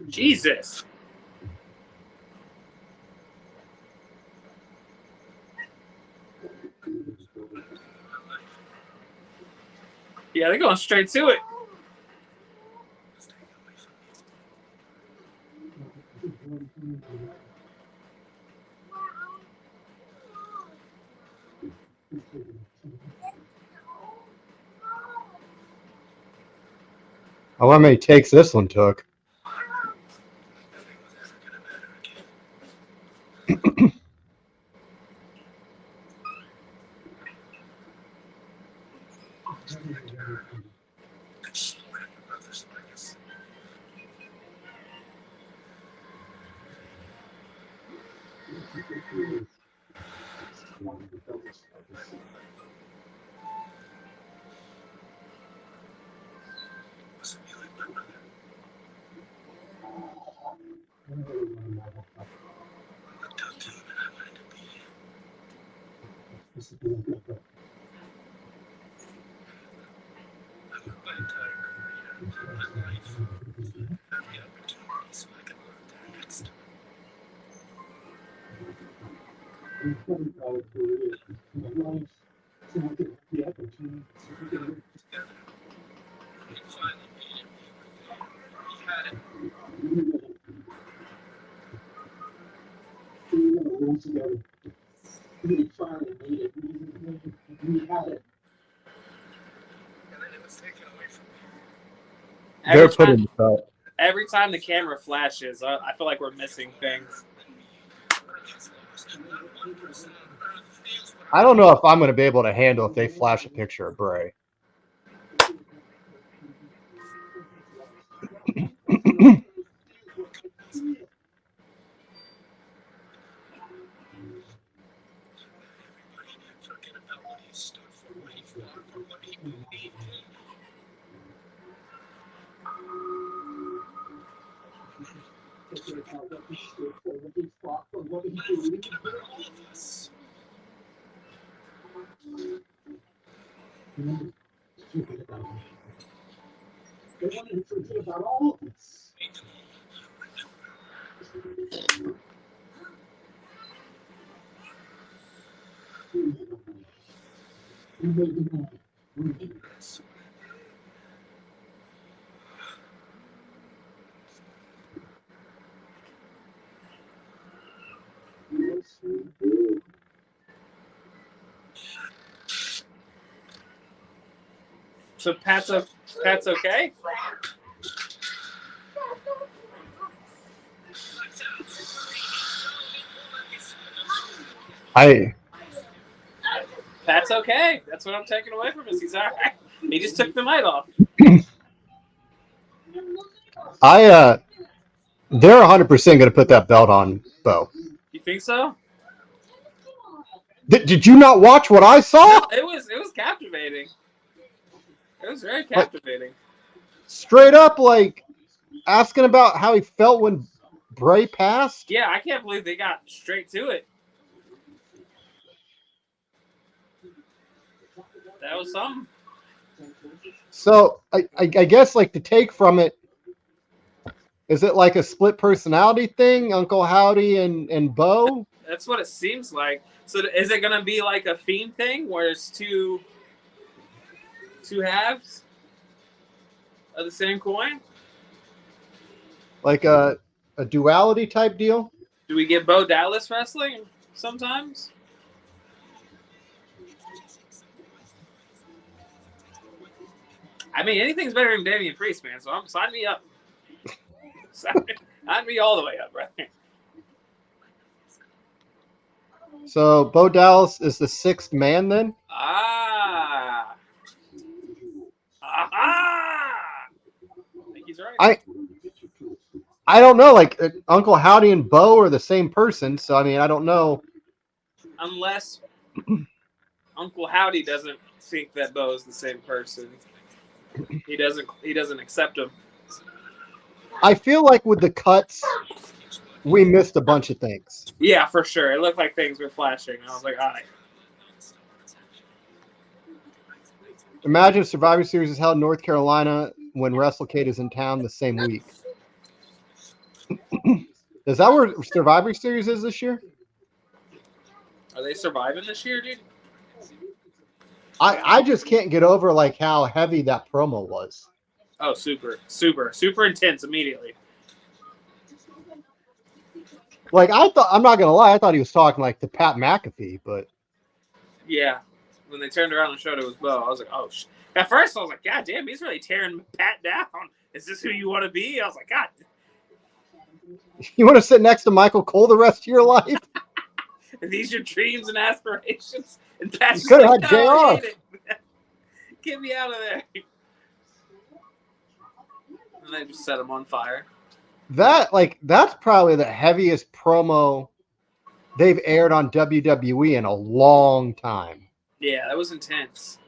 Jesus. Yeah, they're going straight to it. I wonder how many takes this one took. They're putting this out. Every time the camera flashes, I feel like we're missing things. I don't know if I'm going to be able to handle if they flash a picture of Bray. So Pat's okay? Pat's okay. That's what I'm taking away from us. He's all right. He just took the night off. They're 100% going to put that belt on Bo. You think so? Did you not watch what I saw? No, it was captivating. It was very captivating. Straight up, like, asking about how he felt when Bray passed. Yeah, I can't believe they got straight to it. That was something. So I guess like the take from it, is it like a split personality thing, Uncle Howdy and Bo? That's what it seems like. So is it gonna be like a Fiend thing where it's two halves of the same coin? Like a duality type deal? Do we get Bo Dallas wrestling sometimes? I mean, anything's better than Damian Priest, man. So sign me up. Sign me all the way up, right? So Bo Dallas is the sixth man then? Ah. I think he's right. I don't know. Like Uncle Howdy and Bo are the same person, so I mean I don't know. Unless Uncle Howdy doesn't think that Bo is the same person. He doesn't accept him. I feel like with the cuts, we missed a bunch of things. Yeah, for sure. It looked like things were flashing. I was like, all right. Imagine Survivor Series is held in North Carolina when WrestleCade is in town the same week. Is that where Survivor Series is this year? Are they surviving this year, dude? I just can't get over like how heavy that promo was. Oh, super intense immediately. Like I'm not gonna lie, I thought he was talking like to Pat McAfee, but yeah, when they turned around and showed it was Bo, I was like, oh. At first, I was like, God damn, he's really tearing Pat down. Is this who you want to be? I was like, God. You want to sit next to Michael Cole the rest of your life? Are these your dreams and aspirations? And Pat's could have like, had no, I JR. hate it. Get me out of there. And they just set him on fire. That's probably the heaviest promo they've aired on WWE in a long time. Yeah, that was intense.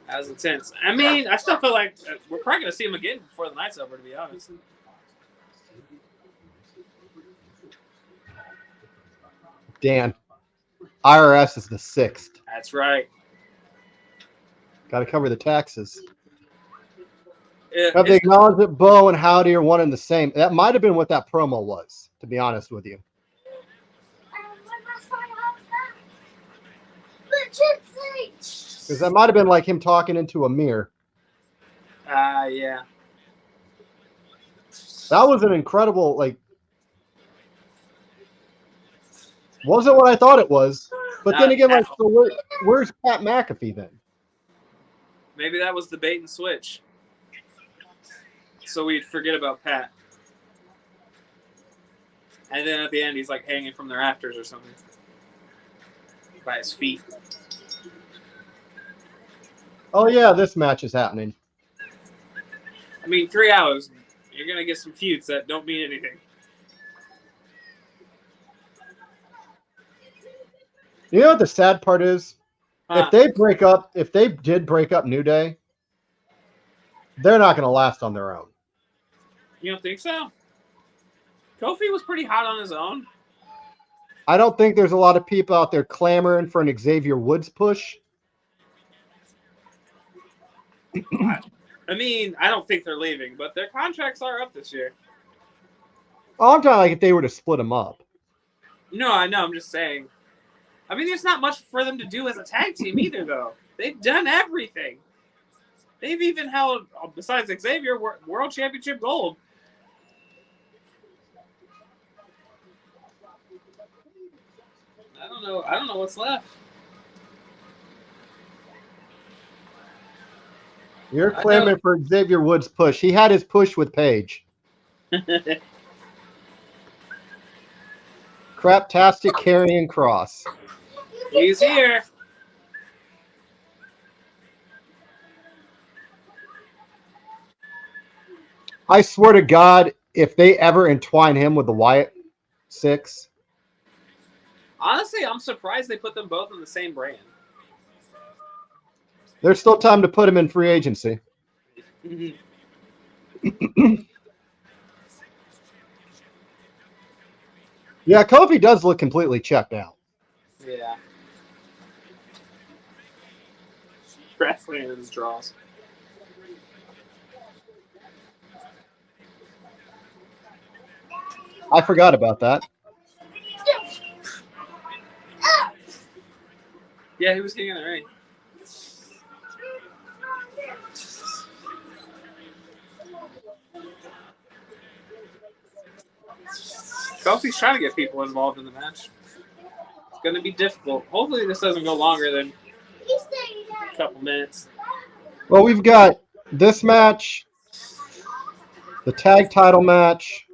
I mean, I still feel like we're probably going to see him again before the night's over, to be honest. Dan, IRS is the 6th. That's right. Got to cover the taxes. Have they acknowledged that Bo and Howdy are one and the same? That might have been what that promo was, to be honest with you. Because that might have been like him talking into a mirror. Yeah. That was an incredible, like, wasn't what I thought it was. But then again, like, so where's Pat McAfee then? Maybe that was the bait and switch. So we'd forget about Pat. And then at the end, he's like hanging from the rafters or something. By his feet. Oh, yeah, this match is happening. I mean, 3 hours. You're going to get some feuds that don't mean anything. You know what the sad part is? If they did break up New Day, they're not going to last on their own. You don't think so? Kofi was pretty hot on his own. I don't think there's a lot of people out there clamoring for an Xavier Woods push. I mean, I don't think they're leaving, but their contracts are up this year. Oh, I'm talking like if they were to split them up. No, I know. I'm just saying. I mean, there's not much for them to do as a tag team either, though. They've done everything. They've even held, besides Xavier, World Championship gold. I don't know what's left. You're I know. clamoring for Xavier Woods' push. He had his push with Paige. Craptastic carrying cross. He's here. I swear to God, if they ever entwine him with the Wyatt Six, Honestly, I'm surprised they put them both on the same brand. there's still time to put him in free agency. Yeah, Kofi does look completely checked out. Yeah. Wrestling in his draws. I forgot about that. Yeah, he was getting in the ring. Kofi's trying to get people involved in the match. It's going to be difficult. Hopefully this doesn't go longer than a couple minutes. Well, we've got this match, the tag title match.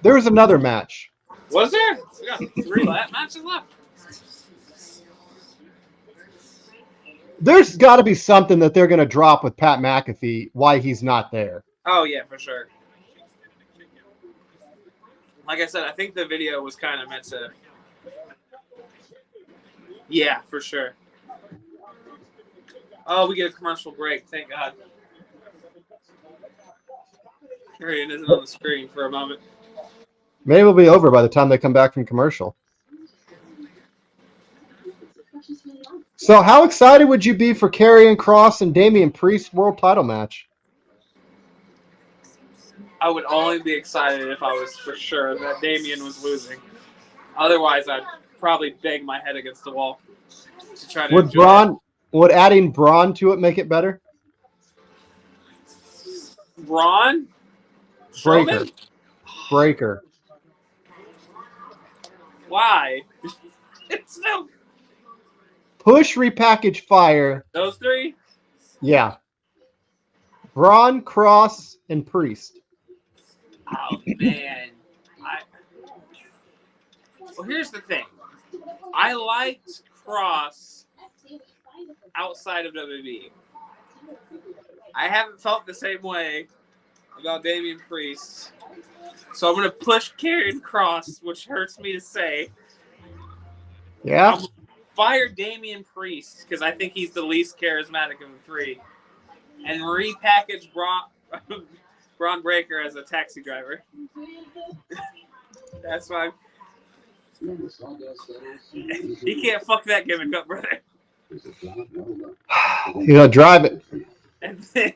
There's another match. Was there? We got 3 matches left. There's got to be something that they're going to drop with Pat McAfee, why he's not there. Oh, yeah, for sure. Like I said, I think the video was kind of meant to... Yeah, for sure. Oh, we get a commercial break. Thank God. Arian isn't on the screen for a moment. Maybe it'll be over by the time they come back from commercial. So how excited would you be for Karrion Kross and Damian Priest world title match? I would only be excited if I was for sure that Damian was losing. Otherwise, I'd probably bang my head against the wall to try to Would adding Braun to it make it better? Braun? Breaker. Why? It's no... Push, repackage, fire. Those 3? Yeah. Braun, Kross, and Priest. Oh, man. Well, here's the thing. I liked Kross outside of WWE. I haven't felt the same way about Damian Priest. So I'm going to push Karrion Kross, which hurts me to say. Yeah? I'm fire Damian Priest because I think he's the least charismatic of the 3. And repackage Braun Breaker as a taxi driver. That's why. He can't fuck that gimmick up, brother. You gotta drive it. And then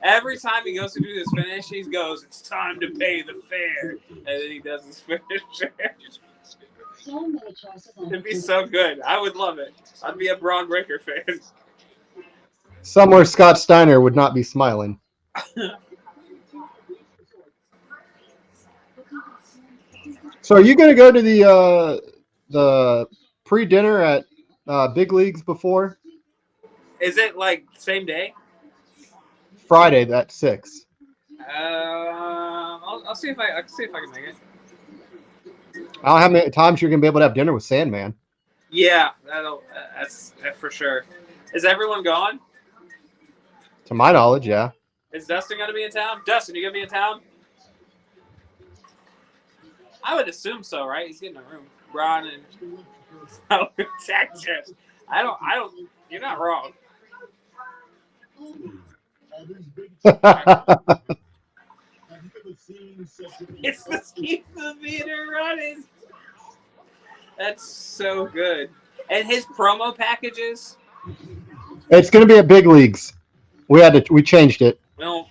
every time he goes to do this finish, he goes, "It's time to pay the fare," and then he does his finisher. It'd be so good. I would love it. I'd be a Braun Breaker fan. Somewhere Scott Steiner would not be smiling. So are you going to go to the pre-dinner at Big Leagues before? Is it like same day? Friday at 6. I'll see if I can make it. I don't know how many times you're going to be able to have dinner with Sandman. Yeah, that's for sure. Is everyone gone? To my knowledge, yeah. Is Dustin going to be in town? Dustin, you going to be in town? I would assume so, right? He's getting a room. Ron and Texas. I don't. You're not wrong. It's the scheme of theater running. That's so good. And his promo packages. It's going to be at Big Leagues. We changed it. We don't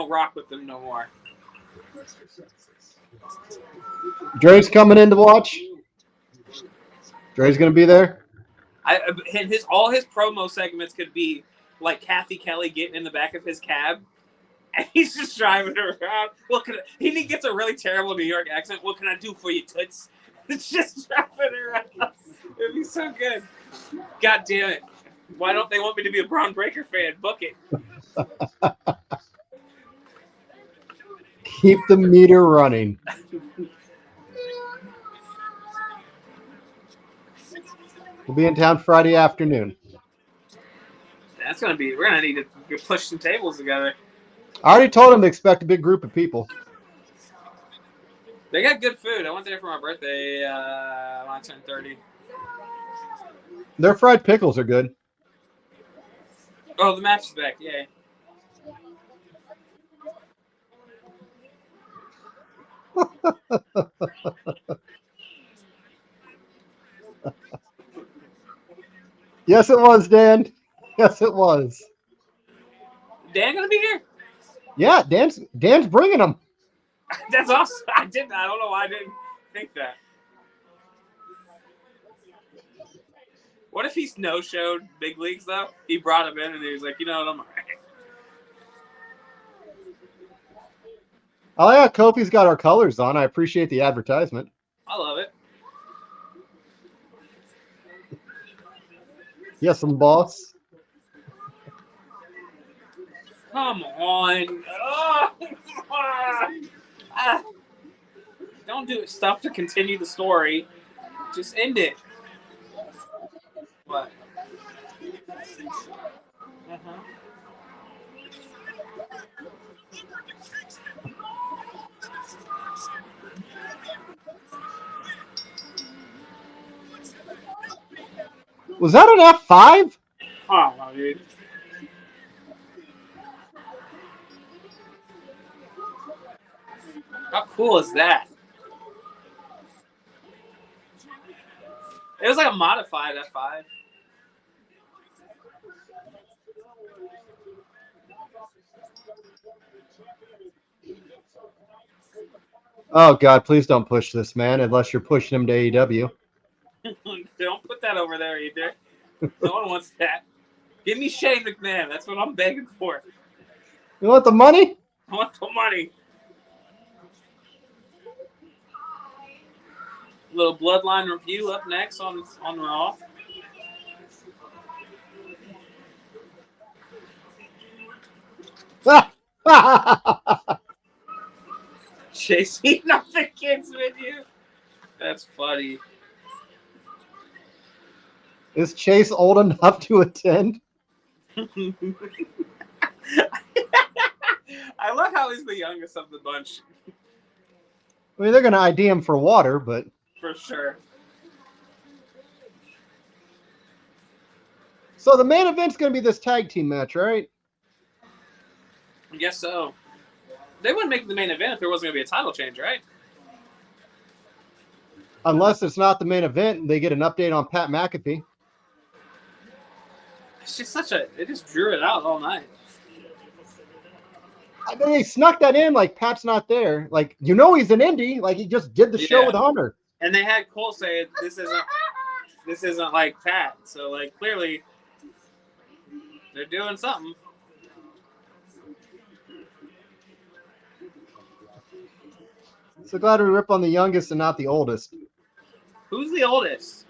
rock with them no more. Dre's coming in to watch. Dre's going to be there. And all his promo segments could be like Kathy Kelly getting in the back of his cab, and he's just driving around. He gets a really terrible New York accent. What can I do for you, toots? It's just driving around. It'd be so good. God damn it. Why don't they want me to be a Braun Breaker fan? Book it. Keep the meter running. We'll be in town Friday afternoon. That's gonna be. We're gonna need to push some tables together. I already told him to expect a big group of people. They got good food. I went there for my birthday when I turned 30. Their fried pickles are good. Oh, the match is back. Yay. Yes, it was, Dan. Yes, it was. Dan gonna be here? Yeah, Dan's bringing them. That's awesome. I don't know why I didn't think that. What if he's no-showed big leagues, though? He brought him in, and he was like, you know what, I'm all right. Oh, yeah, Kofi's got our colors on. I appreciate the advertisement. I love it. Yes, some boss. Come on. Oh. Don't do stuff to continue the story. Just end it. What? Uh-huh. Was that an F5? Oh, dude. How cool is that? It was like a modified F5. Oh, God, please don't push this, man, unless you're pushing him to AEW. Don't put that over there either. No one wants that. Give me Shane McMahon. That's what I'm begging for. You want the money? I want the money. Little Bloodline review up next on Raw. Chasing off the kids with you. That's funny. Is Chase old enough to attend? I love how he's the youngest of the bunch. I mean, they're going to ID him for water, but... For sure. So the main event's going to be this tag team match, right? I guess so. They wouldn't make the main event if there wasn't going to be a title change, right? Unless it's not the main event and they get an update on Pat McAfee. It's just it just drew it out all night. I mean, they snuck that in like Pat's not there. Like, you know he's an indie. Like, he just did the show with Hunter. And they had Cole say, this isn't like Pat. So, like, clearly they're doing something. So glad we rip on the youngest and not the oldest. Who's the oldest?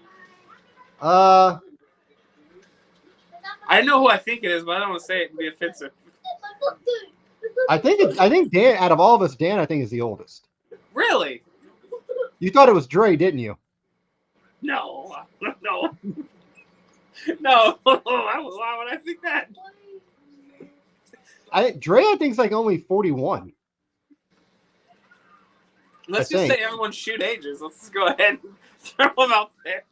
I know who I think it is, but I don't want to say it and be offensive. I think Dan, out of all of us, Dan, I think is the oldest. Really? You thought it was Dre, didn't you? No. No. Why would I think that? Dre, I think, is like only 41. Let's just say everyone shoot ages. Let's just go ahead and throw them out there.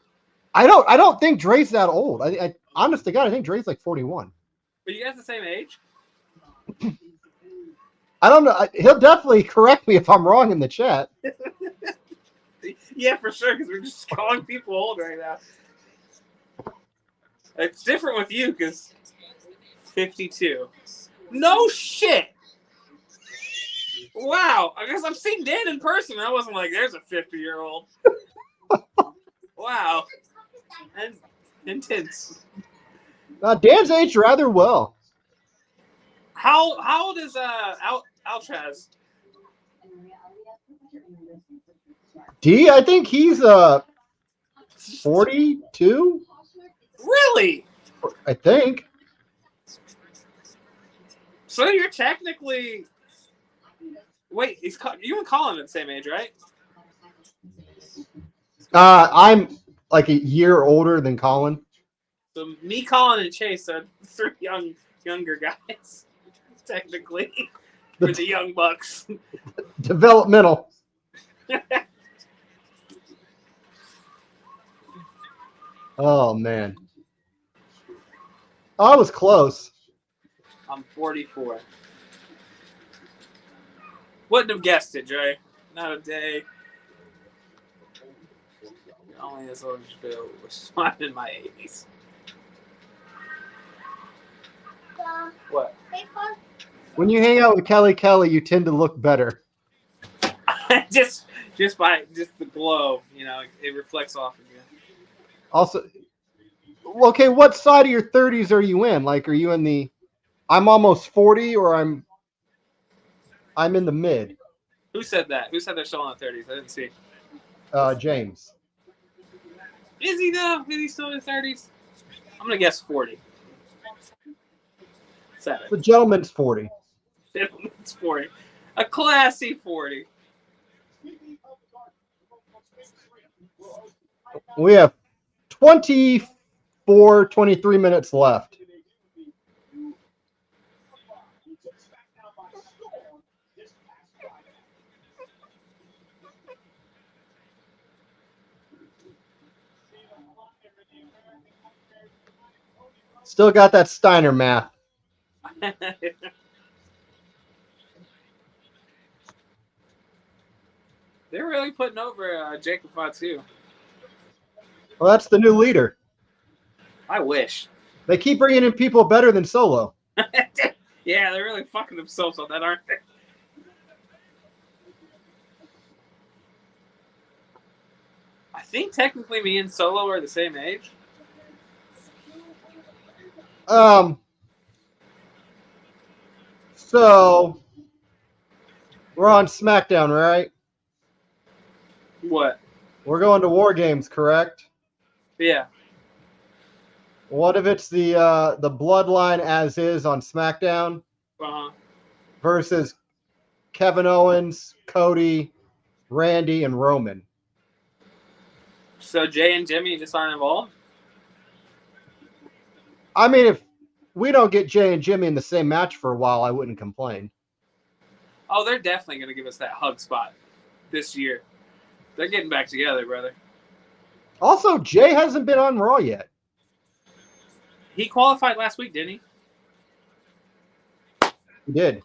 I don't think Dre's that old. I honest to God, I think Dre's like 41. But you guys the same age? I don't know. He'll definitely correct me if I'm wrong in the chat. Yeah, for sure, because we're just calling people old right now. It's different with you, because 52. No shit! Wow, I guess I've seen Dan in person, and I wasn't like, there's a 50-year-old. Wow. And intense. Dan's aged rather well. How old is Altrez? D, I think he's 42. Really? I think. So you're technically. Wait, you and Colin are the same age, right? I'm like a year older than Colin. So me, Colin, and Chase are three younger guys, technically, for the young bucks. Developmental. Oh man. I was close. I'm 44. Wouldn't have guessed it, Dre. Not a day. You're only as old as you feel, which is why I'm in my 80s. What? When you hang out with Kelly, you tend to look better. just by the glow, it reflects off again. Also, okay, what side of your 30s are you in? Like, are you in the I'm almost 40 or I'm in the mid? Who said that? Who said they're still in the 30s? I didn't see. James. Is he though? Is he still in his 30s? I'm gonna guess 40. 7. The gentleman's 40. It's 40. A classy 40. We have 23 minutes left. Still got that Steiner math. They're really putting over Jacob Fatu. Well, that's the new leader. I wish. They keep bringing in people better than Solo. Yeah, they're really fucking themselves on that, aren't they? I think technically me and Solo are the same age. So we're on SmackDown, right? What? We're going to War Games, correct? Yeah. What if it's the Bloodline as is on SmackDown versus Kevin Owens, Cody, Randy, and Roman? So Jay and Jimmy just aren't involved? I mean, if we don't get Jay and Jimmy in the same match for a while, I wouldn't complain. Oh, they're definitely going to give us that hug spot this year. They're getting back together, brother. Also, Jay hasn't been on Raw yet. He qualified last week, didn't he? He did.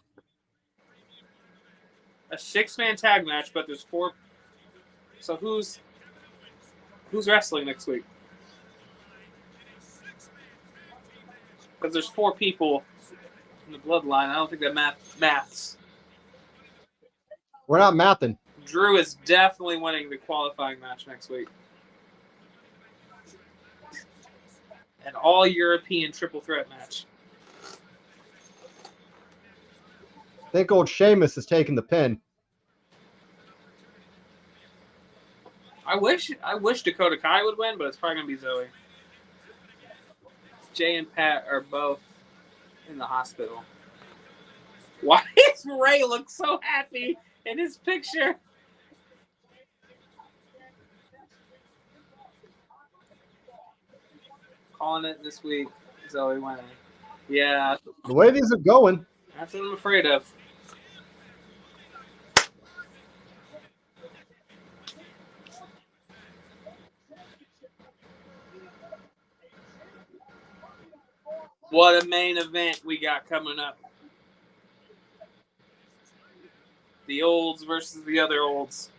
A 6-man tag match, but there's 4. So who's wrestling next week? Because there's 4 people in the bloodline. I don't think that maths. We're not mathing. Drew is definitely winning the qualifying match next week. An all-European triple threat match. I think old Sheamus is taking the pin. I wish Dakota Kai would win, but it's probably going to be Zoe. Jay and Pat are both in the hospital. Why does Ray look so happy in his picture? Calling it this week. Zoe winning. Yeah. The way these are going. That's what I'm afraid of. What a main event we got coming up. The olds versus the other olds.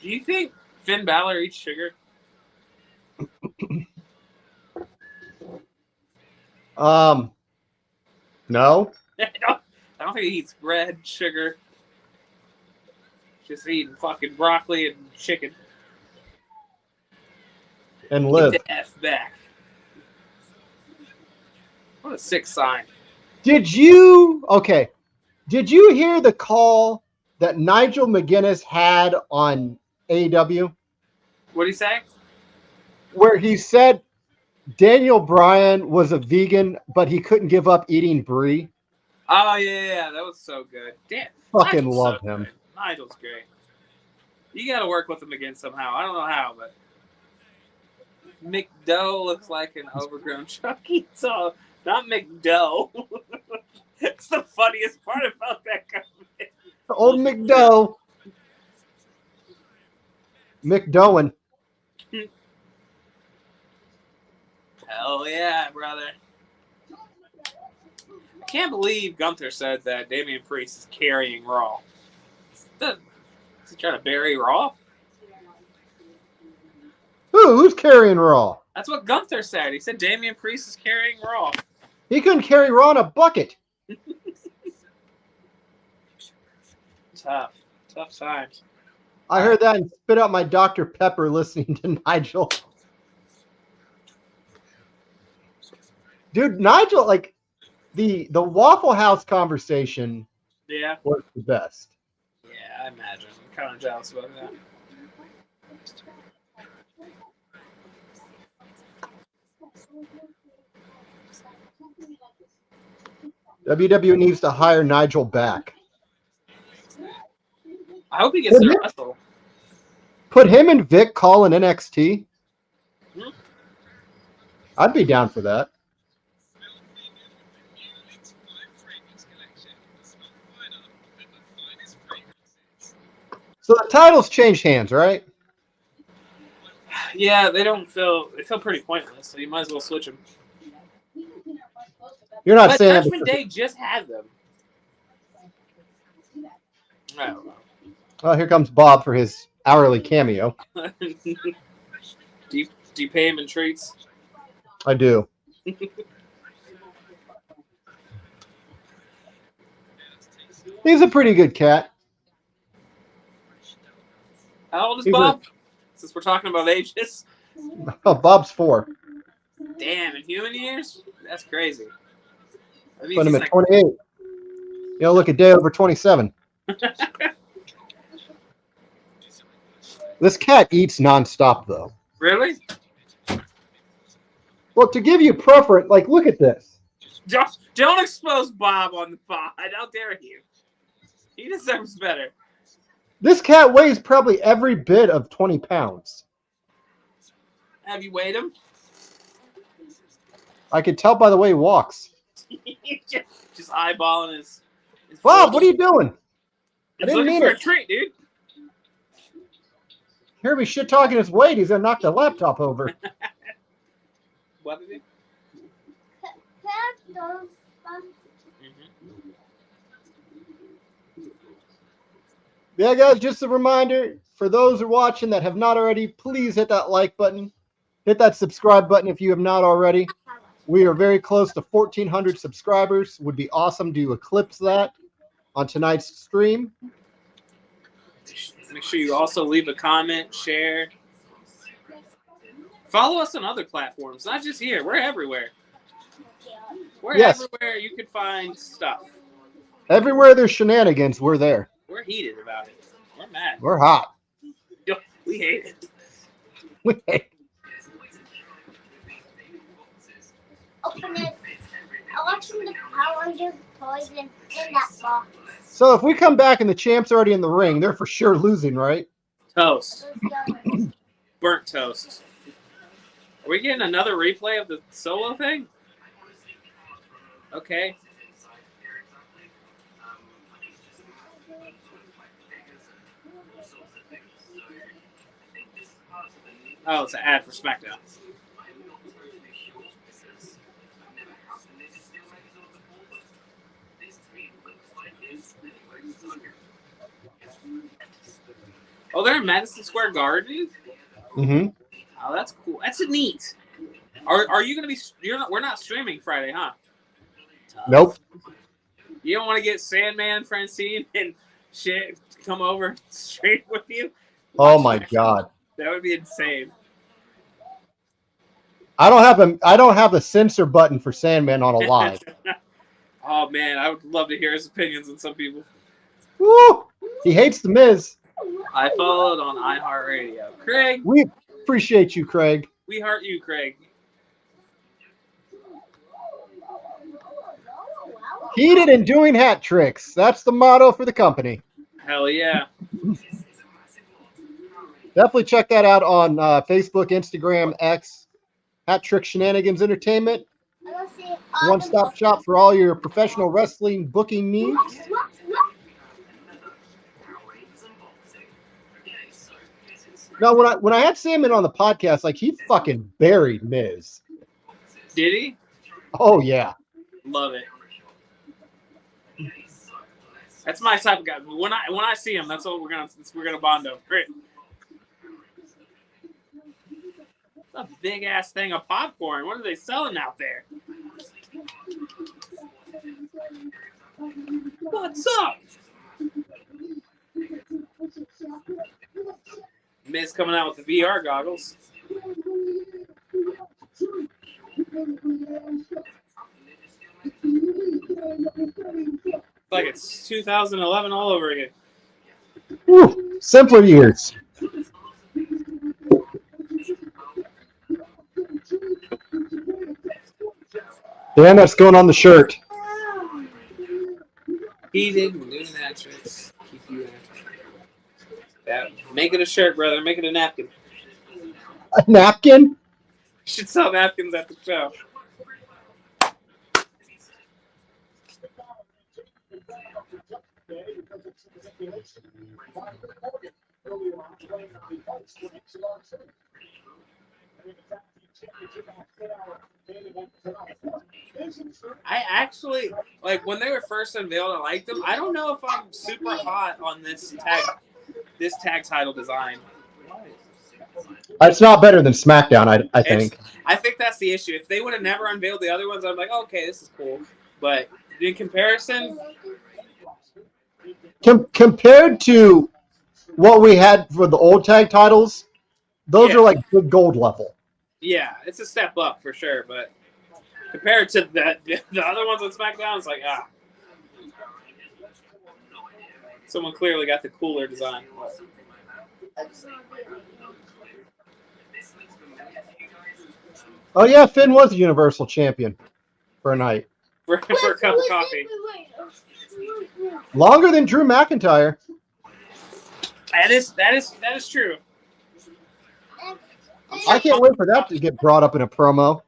Do you think Finn Balor eats sugar? No. I don't think he eats bread, sugar. Just eating fucking broccoli and chicken. And live. Get the F back. What a sick sign. Did you hear the call that Nigel McGuinness had on AEW? What did he say? Where he said Daniel Bryan was a vegan, but he couldn't give up eating brie. Oh, yeah. That was so good. Damn. Fucking Nigel's love so him. good. Nigel's great. You got to work with him again somehow. I don't know how, but McDough looks like an overgrown Chucky. So, not McDough. It's the funniest part about that comment. Old McDough. McDowan. Hell yeah, brother. I can't believe Gunther said that Damian Priest is carrying Raw. Is he trying to bury Raw? Who's carrying Raw? That's what Gunther said. He said Damian Priest is carrying Raw. He couldn't carry Raw in a bucket. Tough times. I heard that and spit out my Dr. Pepper listening to Nigel. Dude, Nigel, like the Waffle House conversation Yeah. was the best. Yeah, I imagine. I'm kind of jealous about that. WWE needs to hire Nigel back. I hope he gets to wrestle. Put him and Vic calling NXT. Hmm? I'd be down for that. So the titles changed hands, right? Yeah, they feel pretty pointless, so you might as well switch them. You're not But saying that Judgment because- Day just had them. I don't know. Well, here comes Bob for his hourly cameo. Do you pay him in treats? I do. He's a pretty good cat. How old is He's Bob? Since we're talking about ages. Oh, Bob's 4. Damn, in human years? That's crazy. That means Put him he's at 28. Look, a day over 27. This cat eats nonstop, though. Really? Well, to give you preference, like, look at this. Don't expose Bob on the pod. How dare you? He deserves better. This cat weighs probably every bit of 20 pounds. Have you weighed him? I could tell by the way he walks. Just eyeballing his Bob, what are you doing? I He's didn't looking mean for it. a treat, dude. Hear me shit talking his weight. He's going to knock the laptop over. What did he? Yeah, guys, just a reminder, for those who are watching that have not already, please hit that like button. Hit that subscribe button if you have not already. We are very close to 1,400 subscribers. Would be awesome to eclipse that on tonight's stream. Make sure you also leave a comment, share. Follow us on other platforms, not just here. We're everywhere. We're everywhere you can find stuff. Everywhere there's shenanigans, we're there. We're heated about it. We're mad. We're hot. We hate it. We hate it. Open it. I want some of the Power Ranger toys in that box. So if we come back and the champ's already in the ring, they're for sure losing, right? Toast. Burnt toast. Are we getting another replay of the solo thing? Okay. Oh, it's an ad for SmackDown. Oh, they're in Madison Square Garden? Mm-hmm. Oh, that's cool. That's neat. Are you going to be... we're not streaming Friday, huh? Nope. You don't want to get Sandman, Francine, and shit come over straight with you. Oh Watch my that. God. That would be insane. I don't have a censor button for Sandman on a live. Oh man, I would love to hear his opinions on some people. Woo! He hates the Miz. I followed on iHeartRadio. Craig, We appreciate you, Craig. we heart you, Craig. Heated and doing hat tricks. That's the motto for the company. Hell yeah. Definitely check that out on Facebook, Instagram, X. Hat Trick Shenanigans Entertainment. One-stop shop for all your professional wrestling booking needs. Now, when I had Sandman on the podcast, like, he fucking buried Miz. Did he? Oh yeah. Love it. That's my type of guy. When I see him, that's what we're gonna bond over. Great. A big ass thing of popcorn. What are they selling out there? What's up? Miz coming out with the VR goggles. Like it's 2011 all over again. Whew, simpler years. Dan, that's going on the shirt. He didn't do that tricks. Keep you that. Make it a shirt, brother. Make it a napkin. A napkin? You should sell napkins at the show. I actually, like, when they were first unveiled, I liked them. I don't know if I'm super hot on this tag title design. It's not better than SmackDown, I think. I think that's the issue. If they would have never unveiled the other ones, I'm like, okay, this is cool. But in comparison, Compared to what we had for the old tag titles, those are like good gold level. yeah, it's a step up for sure. But compared to the other ones on SmackDown, it's like, someone clearly got the cooler design. Oh yeah, Finn was a Universal Champion for a night. For a cup of coffee. Longer than Drew McIntyre. That is true. I can't wait for that to get brought up in a promo.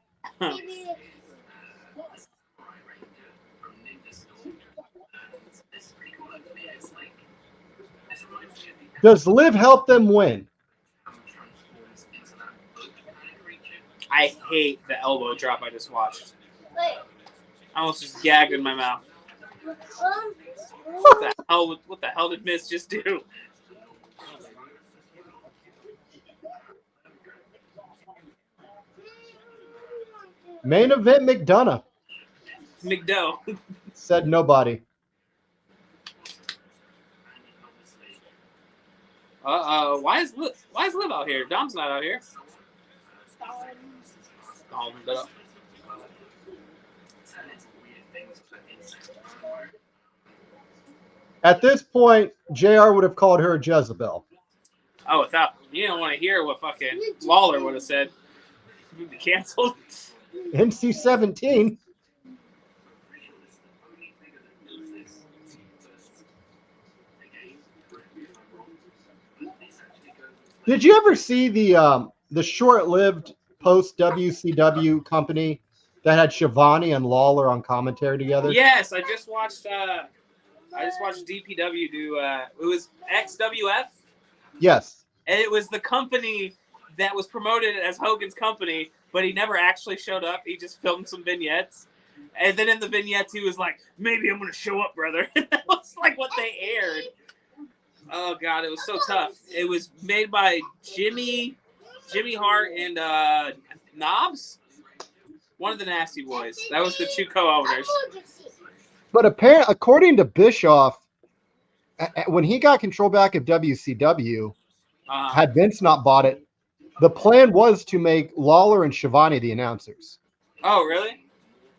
Does Liv help them win? I hate the elbow drop I just watched. I almost just gagged in my mouth. What the hell did Miz just do? Main event McDonough. McDowell. Said nobody. Why is Liv out here? Dom's not out here. At this point, JR would have called her a Jezebel. Oh, you don't want to hear what fucking Lawler would have said. You'd be canceled. NC-17. Did you ever see the short-lived post-WCW company that had Shivani and Lawler on commentary together? Yes, I just watched DPW do. It was XWF. Yes. And it was the company that was promoted as Hogan's company, but he never actually showed up. He just filmed some vignettes. And then in the vignettes, he was like, maybe I'm going to show up, brother. That was like what they aired. Oh, God, it was so tough. It was made by Jimmy Hart and Knobs. One of the Nasty Boys. That was the two co-owners. But according to Bischoff, when he got control back of WCW, Uh, had Vince not bought it, the plan was to make Lawler and Shivani the announcers. oh, really?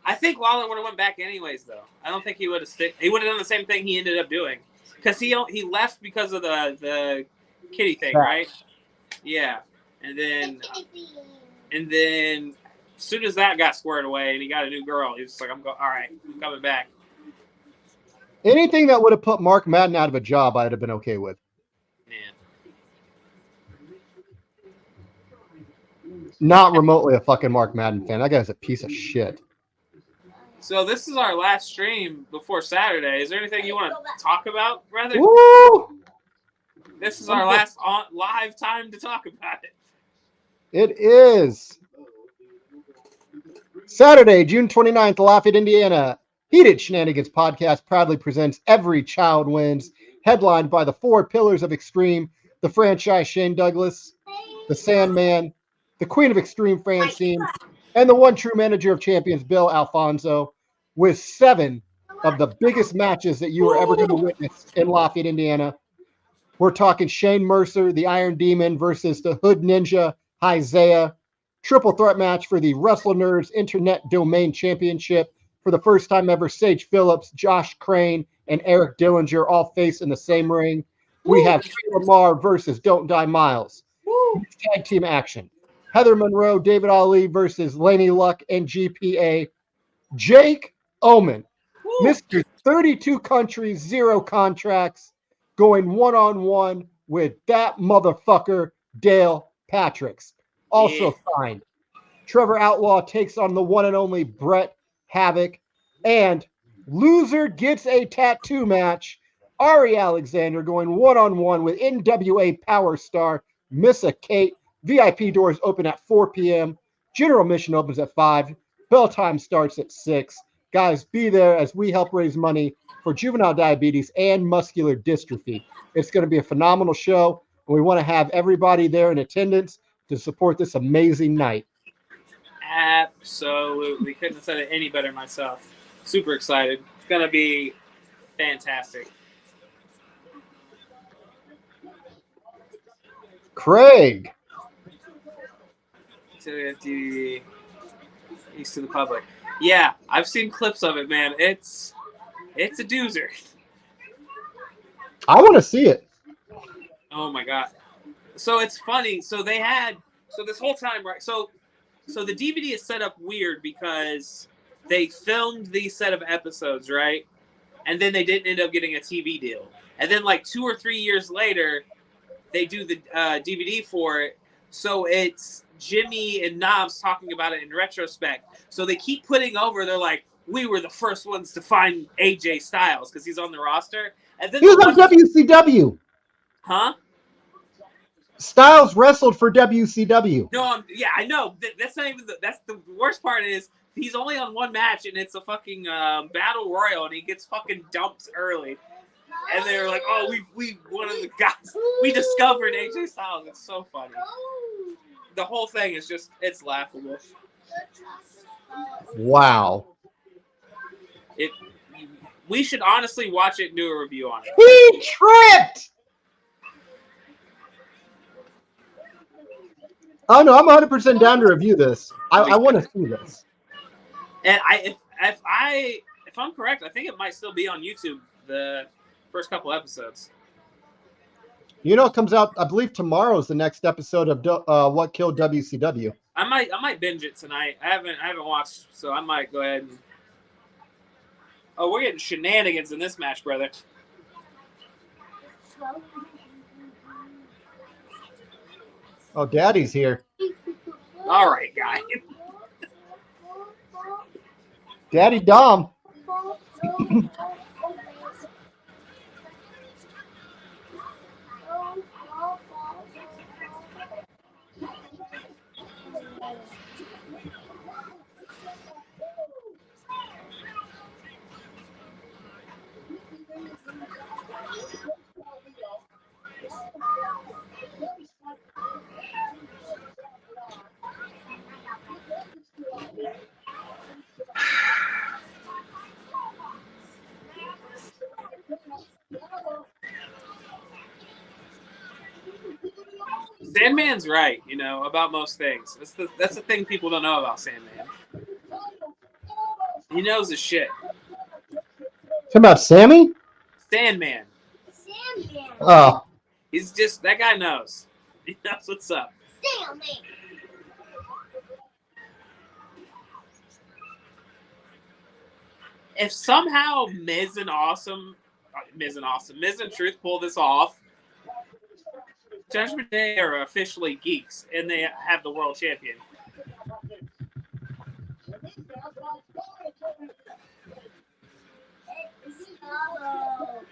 I think Lawler would have went back anyways, though. I don't think he would have He would have done the same thing he ended up doing, because he left because of the kitty thing, right? Yeah, and then as soon as that got squared away and he got a new girl, he was just like, all right, I'm coming back. Anything that would have put Mark Madden out of a job, I'd have been okay with. Man. Not remotely a fucking Mark Madden fan. That guy's a piece of shit. So this is our last stream before Saturday. Is there anything you want to talk about, brother? Woo! This is our last live time to talk about it. It is Saturday, June 29th, Lafayette, Indiana. Heated Shenanigans Podcast proudly presents Every Child Wins, headlined by the 4 pillars of Extreme, the franchise Shane Douglas, the Sandman, the Queen of Extreme Francine, and the one true manager of champions, Bill Alfonso, with 7 of the biggest matches that you are ever going to witness in Lafayette, Indiana. We're talking Shane Mercer, the Iron Demon, versus the Hood Ninja, Isaiah. Triple threat match for the Wrestle Nerds Internet Domain Championship. For the first time ever, Sage Phillips, Josh Crane, and Eric Dillinger all face in the same ring. We have Lamar versus Don't Die Miles. Tag team action. Heather Monroe, David Ali versus Laney Luck and GPA. Jake Omen, Mr. 32 countries, 0 contracts, going one-on-one with that motherfucker, Dale Patricks. Also signed. Trevor Outlaw takes on the one and only Brett Havoc. And loser gets a tattoo match. Ari Alexander going one-on-one with NWA Power Star, Missa Kate. VIP doors open at 4 p.m. General admission opens at 5. Bell time starts at 6. Guys, be there as we help raise money for juvenile diabetes and muscular dystrophy. It's going to be a phenomenal show, and we want to have everybody there in attendance to support this amazing night. Absolutely. Couldn't have said it any better myself. Super excited. It's going to be fantastic. Craig. To the east to the public. Yeah, I've seen clips of it, man. It's a doozer. I want to see it. Oh my god. So it's funny. So this whole time, right? So the DVD is set up weird because they filmed these set of episodes, right? And then they didn't end up getting a TV deal. And then like 2 or 3 years later, they do the DVD for it. So it's Jimmy and Knobs talking about it in retrospect. So they keep putting over, they're like, we were the first ones to find AJ Styles because he's on the roster. And then he was on WCW. Huh? Styles wrestled for WCW. No, yeah, I know. That's not even that's the worst part is he's only on one match and it's a fucking battle royal and he gets fucking dumped early. And they're like, oh, we one of the guys we discovered AJ Styles. It's so funny. The whole thing is just it's laughable. Wow. We should honestly watch it and do a review on it. He tripped. Oh no, I'm 100% down to review this. I want to see this. And if I'm correct, I think it might still be on YouTube. The first couple episodes. You know, it comes out. I believe tomorrow is the next episode of What Killed WCW. I might binge it tonight. I haven't watched, so I might go ahead and. Oh, we're getting shenanigans in this match, brother. Oh, Daddy's here. All right, guy. Daddy Dom. Sandman's right, about most things. That's the thing people don't know about Sandman. He knows his shit. Talking about Sammy? Sandman. Sandman. Oh. He's just, that guy knows. He knows what's up. Sandman. If somehow Miz and Truth pull this off, Judgment Day are officially geeks, and they have the world champion.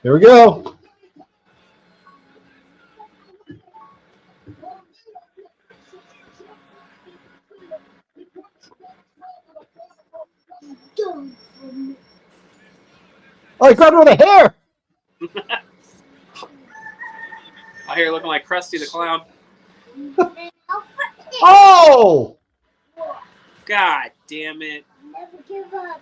Here we go. Oh, he grabbed her with a hair. I hear looking like Krusty the Clown. Oh! God damn it. Never give up.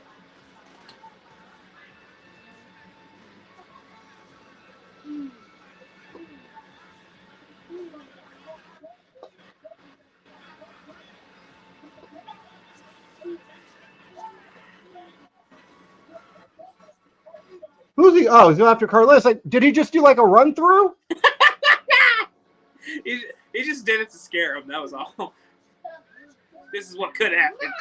Who's he? Oh, he's after Carlos. Like, did he just do like a run through? He just did it to scare him. That was all. This is what could happen.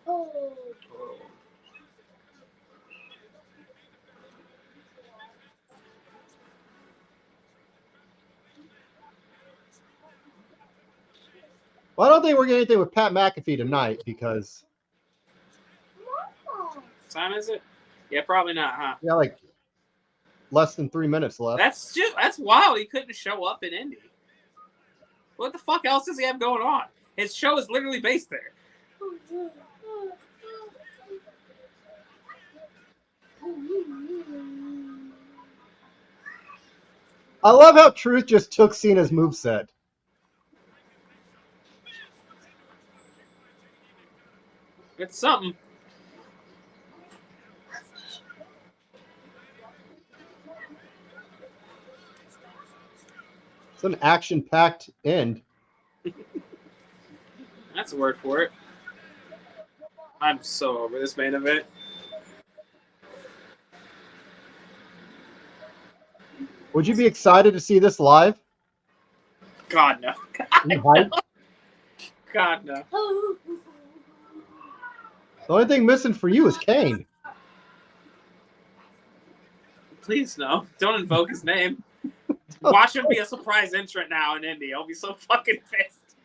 Oh. Well, I don't think we're getting anything with Pat McAfee tonight because. What time is it? Yeah, probably not, huh? Yeah, like less than 3 minutes left. That's wild. He couldn't show up in Indy. What the fuck else does he have going on? His show is literally based there. I love how Truth just took Cena's moveset. It's something. It's an action-packed end. That's a word for it. I'm so over this main event. Would you be excited to see this live? God, no. God, God, no. The only thing missing for you is Kane. Please, no. Don't invoke his name. Watch him be a surprise entrant now in Indy. I'll be so fucking pissed.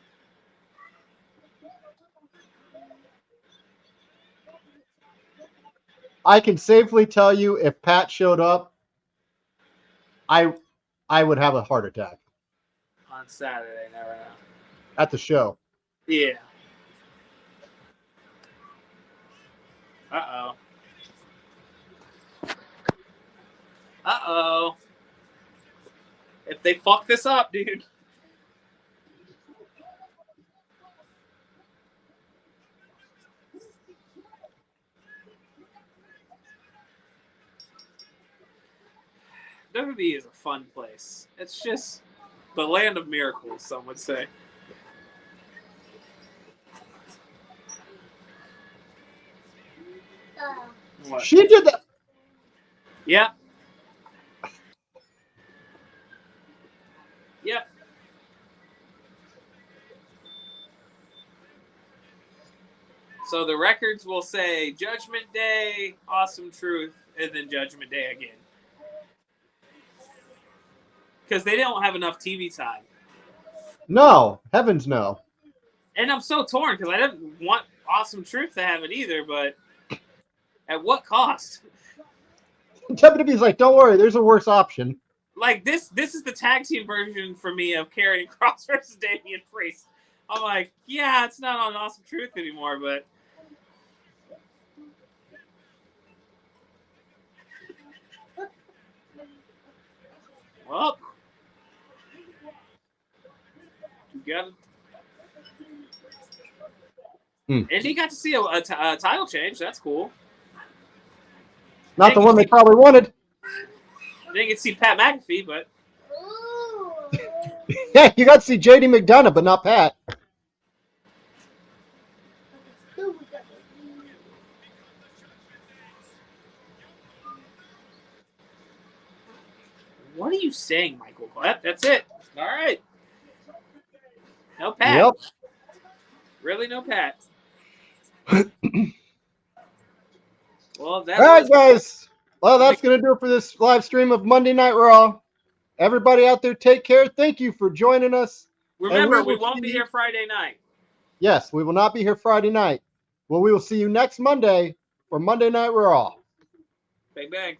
I can safely tell you if Pat showed up, I would have a heart attack. On Saturday, never know. At the show. Yeah. Uh-oh. Uh-oh. If they fuck this up, dude. WWE is a fun place. It's just the land of miracles, some would say. What? She did that. Yep. Yep. So the records will say Judgment Day, Awesome Truth, and then Judgment Day again. Because they don't have enough TV time. No, heavens no. And I'm so torn because I didn't want Awesome Truth to have it either, but at what cost? WWE's like, don't worry, there's a worse option. Like, this is the tag team version for me of Karrion Kross versus Damian Priest. I'm like, yeah, it's not on Awesome Truth anymore, but... Well... You got it. And he got to see a title change. That's cool. Not the one they probably wanted. didn't get to see Pat McAfee, but Ooh. Yeah, you got to see JD McDonough, but not Pat. what are you saying, Michael? That's it. All right. No Pat. Yep. Really, no Pat. Well, that All right, was. guys. Well, that's going to do it for this live stream of Monday Night Raw. Everybody out there, take care. Thank you for joining us. Remember, And we will won't see be you- here Friday night. Yes, we will not be here Friday night. Well, we will see you next Monday for Monday Night Raw. Bang, bang.